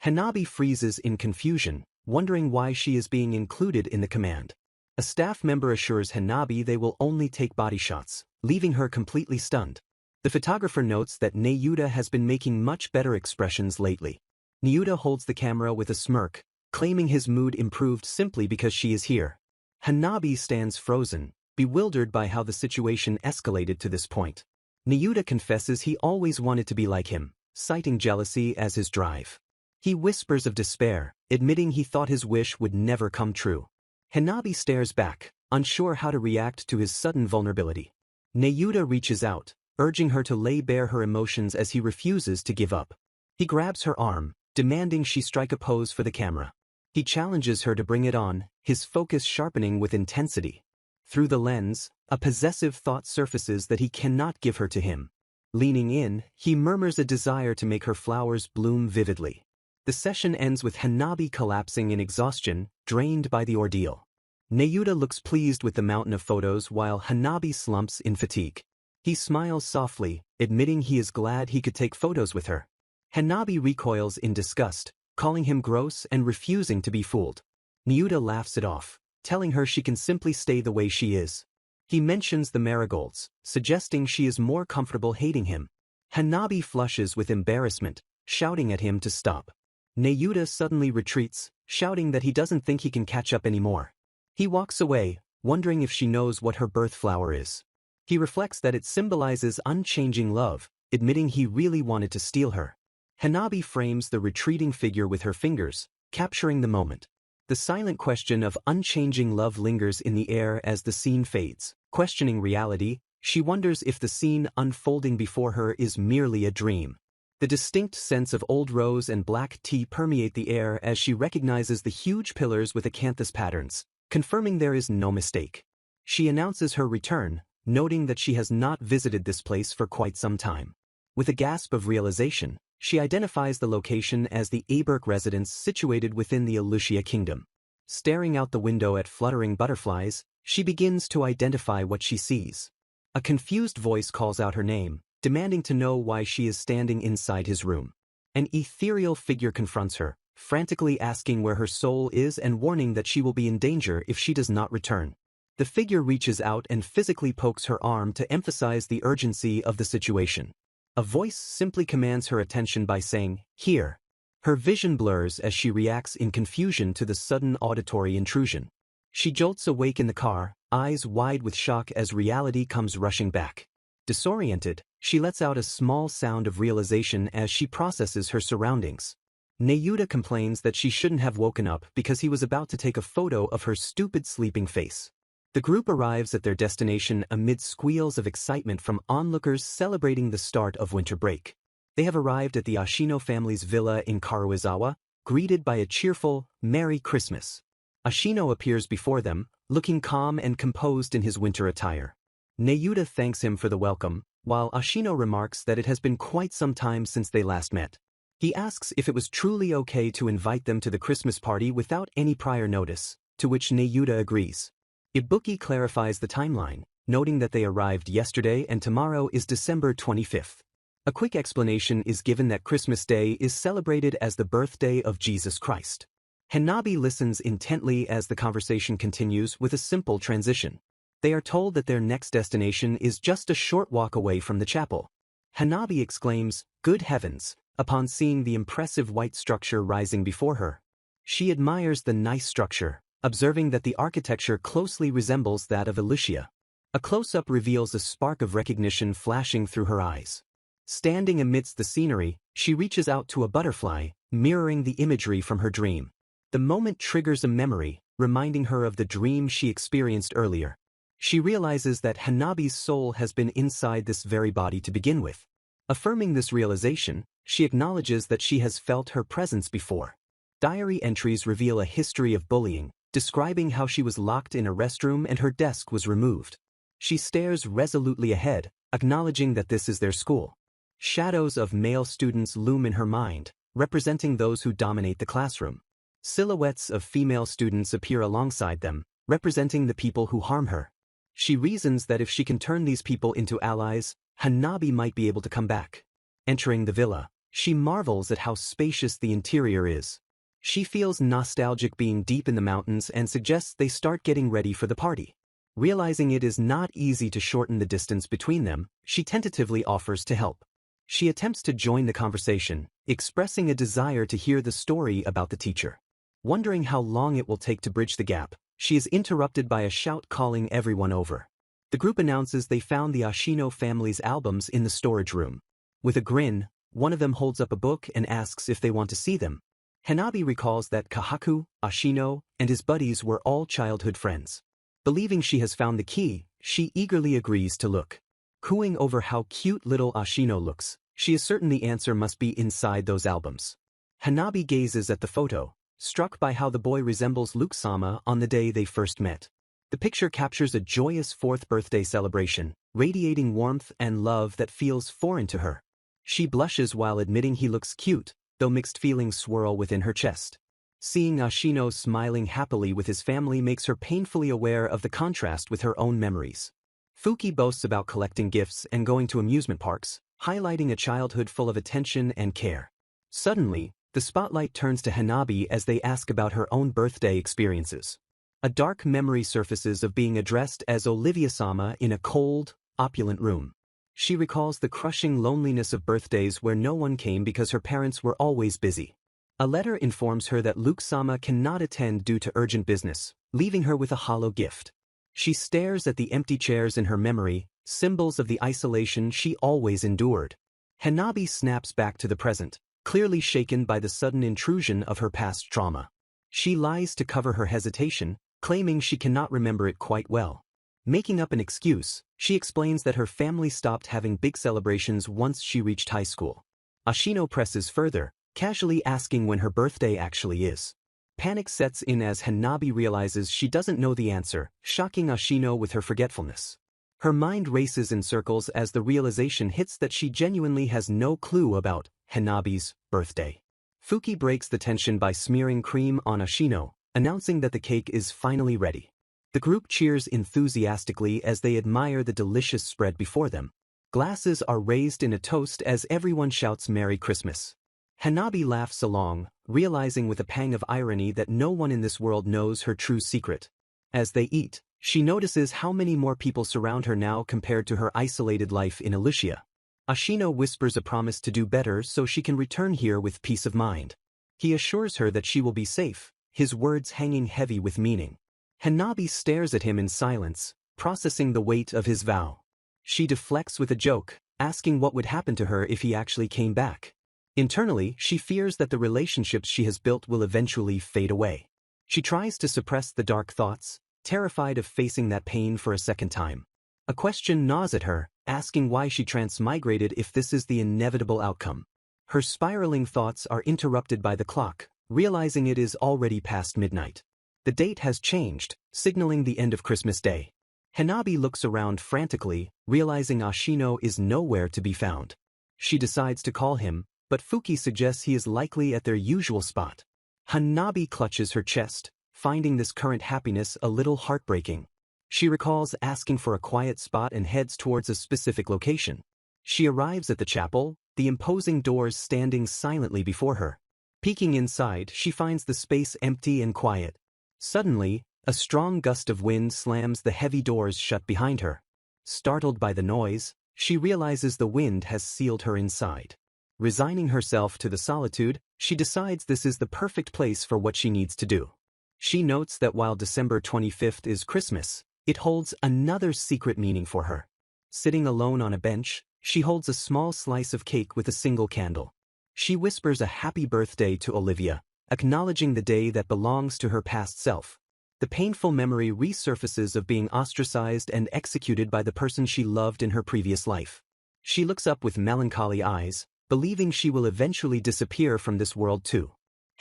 Hanabi freezes in confusion, wondering why she is being included in the command. A staff member assures Hanabi they will only take body shots, leaving her completely stunned. The photographer notes that Neyuta has been making much better expressions lately. Neyuta holds the camera with a smirk, claiming his mood improved simply because she is here. Hanabi stands frozen, bewildered by how the situation escalated to this point. Neyuta confesses he always wanted to be like him, citing jealousy as his drive. He whispers of despair, admitting he thought his wish would never come true. Hanabi stares back, unsure how to react to his sudden vulnerability. Neyuta reaches out, urging her to lay bare her emotions as he refuses to give up. He grabs her arm, demanding she strike a pose for the camera. He challenges her to bring it on, his focus sharpening with intensity. Through the lens, a possessive thought surfaces that he cannot give her to him. Leaning in, he murmurs a desire to make her flowers bloom vividly. The session ends with Hanabi collapsing in exhaustion, drained by the ordeal. Neyuta looks pleased with the mountain of photos while Hanabi slumps in fatigue. He smiles softly, admitting he is glad he could take photos with her. Hanabi recoils in disgust, calling him gross and refusing to be fooled. Neyuta laughs it off, telling her she can simply stay the way she is. He mentions the marigolds, suggesting she is more comfortable hating him. Hanabi flushes with embarrassment, shouting at him to stop. Neyuta suddenly retreats, shouting that he doesn't think he can catch up anymore. He walks away, wondering if she knows what her birth flower is. He reflects that it symbolizes unchanging love, admitting he really wanted to steal her. Hanabi frames the retreating figure with her fingers, capturing the moment. The silent question of unchanging love lingers in the air as the scene fades. Questioning reality, she wonders if the scene unfolding before her is merely a dream. The distinct scents of old rose and black tea permeate the air as she recognizes the huge pillars with acanthus patterns, confirming there is no mistake. She announces her return, noting that she has not visited this place for quite some time. With a gasp of realization, she identifies the location as the Aberk residence situated within the Olusia kingdom. Staring out the window at fluttering butterflies, she begins to identify what she sees. A confused voice calls out her name, demanding to know why she is standing inside his room. An ethereal figure confronts her, frantically asking where her soul is and warning that she will be in danger if she does not return. The figure reaches out and physically pokes her arm to emphasize the urgency of the situation. A voice simply commands her attention by saying, "Here." Her vision blurs as she reacts in confusion to the sudden auditory intrusion. She jolts awake in the car, eyes wide with shock as reality comes rushing back. Disoriented, she lets out a small sound of realization as she processes her surroundings. Neyuta complains that she shouldn't have woken up because he was about to take a photo of her stupid sleeping face. The group arrives at their destination amid squeals of excitement from onlookers celebrating the start of winter break. They have arrived at the Ashino family's villa in Karuizawa, greeted by a cheerful, "Merry Christmas." Ashino appears before them, looking calm and composed in his winter attire. Neyuta thanks him for the welcome, while Ashino remarks that it has been quite some time since they last met. He asks if it was truly okay to invite them to the Christmas party without any prior notice, to which Neyuta agrees. Ibuki clarifies the timeline, noting that they arrived yesterday and tomorrow is December 25th. A quick explanation is given that Christmas Day is celebrated as the birthday of Jesus Christ. Hanabi listens intently as the conversation continues with a simple transition. They are told that their next destination is just a short walk away from the chapel. Hanabi exclaims, "Good heavens," upon seeing the impressive white structure rising before her. She admires the nice structure, observing that the architecture closely resembles that of Olusia. A close-up reveals a spark of recognition flashing through her eyes. Standing amidst the scenery, she reaches out to a butterfly, mirroring the imagery from her dream. The moment triggers a memory, reminding her of the dream she experienced earlier. She realizes that Hanabi's soul has been inside this very body to begin with. Affirming this realization, she acknowledges that she has felt her presence before. Diary entries reveal a history of bullying, describing how she was locked in a restroom and her desk was removed. She stares resolutely ahead, acknowledging that this is their school. Shadows of male students loom in her mind, representing those who dominate the classroom. Silhouettes of female students appear alongside them, representing the people who harm her. She reasons that if she can turn these people into allies, Hanabi might be able to come back. Entering the villa, she marvels at how spacious the interior is. She feels nostalgic being deep in the mountains and suggests they start getting ready for the party. Realizing it is not easy to shorten the distance between them, she tentatively offers to help. She attempts to join the conversation, expressing a desire to hear the story about the teacher. Wondering how long it will take to bridge the gap, she is interrupted by a shout calling everyone over. The group announces they found the Ashino family's albums in the storage room. With a grin, One of them holds up a book and asks if they want to see them. Hanabi recalls that Kahaku, Ashino, and his buddies were all childhood friends. Believing she has found the key, she eagerly agrees to look. Cooing over how cute little Ashino looks, she is certain the answer must be inside those albums. Hanabi gazes at the photo, struck by how the boy resembles Luke-sama on the day they first met. The picture captures a joyous 4th birthday celebration, radiating warmth and love that feels foreign to her. She blushes while admitting he looks cute, though mixed feelings swirl within her chest. Seeing Ashino smiling happily with his family makes her painfully aware of the contrast with her own memories. Fuki boasts about collecting gifts and going to amusement parks, highlighting a childhood full of attention and care. Suddenly, the spotlight turns to Hanabi as they ask about her own birthday experiences. A dark memory surfaces of being addressed as Olivia-sama in a cold, opulent room. She recalls the crushing loneliness of birthdays where no one came because her parents were always busy. A letter informs her that Luke-sama cannot attend due to urgent business, leaving her with a hollow gift. She stares at the empty chairs in her memory, symbols of the isolation she always endured. Hanabi snaps back to the present, clearly shaken by the sudden intrusion of her past trauma. She lies to cover her hesitation, claiming she cannot remember it quite well. Making up an excuse, she explains that her family stopped having big celebrations once she reached high school. Ashino presses further, casually asking when her birthday actually is. Panic sets in as Hanabi realizes she doesn't know the answer, shocking Ashino with her forgetfulness. Her mind races in circles as the realization hits that she genuinely has no clue about Hanabi's birthday. Fuki breaks the tension by smearing cream on Ashino, announcing that the cake is finally ready. The group cheers enthusiastically as they admire the delicious spread before them. Glasses are raised in a toast as everyone shouts Merry Christmas. Hanabi laughs along, realizing with a pang of irony that no one in this world knows her true secret. As they eat, she notices how many more people surround her now compared to her isolated life in Alicia. Ashino whispers a promise to do better so she can return here with peace of mind. He assures her that she will be safe, his words hanging heavy with meaning. Hanabi stares at him in silence, processing the weight of his vow. She deflects with a joke, asking what would happen to her if he actually came back. Internally, she fears that the relationships she has built will eventually fade away. She tries to suppress the dark thoughts, terrified of facing that pain for a second time. A question gnaws at her, asking why she transmigrated if this is the inevitable outcome. Her spiraling thoughts are interrupted by the clock, realizing it is already past midnight. The date has changed, signaling the end of Christmas Day. Hanabi looks around frantically, realizing Ashino is nowhere to be found. She decides to call him, but Fuki suggests he is likely at their usual spot. Hanabi clutches her chest, finding this current happiness a little heartbreaking. She recalls asking for a quiet spot and heads towards a specific location. She arrives at the chapel, the imposing doors standing silently before her. Peeking inside, she finds the space empty and quiet. Suddenly, a strong gust of wind slams the heavy doors shut behind her. Startled by the noise, she realizes the wind has sealed her inside. Resigning herself to the solitude, she decides this is the perfect place for what she needs to do. She notes that while December 25th is Christmas, it holds another secret meaning for her. Sitting alone on a bench, she holds a small slice of cake with a single candle. She whispers a happy birthday to Olivia, acknowledging the day that belongs to her past self. The painful memory resurfaces of being ostracized and executed by the person she loved in her previous life. She looks up with melancholy eyes, believing she will eventually disappear from this world too.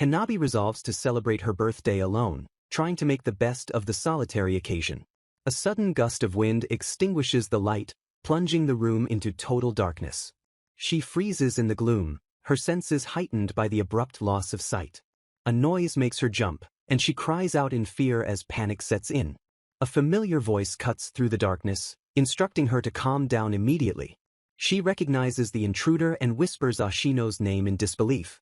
Hanabi resolves to celebrate her birthday alone, trying to make the best of the solitary occasion. A sudden gust of wind extinguishes the light, plunging the room into total darkness. She freezes in the gloom, her senses heightened by the abrupt loss of sight. A noise makes her jump, and she cries out in fear as panic sets in. A familiar voice cuts through the darkness, instructing her to calm down immediately. She recognizes the intruder and whispers Ashino's name in disbelief.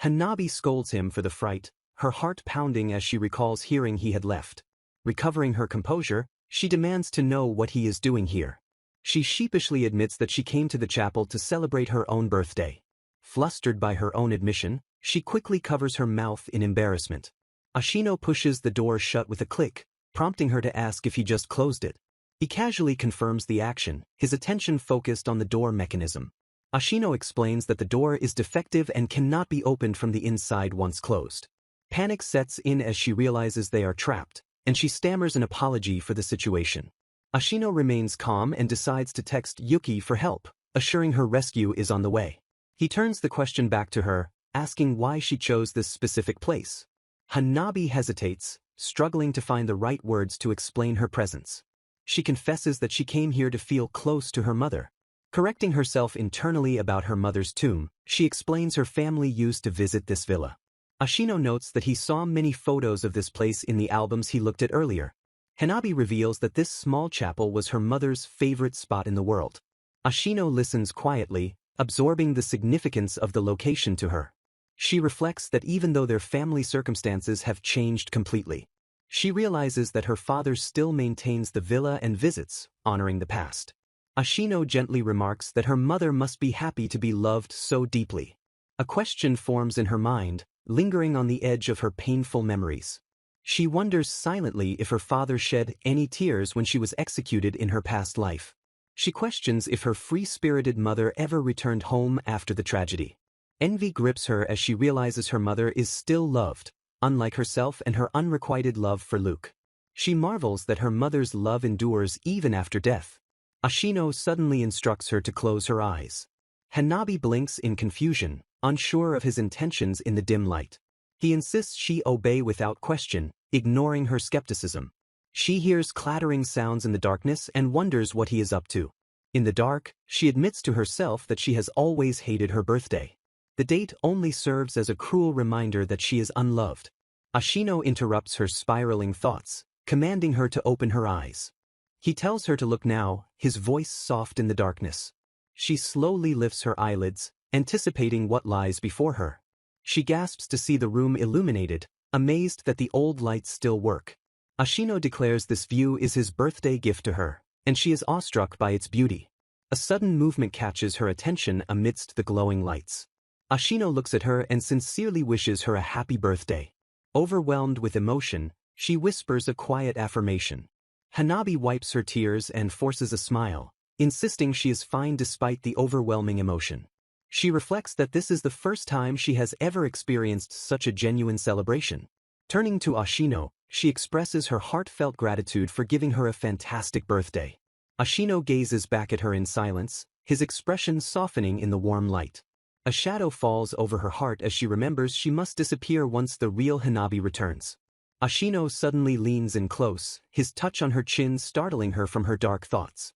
Hanabi scolds him for the fright, her heart pounding as she recalls hearing he had left. Recovering her composure, she demands to know what he is doing here. She sheepishly admits that she came to the chapel to celebrate her own birthday. Flustered by her own admission, she quickly covers her mouth in embarrassment. Ashino pushes the door shut with a click, prompting her to ask if he just closed it. He casually confirms the action, his attention focused on the door mechanism. Ashino explains that the door is defective and cannot be opened from the inside once closed. Panic sets in as she realizes they are trapped, and she stammers an apology for the situation. Ashino remains calm and decides to text Yuki for help, assuring her rescue is on the way. He turns the question back to her, asking why she chose this specific place. Hanabi hesitates, struggling to find the right words to explain her presence. She confesses that she came here to feel close to her mother. Correcting herself internally about her mother's tomb, she explains her family used to visit this villa. Ashino notes that he saw many photos of this place in the albums he looked at earlier. Hanabi reveals that this small chapel was her mother's favorite spot in the world. Ashino listens quietly, absorbing the significance of the location to her. She reflects that even though their family circumstances have changed completely, she realizes that her father still maintains the villa and visits, honoring the past. Ashino gently remarks that her mother must be happy to be loved so deeply. A question forms in her mind, lingering on the edge of her painful memories. She wonders silently if her father shed any tears when she was executed in her past life. She questions if her free-spirited mother ever returned home after the tragedy. Envy grips her as she realizes her mother is still loved, unlike herself and her unrequited love for Luke. She marvels that her mother's love endures even after death. Ashino suddenly instructs her to close her eyes. Hanabi blinks in confusion, unsure of his intentions in the dim light. He insists she obey without question, ignoring her skepticism. She hears clattering sounds in the darkness and wonders what he is up to. In the dark, she admits to herself that she has always hated her birthday. The date only serves as a cruel reminder that she is unloved. Ashino interrupts her spiraling thoughts, commanding her to open her eyes. He tells her to look now, his voice soft in the darkness. She slowly lifts her eyelids, anticipating what lies before her. She gasps to see the room illuminated, amazed that the old lights still work. Ashino declares this view is his birthday gift to her, and she is awestruck by its beauty. A sudden movement catches her attention amidst the glowing lights. Ashino looks at her and sincerely wishes her a happy birthday. Overwhelmed with emotion, she whispers a quiet affirmation. Hanabi wipes her tears and forces a smile, insisting she is fine despite the overwhelming emotion. She reflects that this is the first time she has ever experienced such a genuine celebration. Turning to Ashino, she expresses her heartfelt gratitude for giving her a fantastic birthday. Ashino gazes back at her in silence, his expression softening in the warm light. A shadow falls over her heart as she remembers she must disappear once the real Hanabi returns. Ashino suddenly leans in close, his touch on her chin startling her from her dark thoughts.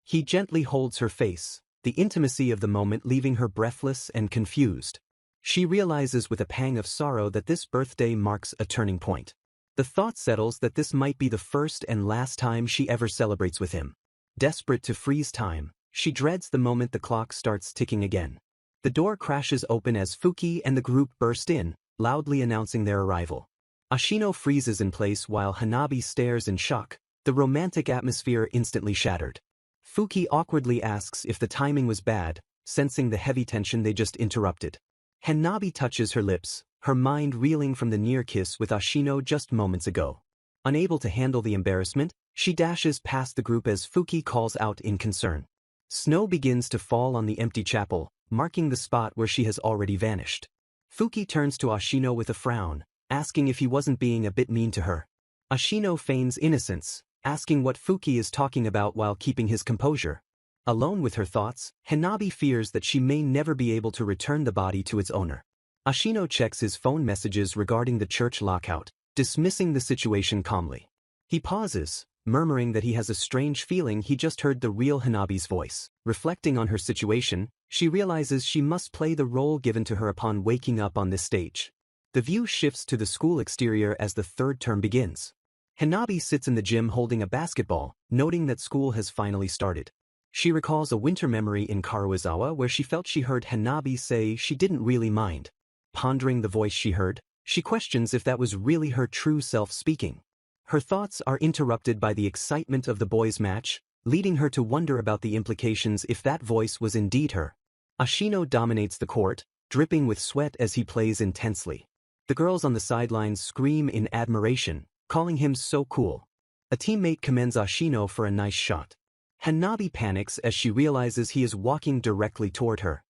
He gently holds her face, the intimacy of the moment leaving her breathless and confused. She realizes with a pang of sorrow that this birthday marks a turning point. The thought settles that this might be the first and last time she ever celebrates with him. Desperate to freeze time, she dreads the moment the clock starts ticking again. The door crashes open as Fuki and the group burst in, loudly announcing their arrival. Ashino freezes in place while Hanabi stares in shock, the romantic atmosphere instantly shattered. Fuki awkwardly asks if the timing was bad, sensing the heavy tension they just interrupted. Hanabi touches her lips, her mind reeling from the near kiss with Ashino just moments ago. Unable to handle the embarrassment, she dashes past the group as Fuki calls out in concern. Snow begins to fall on the empty chapel, marking the spot where she has already vanished. Fuki turns to Ashino with a frown, asking if he wasn't being a bit mean to her. Ashino feigns innocence, asking what Fuki is talking about while keeping his composure. Alone with her thoughts, Hanabi fears that she may never be able to return the body to its owner. Ashino checks his phone messages regarding the church lockout, dismissing the situation calmly. He pauses, murmuring that he has a strange feeling he just heard the real Hanabi's voice. Reflecting on her situation, she realizes she must play the role given to her upon waking up on this stage. The view shifts to the school exterior as the third term begins. Hanabi sits in the gym holding a basketball, noting that school has finally started. She recalls a winter memory in Karuizawa where she felt she heard Hanabi say she didn't really mind. Pondering the voice she heard, she questions if that was really her true self speaking. Her thoughts are interrupted by the excitement of the boys' match, leading her to wonder about the implications if that voice was indeed her. Ashino dominates the court, dripping with sweat as he plays intensely. The girls on the sidelines scream in admiration, calling him so cool. A teammate commends Ashino for a nice shot. Hanabi panics as she realizes he is walking directly toward her.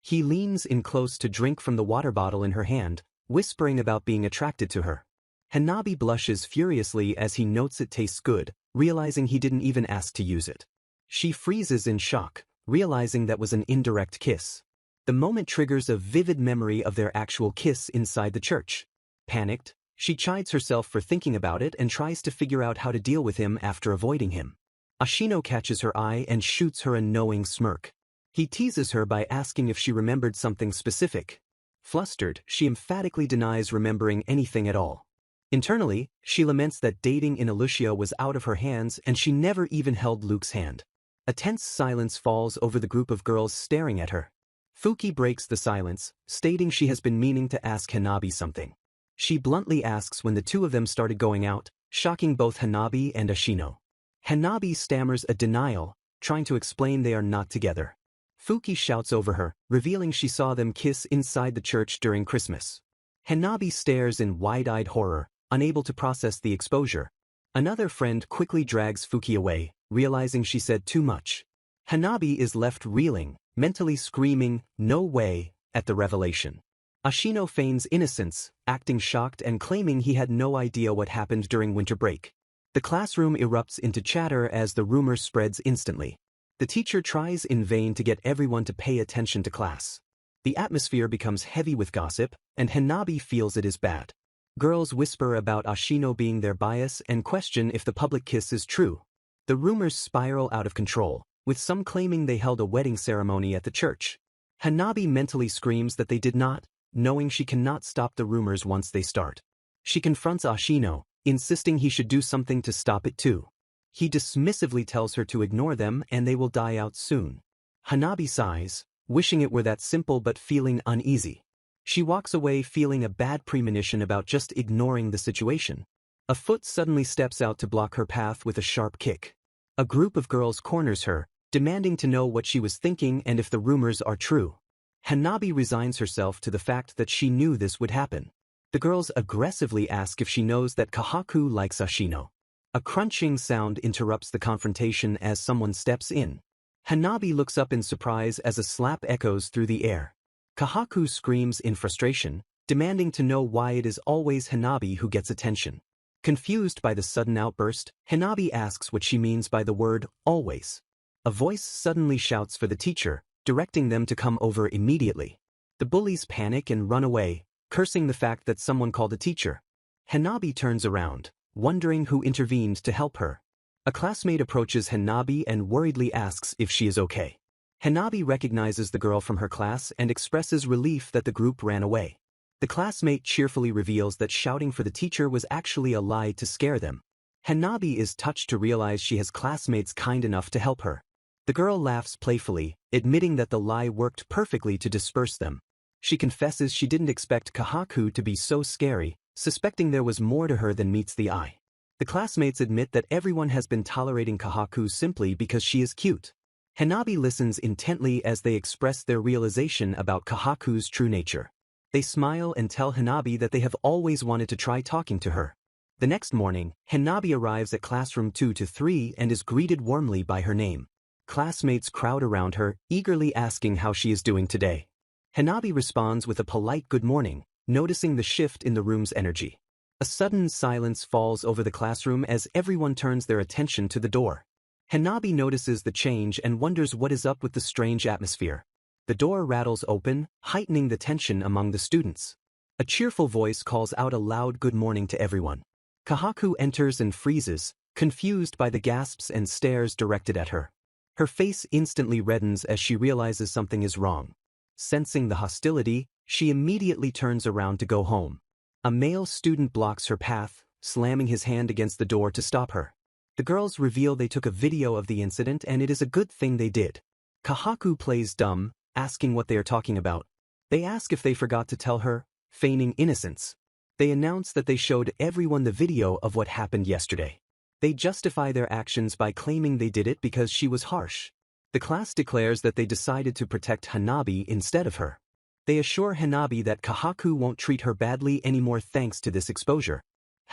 He leans in close to drink from the water bottle in her hand, whispering about being attracted to her. Hanabi blushes furiously as he notes it tastes good, realizing he didn't even ask to use it. She freezes in shock, realizing that was an indirect kiss. The moment triggers a vivid memory of their actual kiss inside the church. Panicked, she chides herself for thinking about it and tries to figure out how to deal with him after avoiding him. Ashino catches her eye and shoots her a knowing smirk. He teases her by asking if she remembered something specific. Flustered, she emphatically denies remembering anything at all. Internally, she laments that dating in Olivia was out of her hands and she never even held Luke's hand. A tense silence falls over the group of girls staring at her. Fuki breaks the silence, stating she has been meaning to ask Hanabi something. She bluntly asks when the two of them started going out, shocking both Hanabi and Ashino. Hanabi stammers a denial, trying to explain they are not together. Fuki shouts over her, revealing she saw them kiss inside the church during Christmas. Hanabi stares in wide-eyed horror, unable to process the exposure. Another friend quickly drags Fuki away, realizing she said too much. Hanabi is left reeling, mentally screaming, "No way," at the revelation. Ashino feigns innocence, acting shocked and claiming he had no idea what happened during winter break. The classroom erupts into chatter as the rumor spreads instantly. The teacher tries in vain to get everyone to pay attention to class. The atmosphere becomes heavy with gossip, and Hanabi feels it is bad. Girls whisper about Ashino being their bias and question if the public kiss is true. The rumors spiral out of control, with some claiming they held a wedding ceremony at the church. Hanabi mentally screams that they did not, knowing she cannot stop the rumors once they start. She confronts Ashino, insisting he should do something to stop it too. He dismissively tells her to ignore them and they will die out soon. Hanabi sighs, wishing it were that simple but feeling uneasy. She walks away feeling a bad premonition about just ignoring the situation. A foot suddenly steps out to block her path with a sharp kick. A group of girls corners her, demanding to know what she was thinking and if the rumors are true. Hanabi resigns herself to the fact that she knew this would happen. The girls aggressively ask if she knows that Kahaku likes Ashino. A crunching sound interrupts the confrontation as someone steps in. Hanabi looks up in surprise as a slap echoes through the air. Kahaku screams in frustration, demanding to know why it is always Hanabi who gets attention. Confused by the sudden outburst, Hanabi asks what she means by the word always. A voice suddenly shouts for the teacher, directing them to come over immediately. The bullies panic and run away, cursing the fact that someone called a teacher. Hanabi turns around, wondering who intervened to help her. A classmate approaches Hanabi and worriedly asks if she is okay. Hanabi recognizes the girl from her class and expresses relief that the group ran away. The classmate cheerfully reveals that shouting for the teacher was actually a lie to scare them. Hanabi is touched to realize she has classmates kind enough to help her. The girl laughs playfully, admitting that the lie worked perfectly to disperse them. She confesses she didn't expect Kahaku to be so scary, suspecting there was more to her than meets the eye. The classmates admit that everyone has been tolerating Kahaku simply because she is cute. Hanabi listens intently as they express their realization about Kahaku's true nature. They smile and tell Hanabi that they have always wanted to try talking to her. The next morning, Hanabi arrives at classroom 2-3 and is greeted warmly by her name. Classmates crowd around her, eagerly asking how she is doing today. Hanabi responds with a polite good morning, noticing the shift in the room's energy. A sudden silence falls over the classroom as everyone turns their attention to the door. Hanabi notices the change and wonders what is up with the strange atmosphere. The door rattles open, heightening the tension among the students. A cheerful voice calls out a loud good morning to everyone. Kahaku enters and freezes, confused by the gasps and stares directed at her. Her face instantly reddens as she realizes something is wrong. Sensing the hostility, she immediately turns around to go home. A male student blocks her path, slamming his hand against the door to stop her. The girls reveal they took a video of the incident and it is a good thing they did. Kahaku plays dumb, asking what they are talking about. They ask if they forgot to tell her, feigning innocence. They announce that they showed everyone the video of what happened yesterday. They justify their actions by claiming they did it because she was harsh. The class declares that they decided to protect Hanabi instead of her. They assure Hanabi that Kahaku won't treat her badly anymore thanks to this exposure.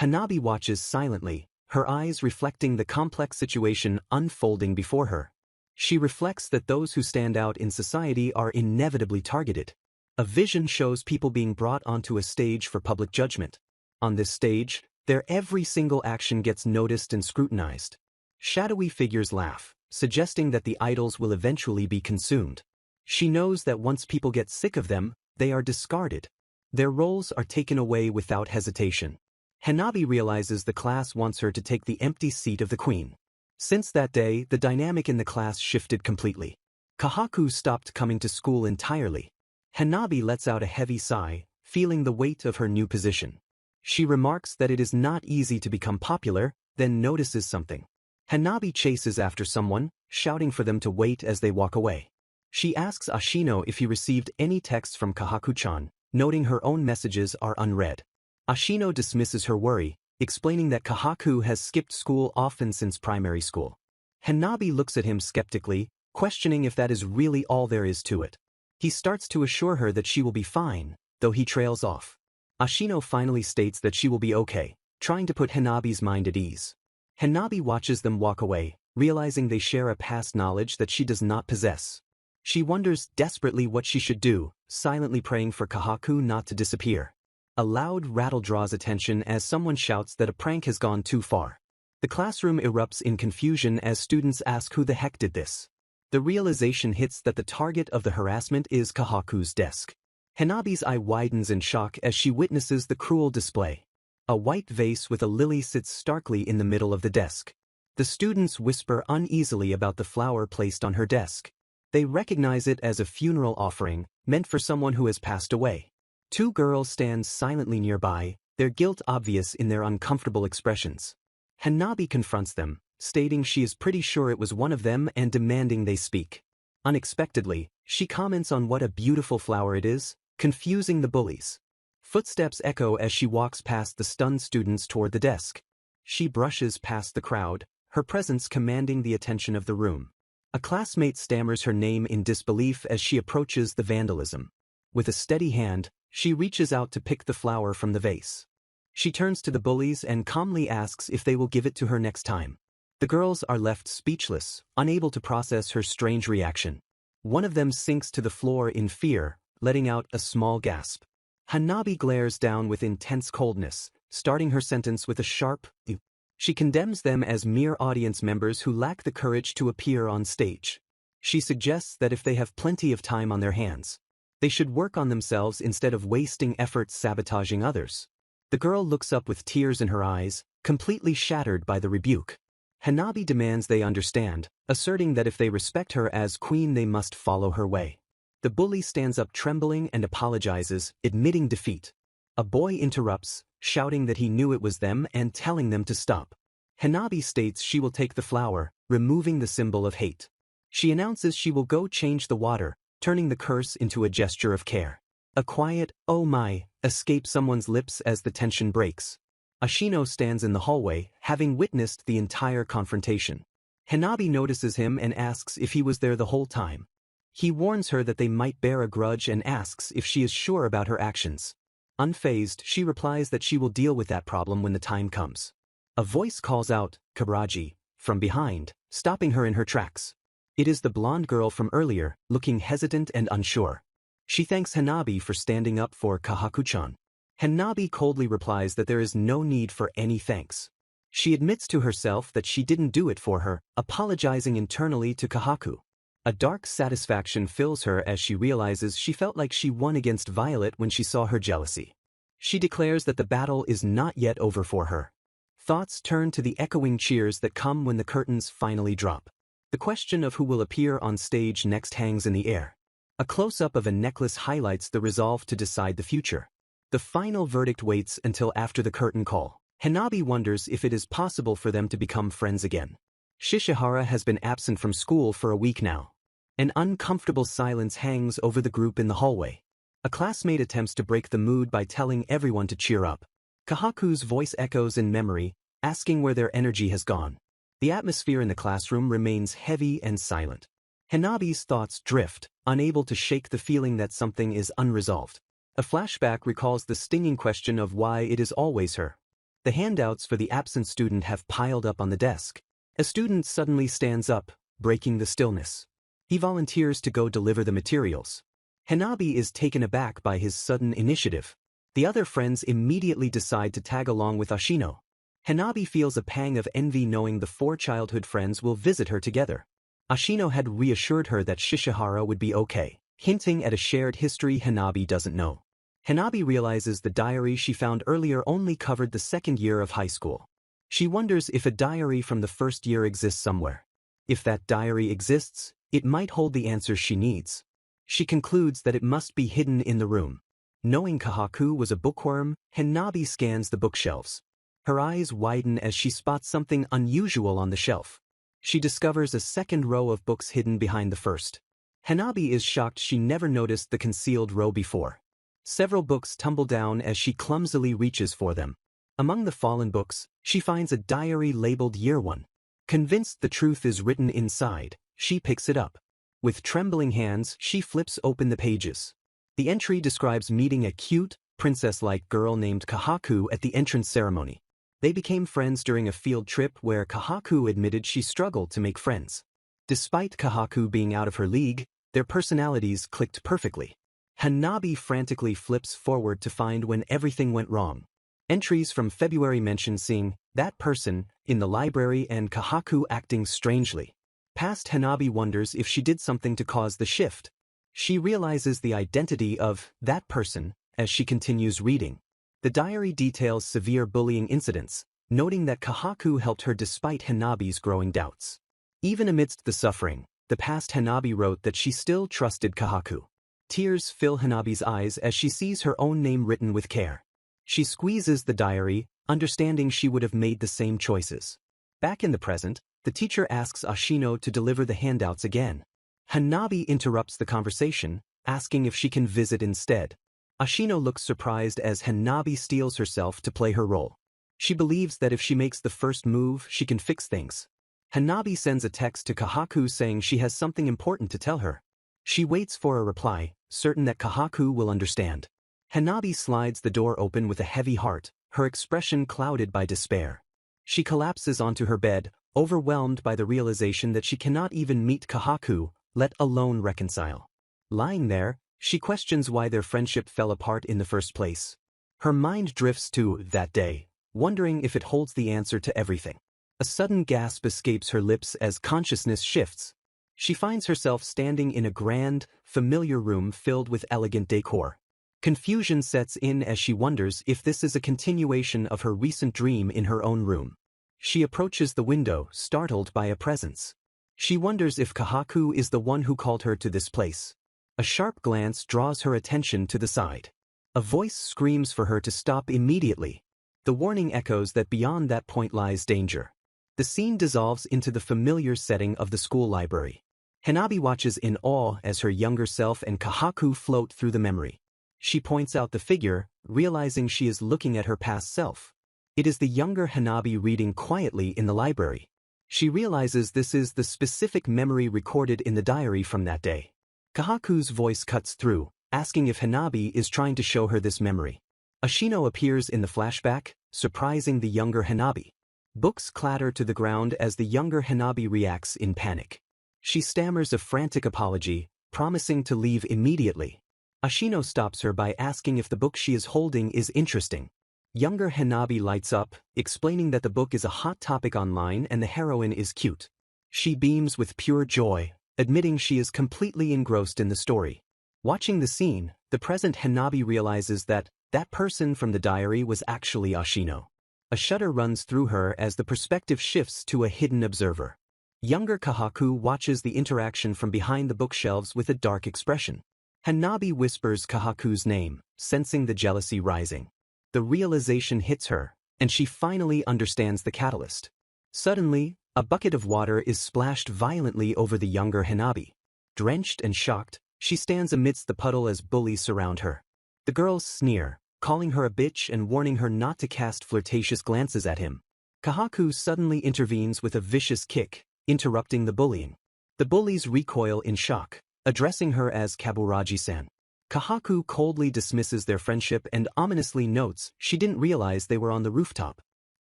Hanabi watches silently, her eyes reflecting the complex situation unfolding before her. She reflects that those who stand out in society are inevitably targeted. A vision shows people being brought onto a stage for public judgment. On this stage, their every single action gets noticed and scrutinized. Shadowy figures laugh, suggesting that the idols will eventually be consumed. She knows that once people get sick of them, they are discarded. Their roles are taken away without hesitation. Hanabi realizes the class wants her to take the empty seat of the queen. Since that day, the dynamic in the class shifted completely. Kahaku stopped coming to school entirely. Hanabi lets out a heavy sigh, feeling the weight of her new position. She remarks that it is not easy to become popular, then notices something. Hanabi chases after someone, shouting for them to wait as they walk away. She asks Ashino if he received any texts from Kahaku-chan, noting her own messages are unread. Ashino dismisses her worry, explaining that Kahaku has skipped school often since primary school. Hanabi looks at him skeptically, questioning if that is really all there is to it. He starts to assure her that she will be fine, though he trails off. Ashino finally states that she will be okay, trying to put Hanabi's mind at ease. Hanabi watches them walk away, realizing they share a past knowledge that she does not possess. She wonders desperately what she should do, silently praying for Kahaku not to disappear. A loud rattle draws attention as someone shouts that a prank has gone too far. The classroom erupts in confusion as students ask who the heck did this. The realization hits that the target of the harassment is Kahaku's desk. Hanabi's eye widens in shock as she witnesses the cruel display. A white vase with a lily sits starkly in the middle of the desk. The students whisper uneasily about the flower placed on her desk. They recognize it as a funeral offering, meant for someone who has passed away. Two girls stand silently nearby, their guilt obvious in their uncomfortable expressions. Hanabi confronts them, stating she is pretty sure it was one of them and demanding they speak. Unexpectedly, she comments on what a beautiful flower it is, confusing the bullies. Footsteps echo as she walks past the stunned students toward the desk. She brushes past the crowd, her presence commanding the attention of the room. A classmate stammers her name in disbelief as she approaches the vandalism. With a steady hand, she reaches out to pick the flower from the vase. She turns to the bullies and calmly asks if they will give it to her next time. The girls are left speechless, unable to process her strange reaction. One of them sinks to the floor in fear, letting out a small gasp. Hanabi glares down with intense coldness, starting her sentence with a sharp "ew." She condemns them as mere audience members who lack the courage to appear on stage. She suggests that if they have plenty of time on their hands, they should work on themselves instead of wasting efforts sabotaging others. The girl looks up with tears in her eyes, completely shattered by the rebuke. Hanabi demands they understand, asserting that if they respect her as queen they must follow her way. The bully stands up trembling and apologizes, admitting defeat. A boy interrupts, shouting that he knew it was them and telling them to stop. Hanabi states she will take the flower, removing the symbol of hate. She announces she will go change the water, turning the curse into a gesture of care. A quiet, "Oh my," escapes someone's lips as the tension breaks. Ashino stands in the hallway, having witnessed the entire confrontation. Hanabi notices him and asks if he was there the whole time. He warns her that they might bear a grudge and asks if she is sure about her actions. Unfazed, she replies that she will deal with that problem when the time comes. A voice calls out, "Kabaraji," from behind, stopping her in her tracks. It is the blonde girl from earlier, looking hesitant and unsure. She thanks Hanabi for standing up for Kahaku-chan. Hanabi coldly replies that there is no need for any thanks. She admits to herself that she didn't do it for her, apologizing internally to Kahaku. A dark satisfaction fills her as she realizes she felt like she won against Violet when she saw her jealousy. She declares that the battle is not yet over for her. Thoughts turn to the echoing cheers that come when the curtains finally drop. The question of who will appear on stage next hangs in the air. A close-up of a necklace highlights the resolve to decide the future. The final verdict waits until after the curtain call. Hanabi wonders if it is possible for them to become friends again. Shishihara has been absent from school for a week now. An uncomfortable silence hangs over the group in the hallway. A classmate attempts to break the mood by telling everyone to cheer up. Kahaku's voice echoes in memory, asking where their energy has gone. The atmosphere in the classroom remains heavy and silent. Hanabi's thoughts drift, unable to shake the feeling that something is unresolved. A flashback recalls the stinging question of why it is always her. The handouts for the absent student have piled up on the desk. A student suddenly stands up, breaking the stillness. He volunteers to go deliver the materials. Hanabi is taken aback by his sudden initiative. The other friends immediately decide to tag along with Ashino. Hanabi feels a pang of envy knowing the 4 childhood friends will visit her together. Ashino had reassured her that Shishihara would be okay, hinting at a shared history Hanabi doesn't know. Hanabi realizes the diary she found earlier only covered the 2nd year of high school. She wonders if a diary from the 1st year exists somewhere. If that diary exists, it might hold the answers she needs. She concludes that it must be hidden in the room. Knowing Kahaku was a bookworm, Hanabi scans the bookshelves. Her eyes widen as she spots something unusual on the shelf. She discovers a 2nd row of books hidden behind the 1st. Hanabi is shocked she never noticed the concealed row before. Several books tumble down as she clumsily reaches for them. Among the fallen books, she finds a diary labeled Year 1. Convinced the truth is written inside, she picks it up. With trembling hands, she flips open the pages. The entry describes meeting a cute, princess-like girl named Kahaku at the entrance ceremony. They became friends during a field trip where Kahaku admitted she struggled to make friends. Despite Kahaku being out of her league, their personalities clicked perfectly. Hanabi frantically flips forward to find when everything went wrong. Entries from February mention seeing that person in the library and Kahaku acting strangely. Past Hanabi wonders if she did something to cause the shift. She realizes the identity of that person as she continues reading. The diary details severe bullying incidents, noting that Kahaku helped her despite Hanabi's growing doubts. Even amidst the suffering, the past Hanabi wrote that she still trusted Kahaku. Tears fill Hanabi's eyes as she sees her own name written with care. She squeezes the diary, understanding she would have made the same choices. Back in the present, the teacher asks Ashino to deliver the handouts again. Hanabi interrupts the conversation, asking if she can visit instead. Ashino looks surprised as Hanabi steels herself to play her role. She believes that if she makes the first move, she can fix things. Hanabi sends a text to Kahaku saying she has something important to tell her. She waits for a reply, certain that Kahaku will understand. Hanabi slides the door open with a heavy heart, her expression clouded by despair. She collapses onto her bed, overwhelmed by the realization that she cannot even meet Kahaku, let alone reconcile. Lying there, she questions why their friendship fell apart in the first place. Her mind drifts to that day, wondering if it holds the answer to everything. A sudden gasp escapes her lips as consciousness shifts. She finds herself standing in a grand, familiar room filled with elegant decor. Confusion sets in as she wonders if this is a continuation of her recent dream in her own room. She approaches the window, startled by a presence. She wonders if Kahaku is the one who called her to this place. A sharp glance draws her attention to the side. A voice screams for her to stop immediately. The warning echoes that beyond that point lies danger. The scene dissolves into the familiar setting of the school library. Hanabi watches in awe as her younger self and Kahaku float through the memory. She points out the figure, realizing she is looking at her past self. It is the younger Hanabi reading quietly in the library. She realizes this is the specific memory recorded in the diary from that day. Kahaku's voice cuts through, asking if Hanabi is trying to show her this memory. Ashino appears in the flashback, surprising the younger Hanabi. Books clatter to the ground as the younger Hanabi reacts in panic. She stammers a frantic apology, promising to leave immediately. Ashino stops her by asking if the book she is holding is interesting. Younger Hanabi lights up, explaining that the book is a hot topic online and the heroine is cute. She beams with pure joy, admitting she is completely engrossed in the story. Watching the scene, the present Hanabi realizes that person from the diary was actually Ashino. A shudder runs through her as the perspective shifts to a hidden observer. Younger Kahaku watches the interaction from behind the bookshelves with a dark expression. Hanabi whispers Kahaku's name, sensing the jealousy rising. The realization hits her, and she finally understands the catalyst. Suddenly, a bucket of water is splashed violently over the younger Hanabi. Drenched and shocked, she stands amidst the puddle as bullies surround her. The girls sneer, calling her a bitch and warning her not to cast flirtatious glances at him. Kahaku suddenly intervenes with a vicious kick, interrupting the bullying. The bullies recoil in shock, addressing her as Kaburaji-san. Kahaku coldly dismisses their friendship and ominously notes she didn't realize they were on the rooftop.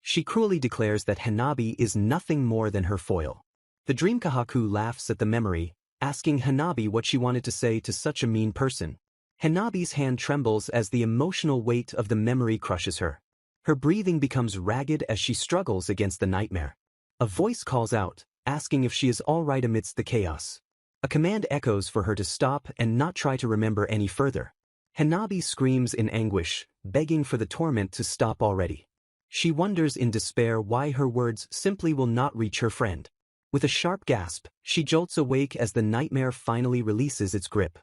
She cruelly declares that Hanabi is nothing more than her foil. The dream Kahaku laughs at the memory, asking Hanabi what she wanted to say to such a mean person. Hanabi's hand trembles as the emotional weight of the memory crushes her. Her breathing becomes ragged as she struggles against the nightmare. A voice calls out, asking if she is all right amidst the chaos. A command echoes for her to stop and not try to remember any further. Hanabi screams in anguish, begging for the torment to stop already. She wonders in despair why her words simply will not reach her friend. With a sharp gasp, she jolts awake as the nightmare finally releases its grip.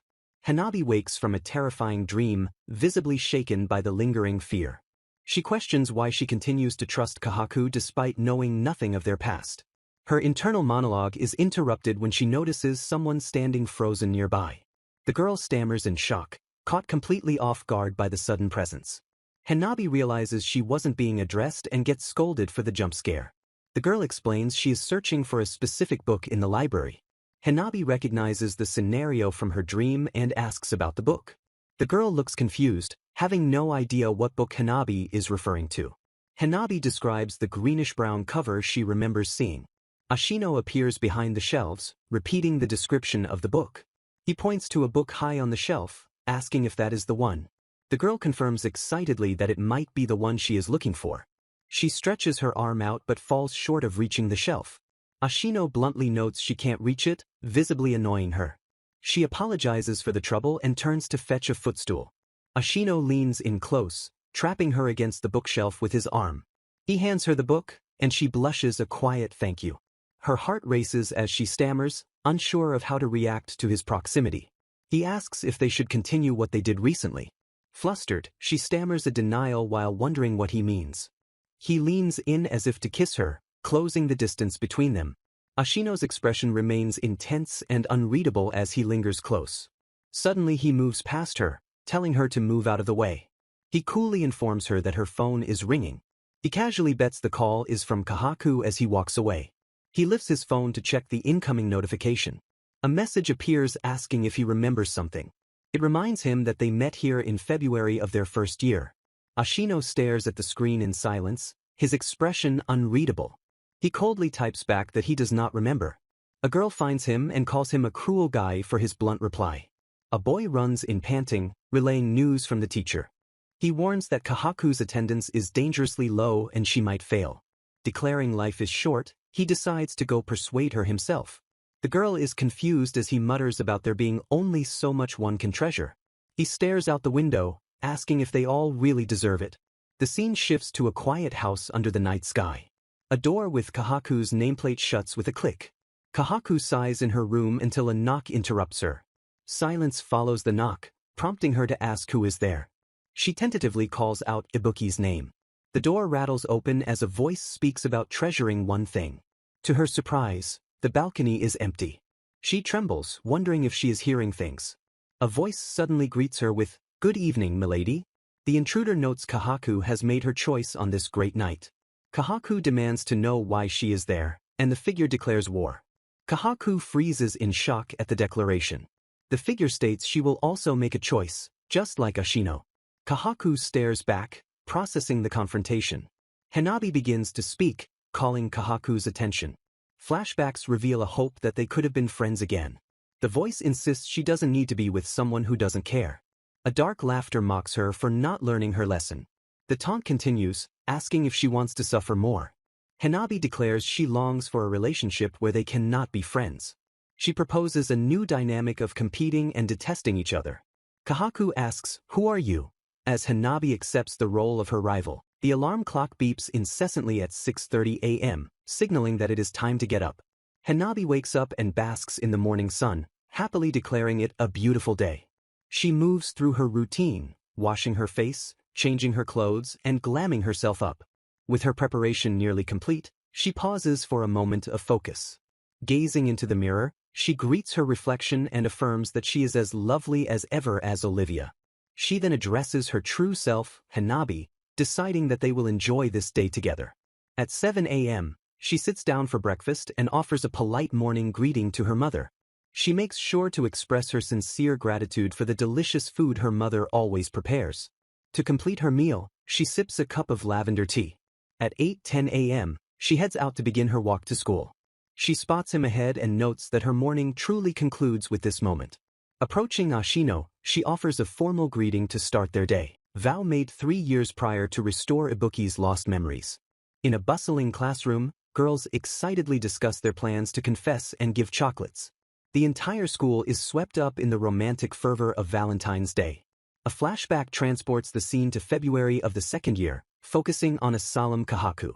Hanabi wakes from a terrifying dream, visibly shaken by the lingering fear. She questions why she continues to trust Kahaku despite knowing nothing of their past. Her internal monologue is interrupted when she notices someone standing frozen nearby. The girl stammers in shock, caught completely off guard by the sudden presence. Hanabi realizes she wasn't being addressed and gets scolded for the jump scare. The girl explains she is searching for a specific book in the library. Hanabi recognizes the scenario from her dream and asks about the book. The girl looks confused, having no idea what book Hanabi is referring to. Hanabi describes the greenish-brown cover she remembers seeing. Ashino appears behind the shelves, repeating the description of the book. He points to a book high on the shelf, asking if that is the one. The girl confirms excitedly that it might be the one she is looking for. She stretches her arm out but falls short of reaching the shelf. Ashino bluntly notes she can't reach it, visibly annoying her. She apologizes for the trouble and turns to fetch a footstool. Ashino leans in close, trapping her against the bookshelf with his arm. He hands her the book, and she blushes a quiet thank you. Her heart races as she stammers, unsure of how to react to his proximity. He asks if they should continue what they did recently. Flustered, she stammers a denial while wondering what he means. He leans in as if to kiss her, closing the distance between them. Ashino's expression remains intense and unreadable as he lingers close. Suddenly he moves past her, telling her to move out of the way. He coolly informs her that her phone is ringing. He casually bets the call is from Kahaku as he walks away. He lifts his phone to check the incoming notification. A message appears asking if he remembers something. It reminds him that they met here in February of their first year. Ashino stares at the screen in silence, his expression unreadable. He coldly types back that he does not remember. A girl finds him and calls him a cruel guy for his blunt reply. A boy runs in panting, relaying news from the teacher. He warns that Kahaku's attendance is dangerously low and she might fail. Declaring life is short, he decides to go persuade her himself. The girl is confused as he mutters about there being only so much one can treasure. He stares out the window, asking if they all really deserve it. The scene shifts to a quiet house under the night sky. A door with Kahaku's nameplate shuts with a click. Kahaku sighs in her room until a knock interrupts her. Silence follows the knock, prompting her to ask who is there. She tentatively calls out Ibuki's name. The door rattles open as a voice speaks about treasuring one thing. To her surprise, the balcony is empty. She trembles, wondering if she is hearing things. A voice suddenly greets her with, "Good evening, milady." The intruder notes Kahaku has made her choice on this great night. Kahaku demands to know why she is there, and the figure declares war. Kahaku freezes in shock at the declaration. The figure states she will also make a choice, just like Ashino. Kahaku stares back, processing the confrontation. Hanabi begins to speak, calling Kahaku's attention. Flashbacks reveal a hope that they could have been friends again. The voice insists she doesn't need to be with someone who doesn't care. A dark laughter mocks her for not learning her lesson. The taunt continues, asking if she wants to suffer more. Hanabi declares she longs for a relationship where they cannot be friends. She proposes a new dynamic of competing and detesting each other. Kahaku asks, "Who are you?" As Hanabi accepts the role of her rival, the alarm clock beeps incessantly at 6:30 a.m., signaling that it is time to get up. Hanabi wakes up and basks in the morning sun, happily declaring it a beautiful day. She moves through her routine, washing her face, changing her clothes, and glamming herself up. With her preparation nearly complete, she pauses for a moment of focus. Gazing into the mirror, she greets her reflection and affirms that she is as lovely as ever as Olivia. She then addresses her true self, Hanabi, deciding that they will enjoy this day together. At 7 a.m., she sits down for breakfast and offers a polite morning greeting to her mother. She makes sure to express her sincere gratitude for the delicious food her mother always prepares. To complete her meal, she sips a cup of lavender tea. At 8:10 a.m., she heads out to begin her walk to school. She spots him ahead and notes that her morning truly concludes with this moment. Approaching Ashino, she offers a formal greeting to start their day, vow made 3 years prior to restore Ibuki's lost memories. In a bustling classroom, girls excitedly discuss their plans to confess and give chocolates. The entire school is swept up in the romantic fervor of Valentine's Day. A flashback transports the scene to February of the second year, focusing on a solemn Kahaku.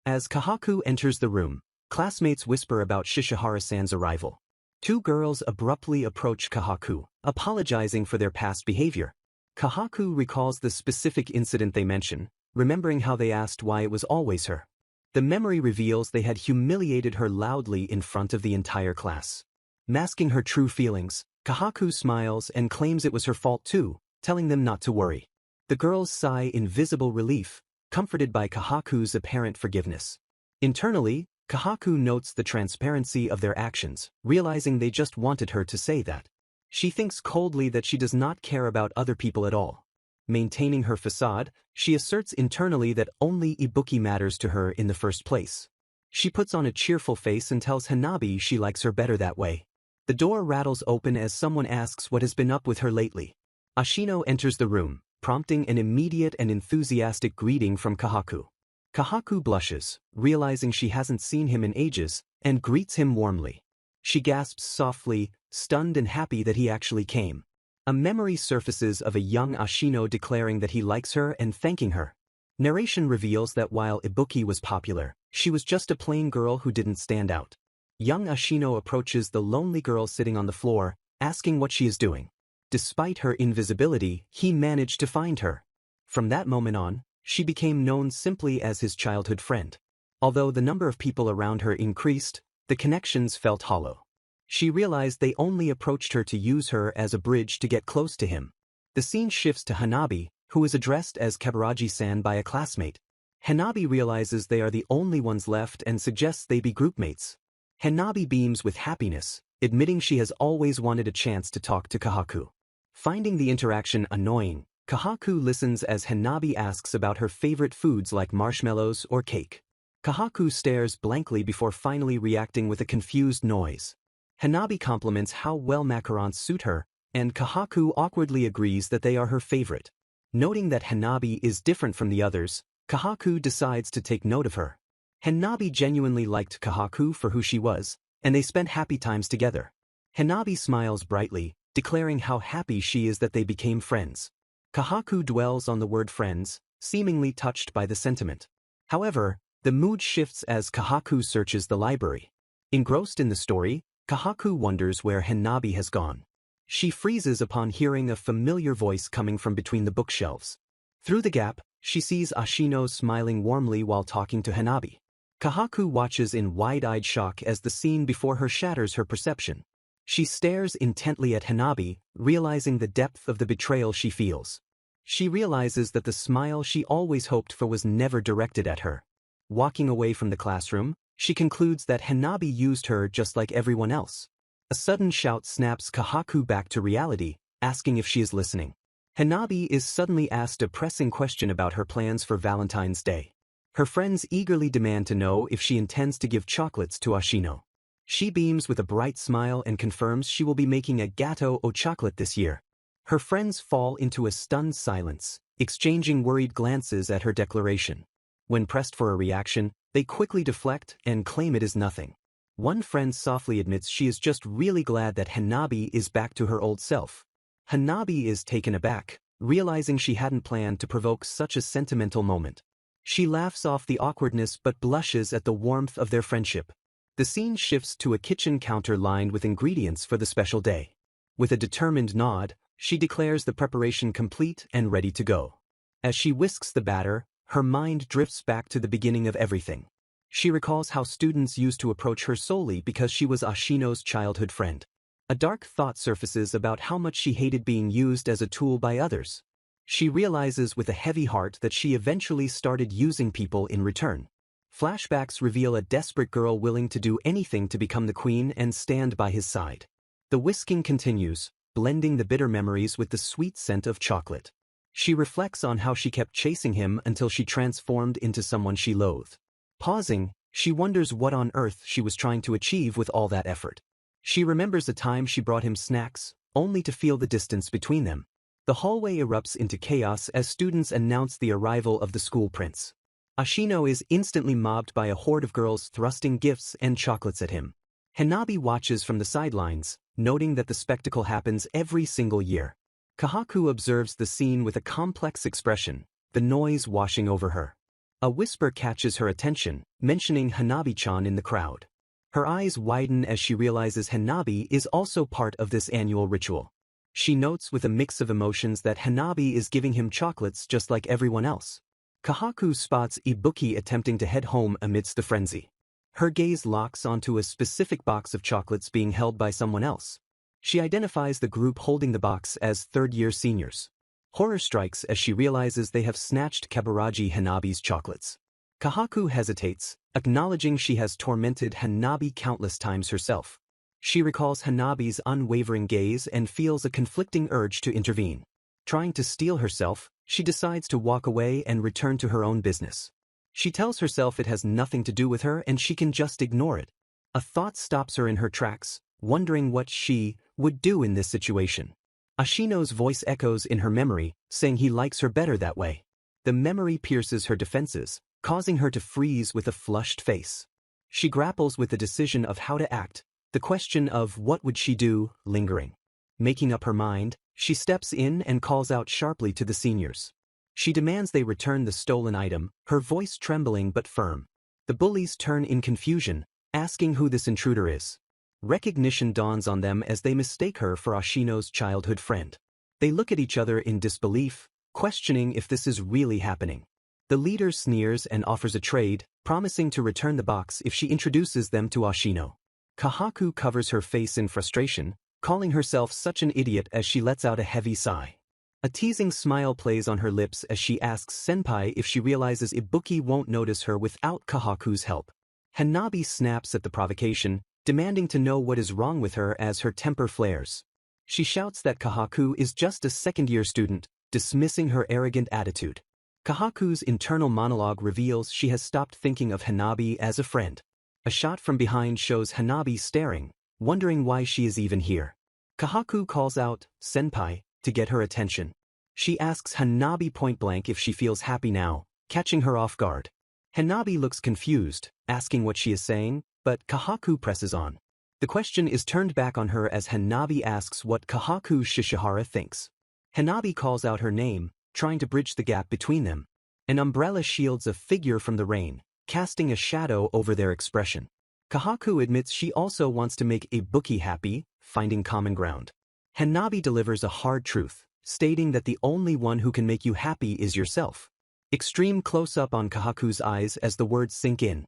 As Kahaku enters the room, classmates whisper about Shishihara-san's arrival. 2 girls abruptly approach Kahaku, apologizing for their past behavior. Kahaku recalls the specific incident they mention, remembering how they asked why it was always her. The memory reveals they had humiliated her loudly in front of the entire class. Masking her true feelings, Kahaku smiles and claims it was her fault too, telling them not to worry. The girls sigh in visible relief, comforted by Kahaku's apparent forgiveness. Internally, Kahaku notes the transparency of their actions, realizing they just wanted her to say that. She thinks coldly that she does not care about other people at all. Maintaining her facade, she asserts internally that only Ibuki matters to her in the first place. She puts on a cheerful face and tells Hanabi she likes her better that way. The door rattles open as someone asks what has been up with her lately. Ashino enters the room, prompting an immediate and enthusiastic greeting from Kahaku. Kahaku blushes, realizing she hasn't seen him in ages, and greets him warmly. She gasps softly, stunned and happy that he actually came. A memory surfaces of a young Ashino declaring that he likes her and thanking her. Narration reveals that while Ibuki was popular, she was just a plain girl who didn't stand out. Young Ashino approaches the lonely girl sitting on the floor, asking what she is doing. Despite her invisibility, he managed to find her. From that moment on, she became known simply as his childhood friend. Although the number of people around her increased, the connections felt hollow. She realized they only approached her to use her as a bridge to get close to him. The scene shifts to Hanabi, who is addressed as Kabaraji-san by a classmate. Hanabi realizes they are the only ones left and suggests they be groupmates. Hanabi beams with happiness, admitting she has always wanted a chance to talk to Kahaku. Finding the interaction annoying, Kahaku listens as Hanabi asks about her favorite foods like marshmallows or cake. Kahaku stares blankly before finally reacting with a confused noise. Hanabi compliments how well macarons suit her, and Kahaku awkwardly agrees that they are her favorite. Noting that Hanabi is different from the others, Kahaku decides to take note of her. Hanabi genuinely liked Kahaku for who she was, and they spent happy times together. Hanabi smiles brightly, declaring how happy she is that they became friends. Kahaku dwells on the word friends, seemingly touched by the sentiment. However, the mood shifts as Kahaku searches the library. Engrossed in the story, Kahaku wonders where Hanabi has gone. She freezes upon hearing a familiar voice coming from between the bookshelves. Through the gap, she sees Ashino smiling warmly while talking to Hanabi. Kahaku watches in wide-eyed shock as the scene before her shatters her perception. She stares intently at Hanabi, realizing the depth of the betrayal she feels. She realizes that the smile she always hoped for was never directed at her. Walking away from the classroom, she concludes that Hanabi used her just like everyone else. A sudden shout snaps Kahaku back to reality, asking if she is listening. Hanabi is suddenly asked a pressing question about her plans for Valentine's Day. Her friends eagerly demand to know if she intends to give chocolates to Ashino. She beams with a bright smile and confirms she will be making a gâteau au chocolat this year. Her friends fall into a stunned silence, exchanging worried glances at her declaration. When pressed for a reaction, they quickly deflect and claim it is nothing. One friend softly admits she is just really glad that Hanabi is back to her old self. Hanabi is taken aback, realizing she hadn't planned to provoke such a sentimental moment. She laughs off the awkwardness but blushes at the warmth of their friendship. The scene shifts to a kitchen counter lined with ingredients for the special day. With a determined nod, she declares the preparation complete and ready to go. As she whisks the batter, her mind drifts back to the beginning of everything. She recalls how students used to approach her solely because she was Ashino's childhood friend. A dark thought surfaces about how much she hated being used as a tool by others. She realizes with a heavy heart that she eventually started using people in return. Flashbacks reveal a desperate girl willing to do anything to become the queen and stand by his side. The whisking continues, blending the bitter memories with the sweet scent of chocolate. She reflects on how she kept chasing him until she transformed into someone she loathed. Pausing, she wonders what on earth she was trying to achieve with all that effort. She remembers a time she brought him snacks, only to feel the distance between them. The hallway erupts into chaos as students announce the arrival of the school prince. Ashino is instantly mobbed by a horde of girls thrusting gifts and chocolates at him. Hanabi watches from the sidelines, noting that the spectacle happens every single year. Kahaku observes the scene with a complex expression, the noise washing over her. A whisper catches her attention, mentioning Hanabi-chan in the crowd. Her eyes widen as she realizes Hanabi is also part of this annual ritual. She notes with a mix of emotions that Hanabi is giving him chocolates just like everyone else. Kahaku spots Ibuki attempting to head home amidst the frenzy. Her gaze locks onto a specific box of chocolates being held by someone else. She identifies the group holding the box as third-year seniors. Horror strikes as she realizes they have snatched Kaburaji Hanabi's chocolates. Kahaku hesitates, acknowledging she has tormented Hanabi countless times herself. She recalls Hanabi's unwavering gaze and feels a conflicting urge to intervene. Trying to steel herself, she decides to walk away and return to her own business. She tells herself it has nothing to do with her and she can just ignore it. A thought stops her in her tracks, wondering what she would do in this situation. Ashino's voice echoes in her memory, saying he likes her better that way. The memory pierces her defenses, causing her to freeze with a flushed face. She grapples with the decision of how to act, the question of what would she do, lingering. Making up her mind, she steps in and calls out sharply to the seniors. She demands they return the stolen item, her voice trembling but firm. The bullies turn in confusion, asking who this intruder is. Recognition dawns on them as they mistake her for Ashino's childhood friend. They look at each other in disbelief, questioning if this is really happening. The leader sneers and offers a trade, promising to return the box if she introduces them to Ashino. Kahaku covers her face in frustration, calling herself such an idiot as she lets out a heavy sigh. A teasing smile plays on her lips as she asks Senpai if she realizes Ibuki won't notice her without Kahaku's help. Hanabi snaps at the provocation, demanding to know what is wrong with her as her temper flares. She shouts that Kahaku is just a second-year student, dismissing her arrogant attitude. Kahaku's internal monologue reveals she has stopped thinking of Hanabi as a friend. A shot from behind shows Hanabi staring, wondering why she is even here. Kahaku calls out, "Senpai," to get her attention. She asks Hanabi point-blank if she feels happy now, catching her off guard. Hanabi looks confused, asking what she is saying, but Kahaku presses on. The question is turned back on her as Hanabi asks what Kahaku Shishihara thinks. Hanabi calls out her name, trying to bridge the gap between them. An umbrella shields a figure from the rain, casting a shadow over their expression. Kahaku admits she also wants to make Ibuki happy, finding common ground. Hanabi delivers a hard truth, stating that the only one who can make you happy is yourself. Extreme close-up on Kahaku's eyes as the words sink in.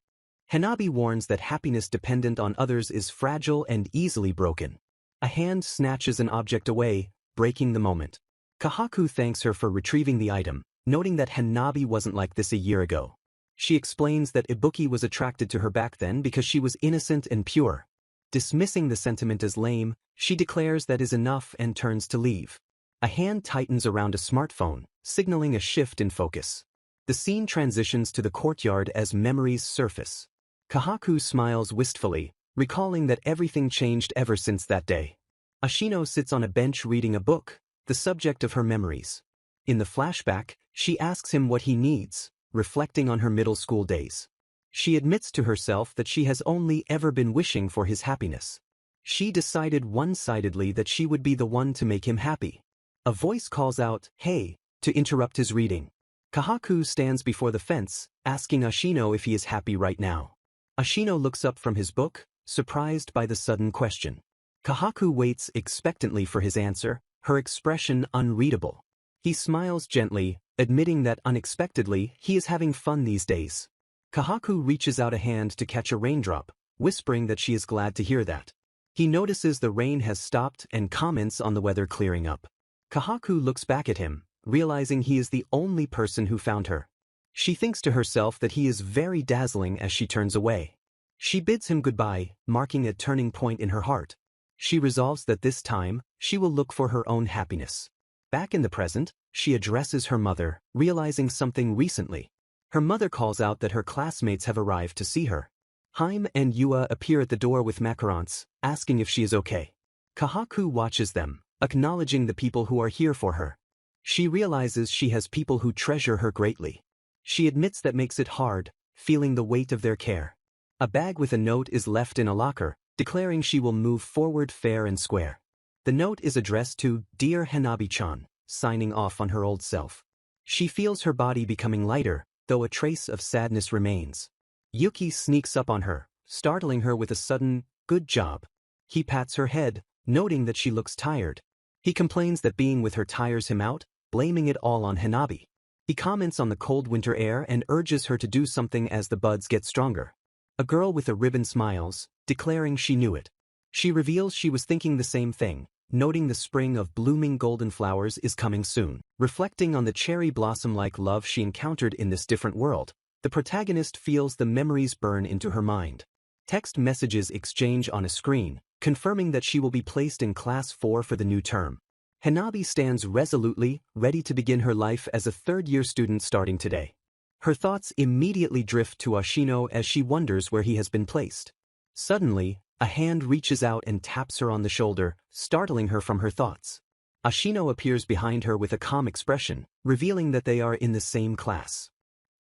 Hanabi warns that happiness dependent on others is fragile and easily broken. A hand snatches an object away, breaking the moment. Kahaku thanks her for retrieving the item, noting that Hanabi wasn't like this a year ago. She explains that Ibuki was attracted to her back then because she was innocent and pure. Dismissing the sentiment as lame, she declares that is enough and turns to leave. A hand tightens around a smartphone, signaling a shift in focus. The scene transitions to the courtyard as memories surface. Kahaku smiles wistfully, recalling that everything changed ever since that day. Ashino sits on a bench reading a book, the subject of her memories. In the flashback, she asks him what he needs, reflecting on her middle school days. She admits to herself that she has only ever been wishing for his happiness. She decided one-sidedly that she would be the one to make him happy. A voice calls out, "Hey," to interrupt his reading. Kahaku stands before the fence, asking Ashino if he is happy right now. Ashino looks up from his book, surprised by the sudden question. Kahaku waits expectantly for his answer, her expression unreadable. He smiles gently, admitting that unexpectedly he is having fun these days. Kahaku reaches out a hand to catch a raindrop, whispering that she is glad to hear that. He notices the rain has stopped and comments on the weather clearing up. Kahaku looks back at him, realizing he is the only person who found her. She thinks to herself that he is very dazzling as she turns away. She bids him goodbye, marking a turning point in her heart. She resolves that this time, she will look for her own happiness. Back in the present, she addresses her mother, realizing something recently. Her mother calls out that her classmates have arrived to see her. Haim and Yua appear at the door with macarons, asking if she is okay. Kahaku watches them, acknowledging the people who are here for her. She realizes she has people who treasure her greatly. She admits that makes it hard, feeling the weight of their care. A bag with a note is left in a locker, declaring she will move forward fair and square. The note is addressed to Dear Hanabi-chan, signing off on her old self. She feels her body becoming lighter, though a trace of sadness remains. Yuki sneaks up on her, startling her with a sudden, good job. He pats her head, noting that she looks tired. He complains that being with her tires him out, blaming it all on Hanabi. He comments on the cold winter air and urges her to do something as the buds get stronger. A girl with a ribbon smiles, declaring she knew it. She reveals she was thinking the same thing, noting the spring of blooming golden flowers is coming soon. Reflecting on the cherry blossom-like love she encountered in this different world, the protagonist feels the memories burn into her mind. Text messages exchange on a screen, confirming that she will be placed in Class 4 for the new term. Hanabi stands resolutely, ready to begin her life as a third-year student starting today. Her thoughts immediately drift to Ashino as she wonders where he has been placed. Suddenly, a hand reaches out and taps her on the shoulder, startling her from her thoughts. Ashino appears behind her with a calm expression, revealing that they are in the same class.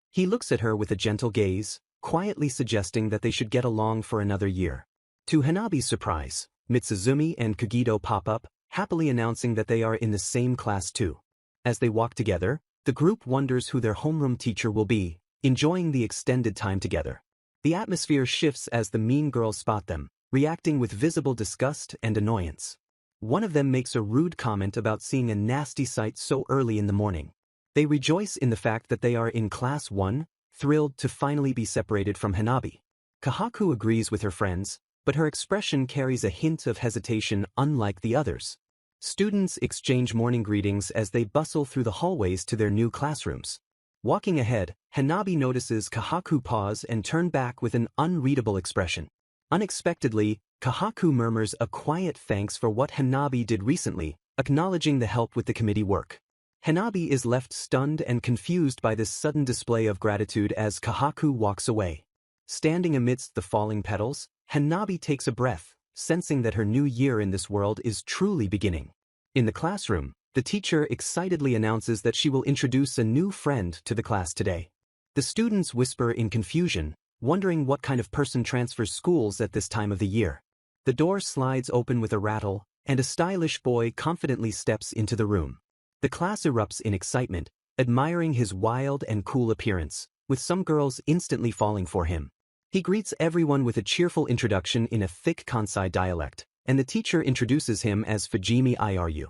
He looks at her with a gentle gaze, quietly suggesting that they should get along for another year. To Hanabi's surprise, Mitsuzumi and Kagito pop up, happily announcing that they are in the same class too. As they walk together, the group wonders who their homeroom teacher will be, enjoying the extended time together. The atmosphere shifts as the mean girls spot them, reacting with visible disgust and annoyance. One of them makes a rude comment about seeing a nasty sight so early in the morning. They rejoice in the fact that they are in Class 1, thrilled to finally be separated from Hanabi. Kahaku agrees with her friends, but her expression carries a hint of hesitation unlike the others. Students exchange morning greetings as they bustle through the hallways to their new classrooms. Walking ahead, Hanabi notices Kahaku pause and turn back with an unreadable expression. Unexpectedly, Kahaku murmurs a quiet thanks for what Hanabi did recently, acknowledging the help with the committee work. Hanabi is left stunned and confused by this sudden display of gratitude as Kahaku walks away. Standing amidst the falling petals, Hanabi takes a breath, sensing that her new year in this world is truly beginning. In the classroom, the teacher excitedly announces that she will introduce a new friend to the class today. The students whisper in confusion, wondering what kind of person transfers schools at this time of the year. The door slides open with a rattle, and a stylish boy confidently steps into the room. The class erupts in excitement, admiring his wild and cool appearance, with some girls instantly falling for him. He greets everyone with a cheerful introduction in a thick Kansai dialect, and the teacher introduces him as Fujimi Iru.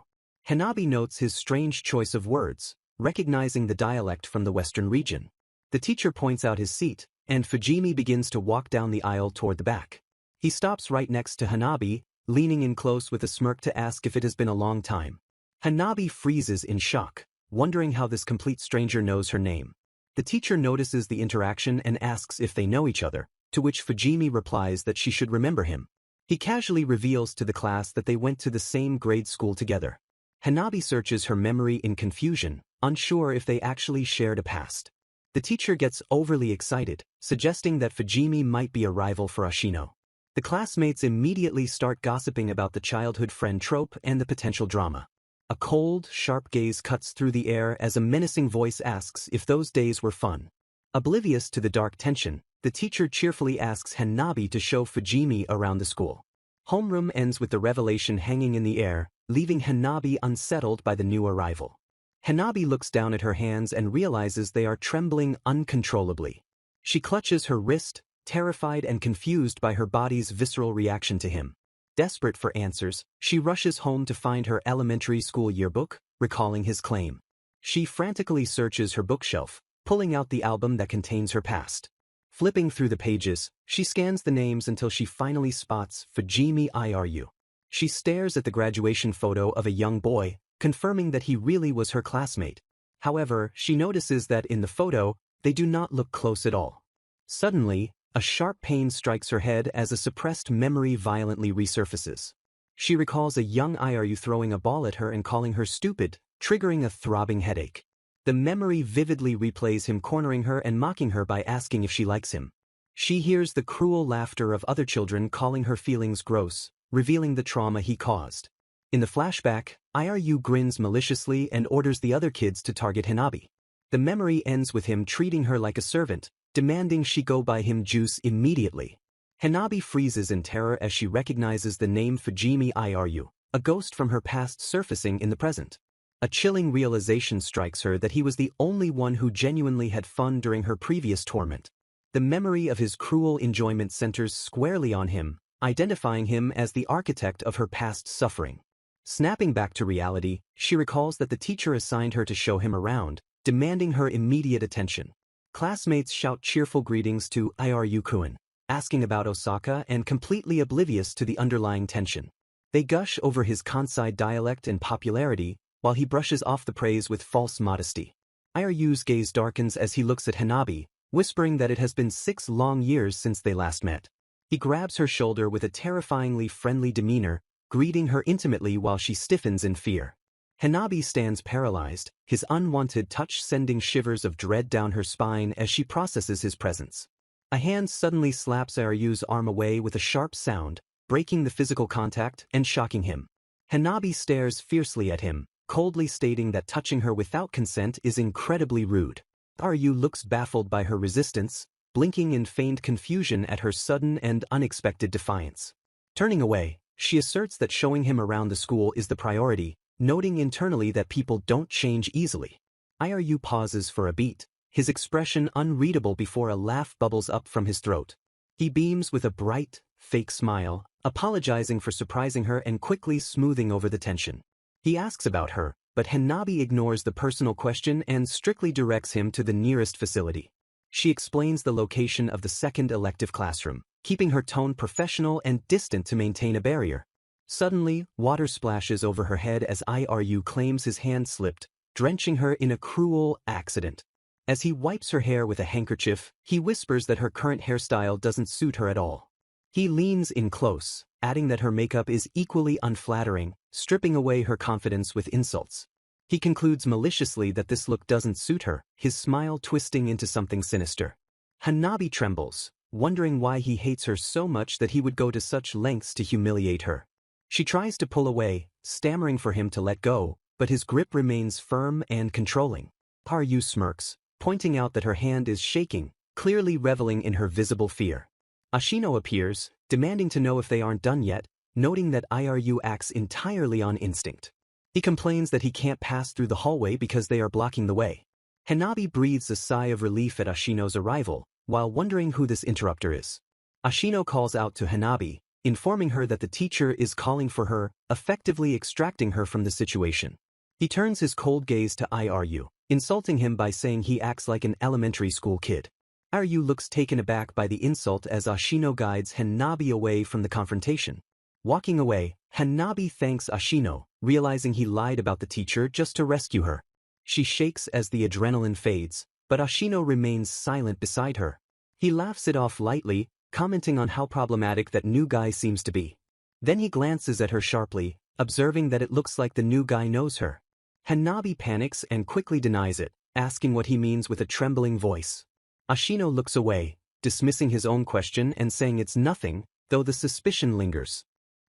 Hanabi notes his strange choice of words, recognizing the dialect from the western region. The teacher points out his seat, and Fujimi begins to walk down the aisle toward the back. He stops right next to Hanabi, leaning in close with a smirk to ask if it has been a long time. Hanabi freezes in shock, wondering how this complete stranger knows her name. The teacher notices the interaction and asks if they know each other, to which Fujimi replies that she should remember him. He casually reveals to the class that they went to the same grade school together. Hanabi searches her memory in confusion, unsure if they actually shared a past. The teacher gets overly excited, suggesting that Fujimi might be a rival for Ashino. The classmates immediately start gossiping about the childhood friend trope and the potential drama. A cold, sharp gaze cuts through the air as a menacing voice asks if those days were fun. Oblivious to the dark tension, the teacher cheerfully asks Hanabi to show Fujimi around the school. Homeroom ends with the revelation hanging in the air, leaving Hanabi unsettled by the new arrival. Hanabi looks down at her hands and realizes they are trembling uncontrollably. She clutches her wrist, terrified and confused by her body's visceral reaction to him. Desperate for answers, she rushes home to find her elementary school yearbook, recalling his claim. She frantically searches her bookshelf, pulling out the album that contains her past. Flipping through the pages, she scans the names until she finally spots Fujimi Iru. She stares at the graduation photo of a young boy, confirming that he really was her classmate. However, she notices that in the photo, they do not look close at all. Suddenly, a sharp pain strikes her head as a suppressed memory violently resurfaces. She recalls a young Iru throwing a ball at her and calling her stupid, triggering a throbbing headache. The memory vividly replays him cornering her and mocking her by asking if she likes him. She hears the cruel laughter of other children calling her feelings gross, revealing the trauma he caused. In the flashback, Iryu grins maliciously and orders the other kids to target Hanabi. The memory ends with him treating her like a servant, demanding she go buy him juice immediately. Hanabi freezes in terror as she recognizes the name Fujimi Iryu, a ghost from her past surfacing in the present. A chilling realization strikes her that he was the only one who genuinely had fun during her previous torment. The memory of his cruel enjoyment centers squarely on him, identifying him as the architect of her past suffering. Snapping back to reality, she recalls that the teacher assigned her to show him around, demanding her immediate attention. Classmates shout cheerful greetings to Iryu-kun, asking about Osaka and completely oblivious to the underlying tension. They gush over his Kansai dialect and popularity, while he brushes off the praise with false modesty. Iryu's gaze darkens as he looks at Hanabi, whispering that it has been 6 long years since they last met. He grabs her shoulder with a terrifyingly friendly demeanor, greeting her intimately while she stiffens in fear. Hanabi stands paralyzed, his unwanted touch sending shivers of dread down her spine as she processes his presence. A hand suddenly slaps Iryu's arm away with a sharp sound, breaking the physical contact and shocking him. Hanabi stares fiercely at him, coldly stating that touching her without consent is incredibly rude. Iryu looks baffled by her resistance, blinking in feigned confusion at her sudden and unexpected defiance. Turning away, she asserts that showing him around the school is the priority, noting internally that people don't change easily. Iryu pauses for a beat, his expression unreadable before a laugh bubbles up from his throat. He beams with a bright, fake smile, apologizing for surprising her and quickly smoothing over the tension. He asks about her, but Hanabi ignores the personal question and strictly directs him to the nearest facility. She explains the location of the second elective classroom, keeping her tone professional and distant to maintain a barrier. Suddenly, water splashes over her head as Iryu claims his hand slipped, drenching her in a cruel accident. As he wipes her hair with a handkerchief, he whispers that her current hairstyle doesn't suit her at all. He leans in close, adding that her makeup is equally unflattering, stripping away her confidence with insults. He concludes maliciously that this look doesn't suit her, his smile twisting into something sinister. Hanabi trembles, wondering why he hates her so much that he would go to such lengths to humiliate her. She tries to pull away, stammering for him to let go, but his grip remains firm and controlling. Iryu smirks, pointing out that her hand is shaking, clearly reveling in her visible fear. Ashino appears, demanding to know if they aren't done yet, noting that Iryu acts entirely on instinct. He complains that he can't pass through the hallway because they are blocking the way. Hanabi breathes a sigh of relief at Ashino's arrival, while wondering who this interrupter is. Ashino calls out to Hanabi, informing her that the teacher is calling for her, effectively extracting her from the situation. He turns his cold gaze to Iryu, insulting him by saying he acts like an elementary school kid. Iryu looks taken aback by the insult as Ashino guides Hanabi away from the confrontation. Walking away, Hanabi thanks Ashino, realizing he lied about the teacher just to rescue her. She shakes as the adrenaline fades, but Ashino remains silent beside her. He laughs it off lightly, commenting on how problematic that new guy seems to be. Then he glances at her sharply, observing that it looks like the new guy knows her. Hanabi panics and quickly denies it, asking what he means with a trembling voice. Ashino looks away, dismissing his own question and saying it's nothing, though the suspicion lingers.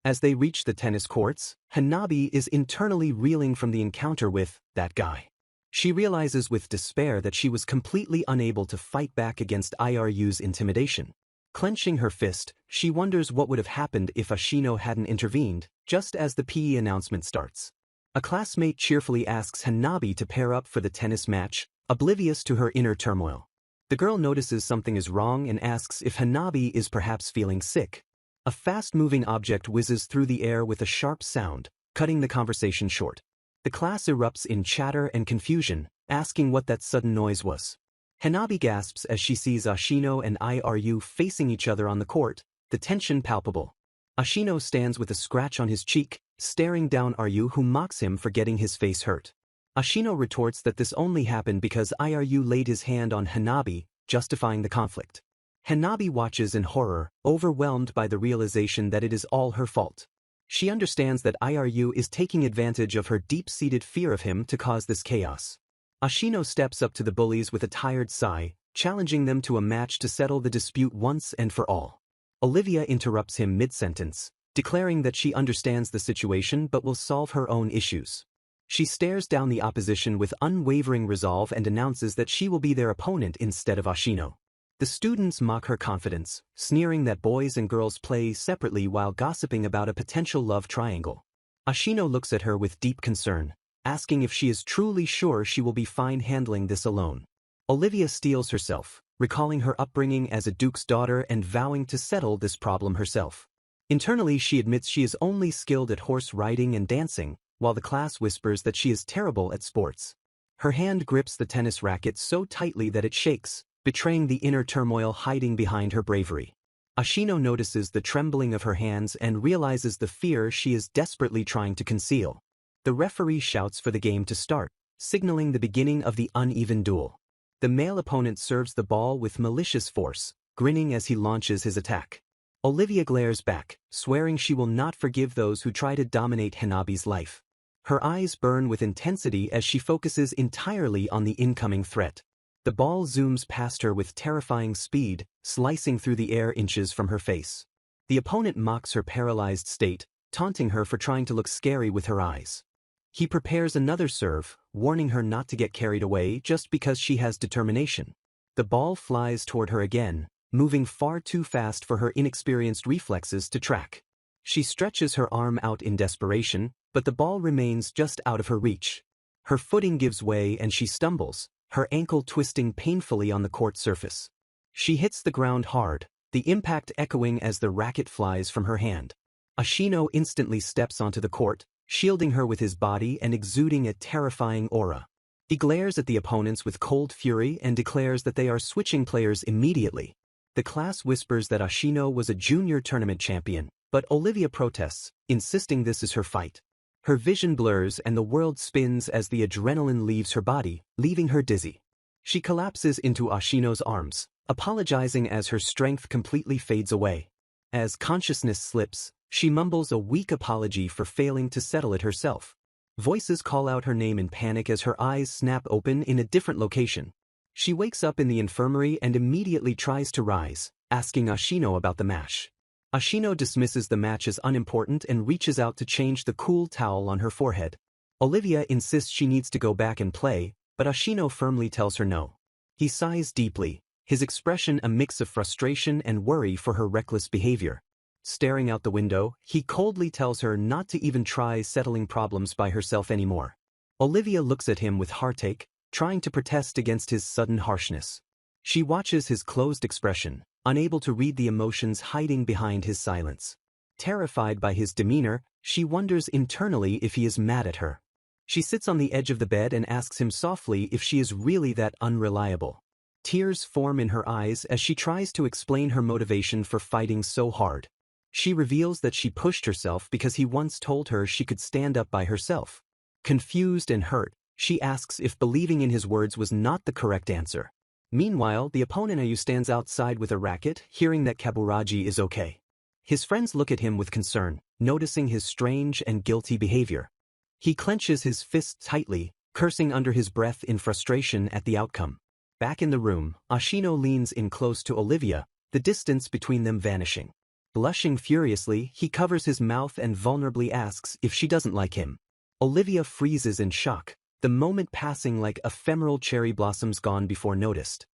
As they reach the tennis courts, Hanabi is internally reeling from the encounter with that guy. She realizes with despair that she was completely unable to fight back against Iryu's intimidation. Clenching her fist, she wonders what would have happened if Ashino hadn't intervened, just as the PE announcement starts. A classmate cheerfully asks Hanabi to pair up for the tennis match, oblivious to her inner turmoil. The girl notices something is wrong and asks if Hanabi is perhaps feeling sick. A fast-moving object whizzes through the air with a sharp sound, cutting the conversation short. The class erupts in chatter and confusion, asking what that sudden noise was. Hanabi gasps as she sees Ashino and Iryu facing each other on the court, the tension palpable. Ashino stands with a scratch on his cheek, staring down Iryu, who mocks him for getting his face hurt. Ashino retorts that this only happened because Iryu laid his hand on Hanabi, justifying the conflict. Hanabi watches in horror, overwhelmed by the realization that it is all her fault. She understands that Iru is taking advantage of her deep-seated fear of him to cause this chaos. Ashino steps up to the bullies with a tired sigh, challenging them to a match to settle the dispute once and for all. Olivia interrupts him mid-sentence, declaring that she understands the situation but will solve her own issues. She stares down the opposition with unwavering resolve and announces that she will be their opponent instead of Ashino. The students mock her confidence, sneering that boys and girls play separately while gossiping about a potential love triangle. Ashino looks at her with deep concern, asking if she is truly sure she will be fine handling this alone. Olivia steels herself, recalling her upbringing as a duke's daughter and vowing to settle this problem herself. Internally, she admits she is only skilled at horse riding and dancing, while the class whispers that she is terrible at sports. Her hand grips the tennis racket so tightly that it shakes, betraying the inner turmoil hiding behind her bravery. Ashino notices the trembling of her hands and realizes the fear she is desperately trying to conceal. The referee shouts for the game to start, signaling the beginning of the uneven duel. The male opponent serves the ball with malicious force, grinning as he launches his attack. Olivia glares back, swearing she will not forgive those who try to dominate Hanabi's life. Her eyes burn with intensity as she focuses entirely on the incoming threat. The ball zooms past her with terrifying speed, slicing through the air inches from her face. The opponent mocks her paralyzed state, taunting her for trying to look scary with her eyes. He prepares another serve, warning her not to get carried away just because she has determination. The ball flies toward her again, moving far too fast for her inexperienced reflexes to track. She stretches her arm out in desperation, but the ball remains just out of her reach. Her footing gives way and she stumbles, her ankle twisting painfully on the court surface. She hits the ground hard, the impact echoing as the racket flies from her hand. Ashino instantly steps onto the court, shielding her with his body and exuding a terrifying aura. He glares at the opponents with cold fury and declares that they are switching players immediately. The class whispers that Ashino was a junior tournament champion, but Olivia protests, insisting this is her fight. Her vision blurs and the world spins as the adrenaline leaves her body, leaving her dizzy. She collapses into Ashino's arms, apologizing as her strength completely fades away. As consciousness slips, she mumbles a weak apology for failing to settle it herself. Voices call out her name in panic as her eyes snap open in a different location. She wakes up in the infirmary and immediately tries to rise, asking Ashino about the match. Ashino dismisses the match as unimportant and reaches out to change the cool towel on her forehead. Olivia insists she needs to go back and play, but Ashino firmly tells her no. He sighs deeply, his expression a mix of frustration and worry for her reckless behavior. Staring out the window, he coldly tells her not to even try settling problems by herself anymore. Olivia looks at him with heartache, trying to protest against his sudden harshness. She watches his closed expression, unable to read the emotions hiding behind his silence. Terrified by his demeanor, she wonders internally if he is mad at her. She sits on the edge of the bed and asks him softly if she is really that unreliable. Tears form in her eyes as she tries to explain her motivation for fighting so hard. She reveals that she pushed herself because he once told her she could stand up by herself. Confused and hurt, she asks if believing in his words was not the correct answer. Meanwhile, the opponent Ayu stands outside with a racket, hearing that Kaburaji is okay. His friends look at him with concern, noticing his strange and guilty behavior. He clenches his fists tightly, cursing under his breath in frustration at the outcome. Back in the room, Ashino leans in close to Olivia, the distance between them vanishing. Blushing furiously, he covers his mouth and vulnerably asks if she doesn't like him. Olivia freezes in shock, the moment passing like ephemeral cherry blossoms gone before noticed.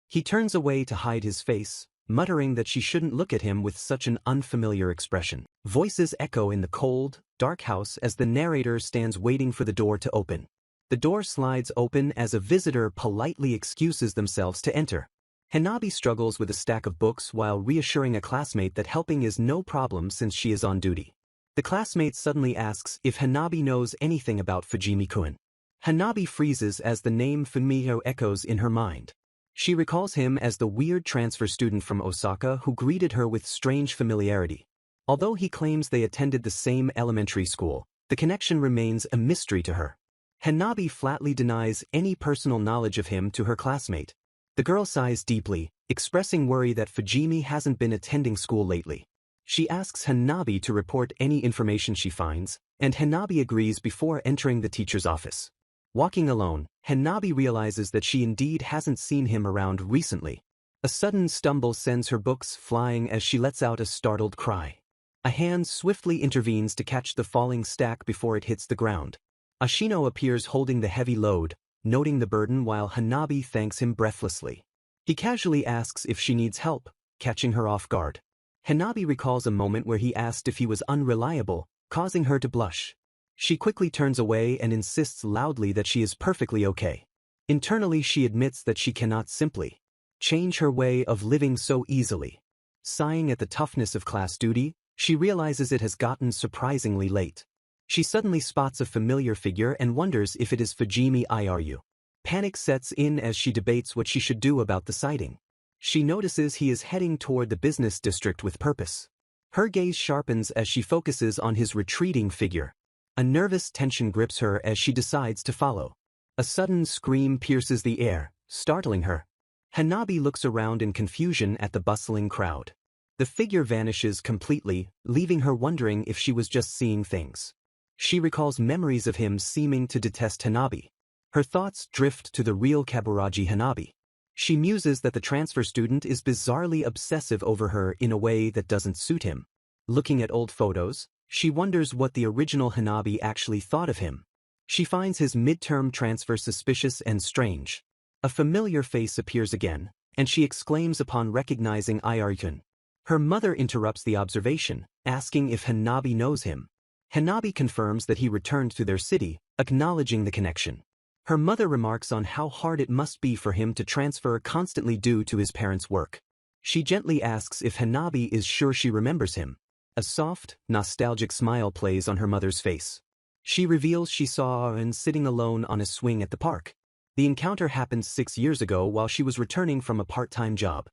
He turns away to hide his face, muttering that she shouldn't look at him with such an unfamiliar expression. Voices echo in the cold, dark house as the narrator stands waiting for the door to open. The door slides open as a visitor politely excuses themselves to enter. Hanabi struggles with a stack of books while reassuring a classmate that helping is no problem since she is on duty. The classmate suddenly asks if Hanabi knows anything about Fujimi-kun. Hanabi freezes as the name Fumio echoes in her mind. She recalls him as the weird transfer student from Osaka who greeted her with strange familiarity. Although he claims they attended the same elementary school, the connection remains a mystery to her. Hanabi flatly denies any personal knowledge of him to her classmate. The girl sighs deeply, expressing worry that Fujimi hasn't been attending school lately. She asks Hanabi to report any information she finds, and Hanabi agrees before entering the teacher's office. Walking alone, Hanabi realizes that she indeed hasn't seen him around recently. A sudden stumble sends her books flying as she lets out a startled cry. A hand swiftly intervenes to catch the falling stack before it hits the ground. Ashino appears holding the heavy load, noting the burden while Hanabi thanks him breathlessly. He casually asks if she needs help, catching her off guard. Hanabi recalls a moment where he asked if he was unreliable, causing her to blush. She quickly turns away and insists loudly that she is perfectly okay. Internally she admits that she cannot simply change her way of living so easily. Sighing at the toughness of class duty, she realizes it has gotten surprisingly late. She suddenly spots a familiar figure and wonders if it is Fujimi Iru. Panic sets in as she debates what she should do about the sighting. She notices he is heading toward the business district with purpose. Her gaze sharpens as she focuses on his retreating figure. A nervous tension grips her as she decides to follow. A sudden scream pierces the air, startling her. Hanabi looks around in confusion at the bustling crowd. The figure vanishes completely, leaving her wondering if she was just seeing things. She recalls memories of him seeming to detest Hanabi. Her thoughts drift to the real Kaburaji Hanabi. She muses that the transfer student is bizarrely obsessive over her in a way that doesn't suit him. Looking at old photos, she wonders what the original Hanabi actually thought of him. She finds his midterm transfer suspicious and strange. A familiar face appears again, and she exclaims upon recognizing Iru-kun. Her mother interrupts the observation, asking if Hanabi knows him. Hanabi confirms that he returned to their city, acknowledging the connection. Her mother remarks on how hard it must be for him to transfer constantly due to his parents' work. She gently asks if Hanabi is sure she remembers him. A soft, nostalgic smile plays on her mother's face. She reveals she saw Iru sitting alone on a swing at the park. The encounter happened 6 years ago while she was returning from a part-time job.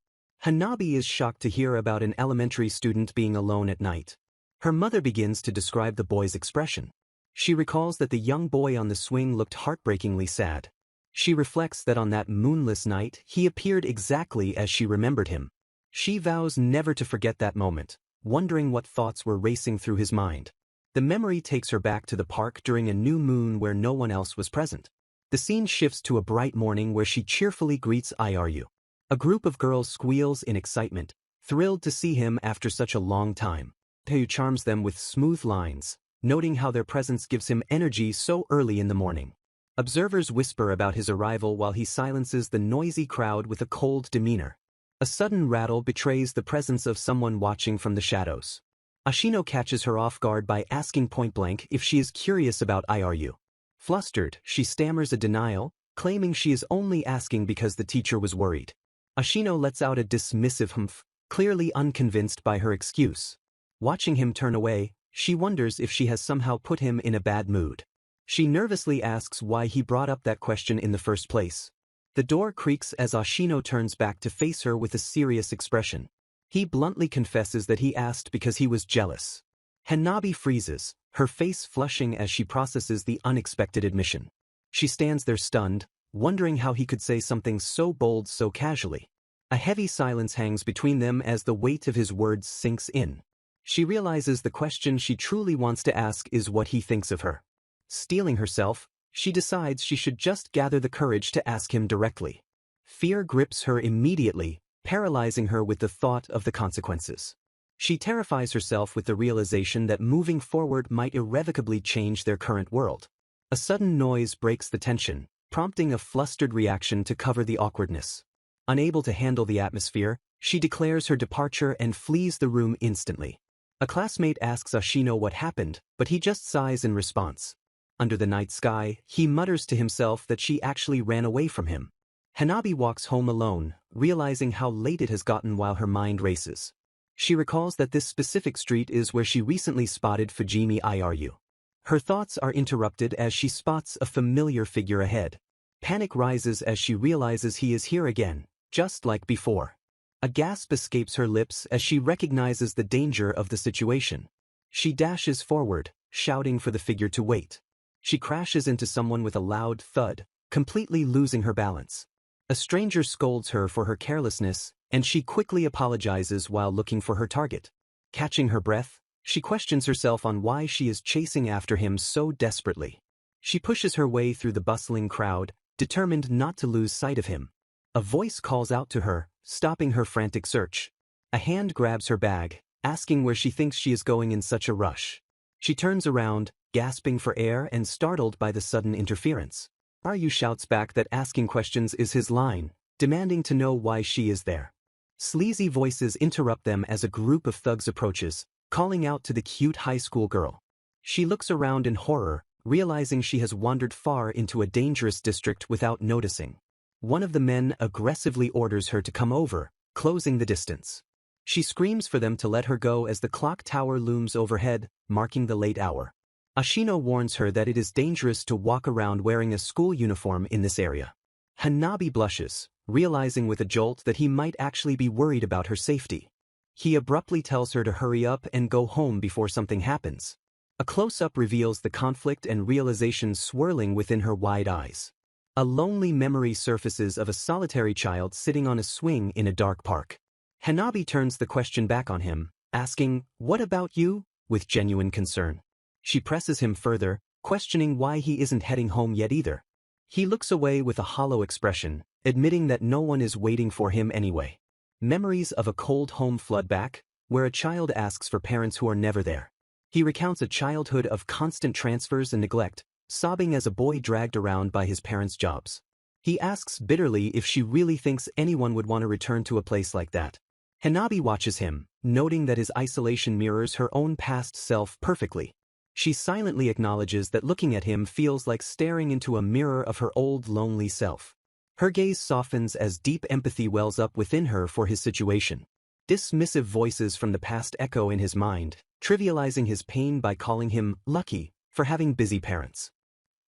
Hanabi is shocked to hear about an elementary student being alone at night. Her mother begins to describe the boy's expression. She recalls that the young boy on the swing looked heartbreakingly sad. She reflects that on that moonless night he appeared exactly as she remembered him. She vows never to forget that moment, wondering what thoughts were racing through his mind. The memory takes her back to the park during a new moon where no one else was present. The scene shifts to a bright morning where she cheerfully greets Iru. A group of girls squeals in excitement, thrilled to see him after such a long time. Tayu charms them with smooth lines, noting how their presence gives him energy so early in the morning. Observers whisper about his arrival while he silences the noisy crowd with a cold demeanor. A sudden rattle betrays the presence of someone watching from the shadows. Ashino catches her off guard by asking point-blank if she is curious about Iru. Flustered, she stammers a denial, claiming she is only asking because the teacher was worried. Ashino lets out a dismissive humph, clearly unconvinced by her excuse. Watching him turn away, she wonders if she has somehow put him in a bad mood. She nervously asks why he brought up that question in the first place. The door creaks as Ashino turns back to face her with a serious expression. He bluntly confesses that he asked because he was jealous. Hanabi freezes, her face flushing as she processes the unexpected admission. She stands there stunned, wondering how he could say something so bold so casually. A heavy silence hangs between them as the weight of his words sinks in. She realizes the question she truly wants to ask is what he thinks of her. Steeling herself, she decides she should just gather the courage to ask him directly. Fear grips her immediately, paralyzing her with the thought of the consequences. She terrifies herself with the realization that moving forward might irrevocably change their current world. A sudden noise breaks the tension, prompting a flustered reaction to cover the awkwardness. Unable to handle the atmosphere, she declares her departure and flees the room instantly. A classmate asks Ashino what happened, but he just sighs in response. Under the night sky, he mutters to himself that she actually ran away from him. Hanabi walks home alone, realizing how late it has gotten while her mind races. She recalls that this specific street is where she recently spotted Fujimi Iru. Her thoughts are interrupted as she spots a familiar figure ahead. Panic rises as she realizes he is here again, just like before. A gasp escapes her lips as she recognizes the danger of the situation. She dashes forward, shouting for the figure to wait. She crashes into someone with a loud thud, completely losing her balance. A stranger scolds her for her carelessness, and she quickly apologizes while looking for her target. Catching her breath, she questions herself on why she is chasing after him so desperately. She pushes her way through the bustling crowd, determined not to lose sight of him. A voice calls out to her, stopping her frantic search. A hand grabs her bag, asking where she thinks she is going in such a rush. She turns around, gasping for air and startled by the sudden interference. Ryu shouts back that asking questions is his line, demanding to know why she is there. Sleazy voices interrupt them as a group of thugs approaches, calling out to the cute high school girl. She looks around in horror, realizing she has wandered far into a dangerous district without noticing. One of the men aggressively orders her to come over, closing the distance. She screams for them to let her go as the clock tower looms overhead, marking the late hour. Ashino warns her that it is dangerous to walk around wearing a school uniform in this area. Hanabi blushes, realizing with a jolt that he might actually be worried about her safety. He abruptly tells her to hurry up and go home before something happens. A close-up reveals the conflict and realization swirling within her wide eyes. A lonely memory surfaces of a solitary child sitting on a swing in a dark park. Hanabi turns the question back on him, asking, "What about you?" with genuine concern. She presses him further, questioning why he isn't heading home yet either. He looks away with a hollow expression, admitting that no one is waiting for him anyway. Memories of a cold home flood back, where a child asks for parents who are never there. He recounts a childhood of constant transfers and neglect, sobbing as a boy dragged around by his parents' jobs. He asks bitterly if she really thinks anyone would want to return to a place like that. Hanabi watches him, noting that his isolation mirrors her own past self perfectly. She silently acknowledges that looking at him feels like staring into a mirror of her old lonely self. Her gaze softens as deep empathy wells up within her for his situation. Dismissive voices from the past echo in his mind, trivializing his pain by calling him lucky for having busy parents.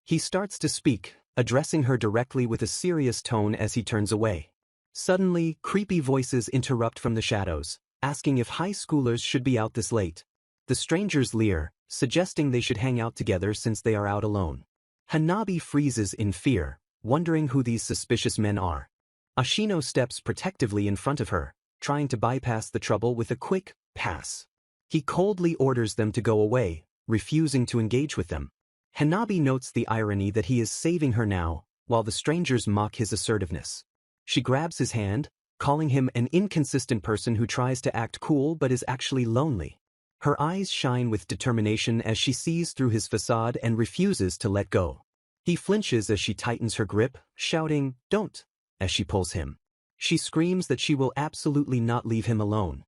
He starts to speak, addressing her directly with a serious tone as he turns away. Suddenly, creepy voices interrupt from the shadows, asking if high schoolers should be out this late. The strangers leer, suggesting they should hang out together since they are out alone. Hanabi freezes in fear, wondering who these suspicious men are. Ashino steps protectively in front of her, trying to bypass the trouble with a quick pass. He coldly orders them to go away, refusing to engage with them. Hanabi notes the irony that he is saving her now, while the strangers mock his assertiveness. She grabs his hand, calling him an inconsistent person who tries to act cool but is actually lonely. Her eyes shine with determination as she sees through his facade and refuses to let go. He flinches as she tightens her grip, shouting, "Don't," as she pulls him. She screams that she will absolutely not leave him alone.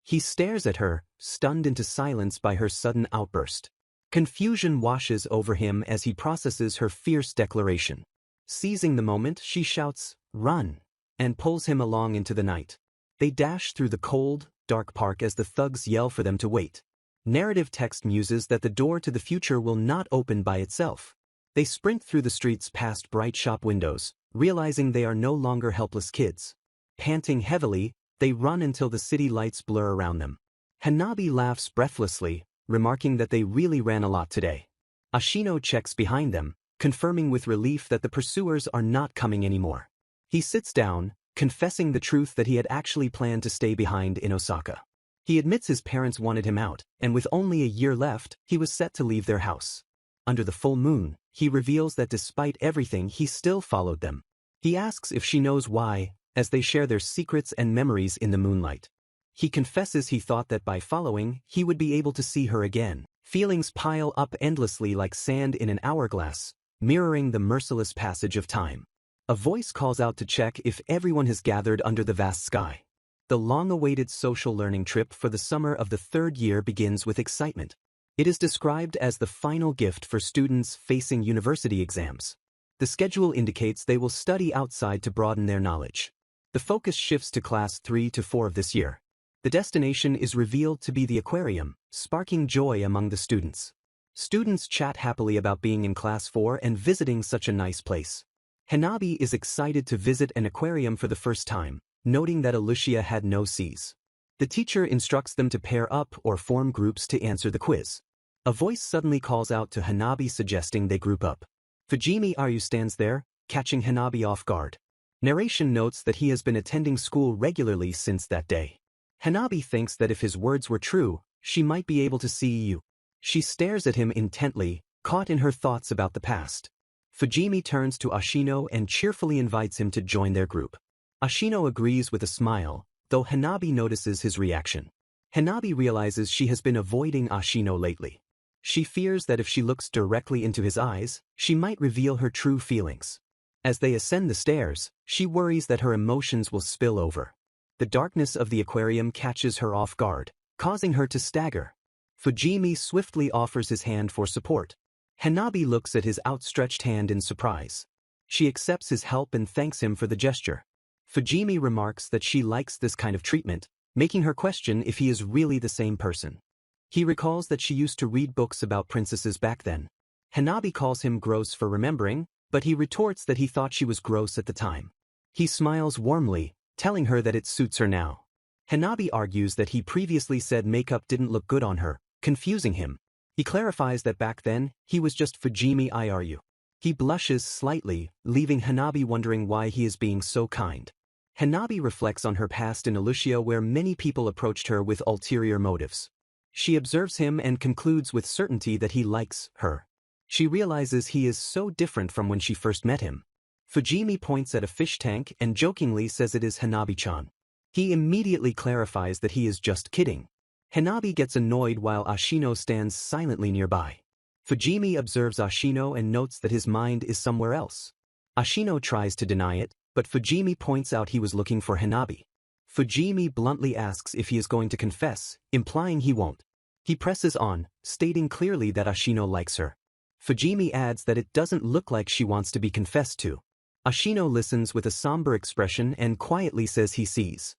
He stares at her, stunned into silence by her sudden outburst. Confusion washes over him as he processes her fierce declaration. Seizing the moment, she shouts, "Run," and pulls him along into the night. They dash through the cold, dark park as the thugs yell for them to wait. Narrative text muses that the door to the future will not open by itself. They sprint through the streets past bright shop windows, realizing they are no longer helpless kids. Panting heavily, they run until the city lights blur around them. Hanabi laughs breathlessly, remarking that they really ran a lot today. Ashino checks behind them, confirming with relief that the pursuers are not coming anymore. He sits down, confessing the truth that he had actually planned to stay behind in Osaka. He admits his parents wanted him out, and with only a year left, he was set to leave their house. Under the full moon, he reveals that despite everything he still followed them. He asks if she knows why, as they share their secrets and memories in the moonlight. He confesses he thought that by following, he would be able to see her again. Feelings pile up endlessly like sand in an hourglass, mirroring the merciless passage of time. A voice calls out to check if everyone has gathered under the vast sky. The long-awaited social learning trip for the summer of the third year begins with excitement. It is described as the final gift for students facing university exams. The schedule indicates they will study outside to broaden their knowledge. The focus shifts to class 3 to 4 of this year. The destination is revealed to be the aquarium, sparking joy among the students. Students chat happily about being in class 4 and visiting such a nice place. Hanabi is excited to visit an aquarium for the first time, noting that Olivia had no C's. The teacher instructs them to pair up or form groups to answer the quiz. A voice suddenly calls out to Hanabi suggesting they group up. Fujimi Aru stands there, catching Hanabi off guard. Narration notes that he has been attending school regularly since that day. Hanabi thinks that if his words were true, she might be able to see you. She stares at him intently, caught in her thoughts about the past. Fujimi turns to Ashino and cheerfully invites him to join their group. Ashino agrees with a smile, though Hanabi notices his reaction. Hanabi realizes she has been avoiding Ashino lately. She fears that if she looks directly into his eyes, she might reveal her true feelings. As they ascend the stairs, she worries that her emotions will spill over. The darkness of the aquarium catches her off guard, causing her to stagger. Fujimi swiftly offers his hand for support. Hanabi looks at his outstretched hand in surprise. She accepts his help and thanks him for the gesture. Fujimi remarks that she likes this kind of treatment, making her question if he is really the same person. He recalls that she used to read books about princesses back then. Hanabi calls him gross for remembering, but he retorts that he thought she was gross at the time. He smiles warmly, telling her that it suits her now. Hanabi argues that he previously said makeup didn't look good on her, confusing him. He clarifies that back then, he was just Fujimi IRU. He blushes slightly, leaving Hanabi wondering why he is being so kind. Hanabi reflects on her past in Olusia where many people approached her with ulterior motives. She observes him and concludes with certainty that he likes her. She realizes he is so different from when she first met him. Fujimi points at a fish tank and jokingly says it is Hanabi-chan. He immediately clarifies that he is just kidding. Hanabi gets annoyed while Ashino stands silently nearby. Fujimi observes Ashino and notes that his mind is somewhere else. Ashino tries to deny it, but Fujimi points out he was looking for Hanabi. Fujimi bluntly asks if he is going to confess, implying he won't. He presses on, stating clearly that Ashino likes her. Fujimi adds that it doesn't look like she wants to be confessed to. Ashino listens with a somber expression and quietly says he sees.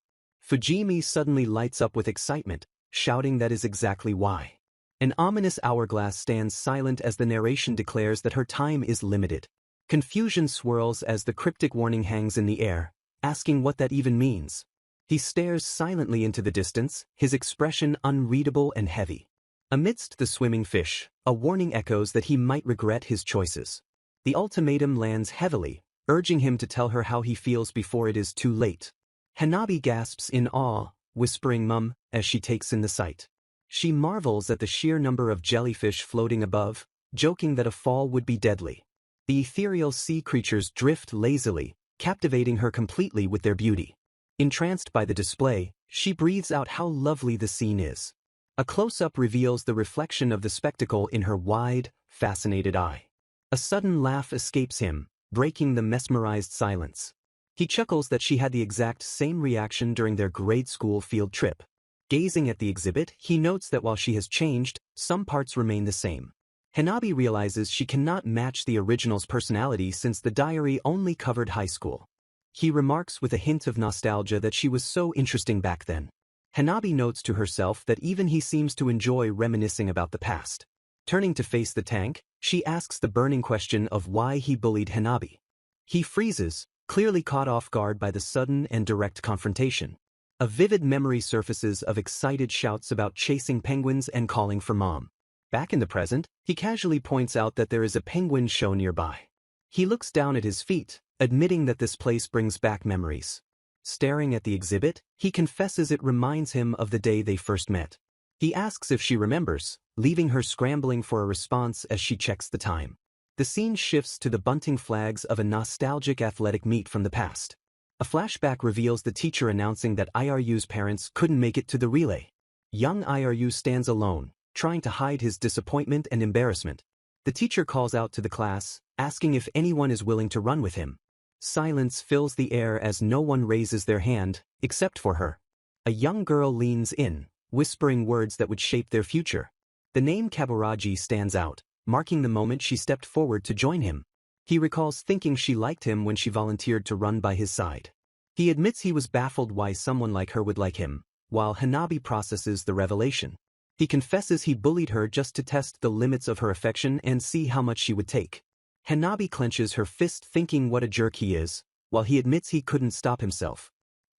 Fujimi suddenly lights up with excitement, shouting that is exactly why. An ominous hourglass stands silent as the narration declares that her time is limited. Confusion swirls as the cryptic warning hangs in the air, asking what that even means. He stares silently into the distance, his expression unreadable and heavy. Amidst the swimming fish, a warning echoes that he might regret his choices. The ultimatum lands heavily, urging him to tell her how he feels before it is too late. Hanabi gasps in awe, whispering "Mum," as she takes in the sight. She marvels at the sheer number of jellyfish floating above, joking that a fall would be deadly. The ethereal sea creatures drift lazily, captivating her completely with their beauty. Entranced by the display, she breathes out how lovely the scene is. A close-up reveals the reflection of the spectacle in her wide, fascinated eye. A sudden laugh escapes him, breaking the mesmerized silence. He chuckles that she had the exact same reaction during their grade school field trip. Gazing at the exhibit, he notes that while she has changed, some parts remain the same. Hanabi realizes she cannot match the original's personality since the diary only covered high school. He remarks with a hint of nostalgia that she was so interesting back then. Hanabi notes to herself that even he seems to enjoy reminiscing about the past. Turning to face the tank, she asks the burning question of why he bullied Hanabi. He freezes, clearly caught off guard by the sudden and direct confrontation. A vivid memory surfaces of excited shouts about chasing penguins and calling for mom. Back in the present, he casually points out that there is a penguin show nearby. He looks down at his feet, admitting that this place brings back memories. Staring at the exhibit, he confesses it reminds him of the day they first met. He asks if she remembers, leaving her scrambling for a response as she checks the time. The scene shifts to the bunting flags of a nostalgic athletic meet from the past. A flashback reveals the teacher announcing that IRU's parents couldn't make it to the relay. Young IRU stands alone, trying to hide his disappointment and embarrassment. The teacher calls out to the class, asking if anyone is willing to run with him. Silence fills the air as no one raises their hand, except for her. A young girl leans in, whispering words that would shape their future. The name Kaburaji stands out, marking the moment she stepped forward to join him. He recalls thinking she liked him when she volunteered to run by his side. He admits he was baffled why someone like her would like him, while Hanabi processes the revelation. He confesses he bullied her just to test the limits of her affection and see how much she would take. Hanabi clenches her fist thinking what a jerk he is, while he admits he couldn't stop himself.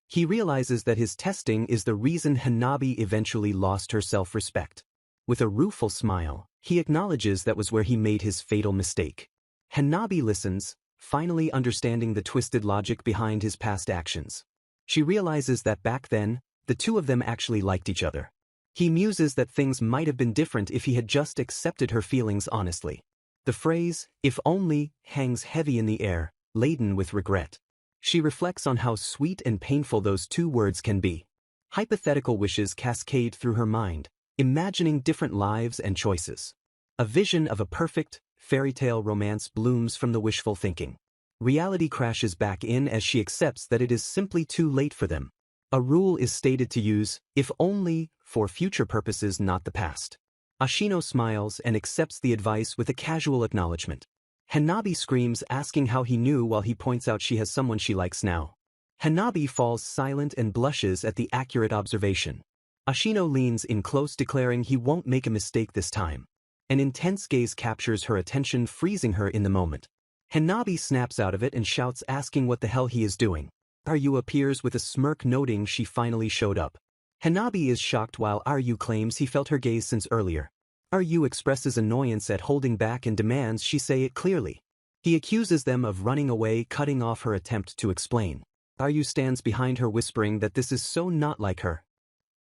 He realizes that his testing is the reason Hanabi eventually lost her self-respect. With a rueful smile, he acknowledges that was where he made his fatal mistake. Hanabi listens, finally understanding the twisted logic behind his past actions. She realizes that back then, The two of them actually liked each other. He muses that things might have been different if he had just accepted her feelings honestly. The phrase, "if only," hangs heavy in the air, laden with regret. She reflects on how sweet and painful those two words can be. Hypothetical wishes cascade through her mind, imagining different lives and choices. A vision of a perfect, fairy tale romance blooms from the wishful thinking. Reality crashes back in as she accepts that it is simply too late for them. A rule is stated to use, "if only," for future purposes, not the past. Ashino smiles and accepts the advice with a casual acknowledgement. Hanabi screams, asking how he knew, while he points out she has someone she likes now. Hanabi falls silent and blushes at the accurate observation. Ashino leans in close, declaring he won't make a mistake this time. An intense gaze captures her attention, freezing her in the moment. Hanabi snaps out of it and shouts, asking what the hell he is doing. Aryu appears with a smirk, noting she finally showed up. Hanabi is shocked while Aryu claims he felt her gaze since earlier. Aryu expresses annoyance at holding back and demands she say it clearly. He accuses them of running away, cutting off her attempt to explain. Aryu stands behind her, whispering that this is so not like her.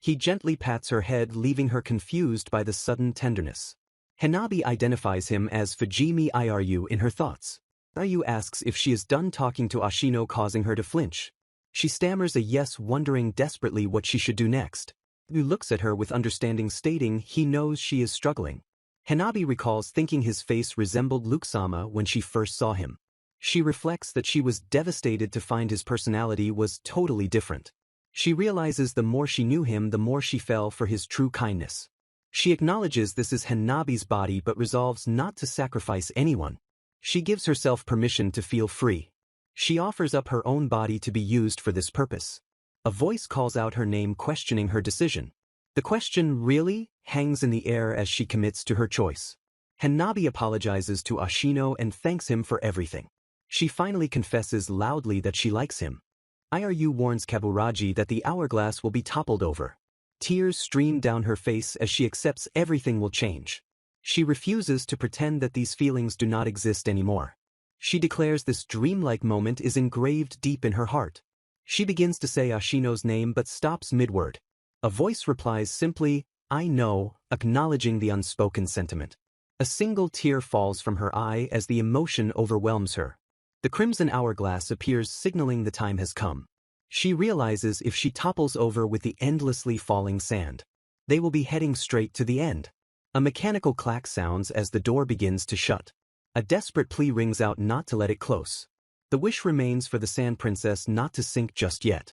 He gently pats her head, leaving her confused by the sudden tenderness. Hanabi identifies him as Fujimi Iryu in her thoughts. Aryu asks if she is done talking to Ashino, causing her to flinch. She stammers a yes, wondering desperately what she should do next. Aryu looks at her with understanding, stating he knows she is struggling. Hanabi recalls thinking his face resembled Luke-sama when she first saw him. She reflects that she was devastated to find his personality was totally different. She realizes the more she knew him, the more she fell for his true kindness. She acknowledges this is Hanabi's body but resolves not to sacrifice anyone. She gives herself permission to feel free. She offers up her own body to be used for this purpose. A voice calls out her name, questioning her decision. The question, "Really?" hangs in the air as she commits to her choice. Hanabi apologizes to Ashino and thanks him for everything. She finally confesses loudly that she likes him. Iryu warns Kaburaji that the hourglass will be toppled over. Tears stream down her face as she accepts everything will change. She refuses to pretend that these feelings do not exist anymore. She declares this dreamlike moment is engraved deep in her heart. She begins to say Ashino's name but stops mid-word. A voice replies simply, "I know," acknowledging the unspoken sentiment. A single tear falls from her eye as the emotion overwhelms her. The crimson hourglass appears, signaling the time has come. She realizes if she topples over with the endlessly falling sand, they will be heading straight to the end. A mechanical clack sounds as the door begins to shut. A desperate plea rings out not to let it close. The wish remains for the Sand Princess not to sink just yet.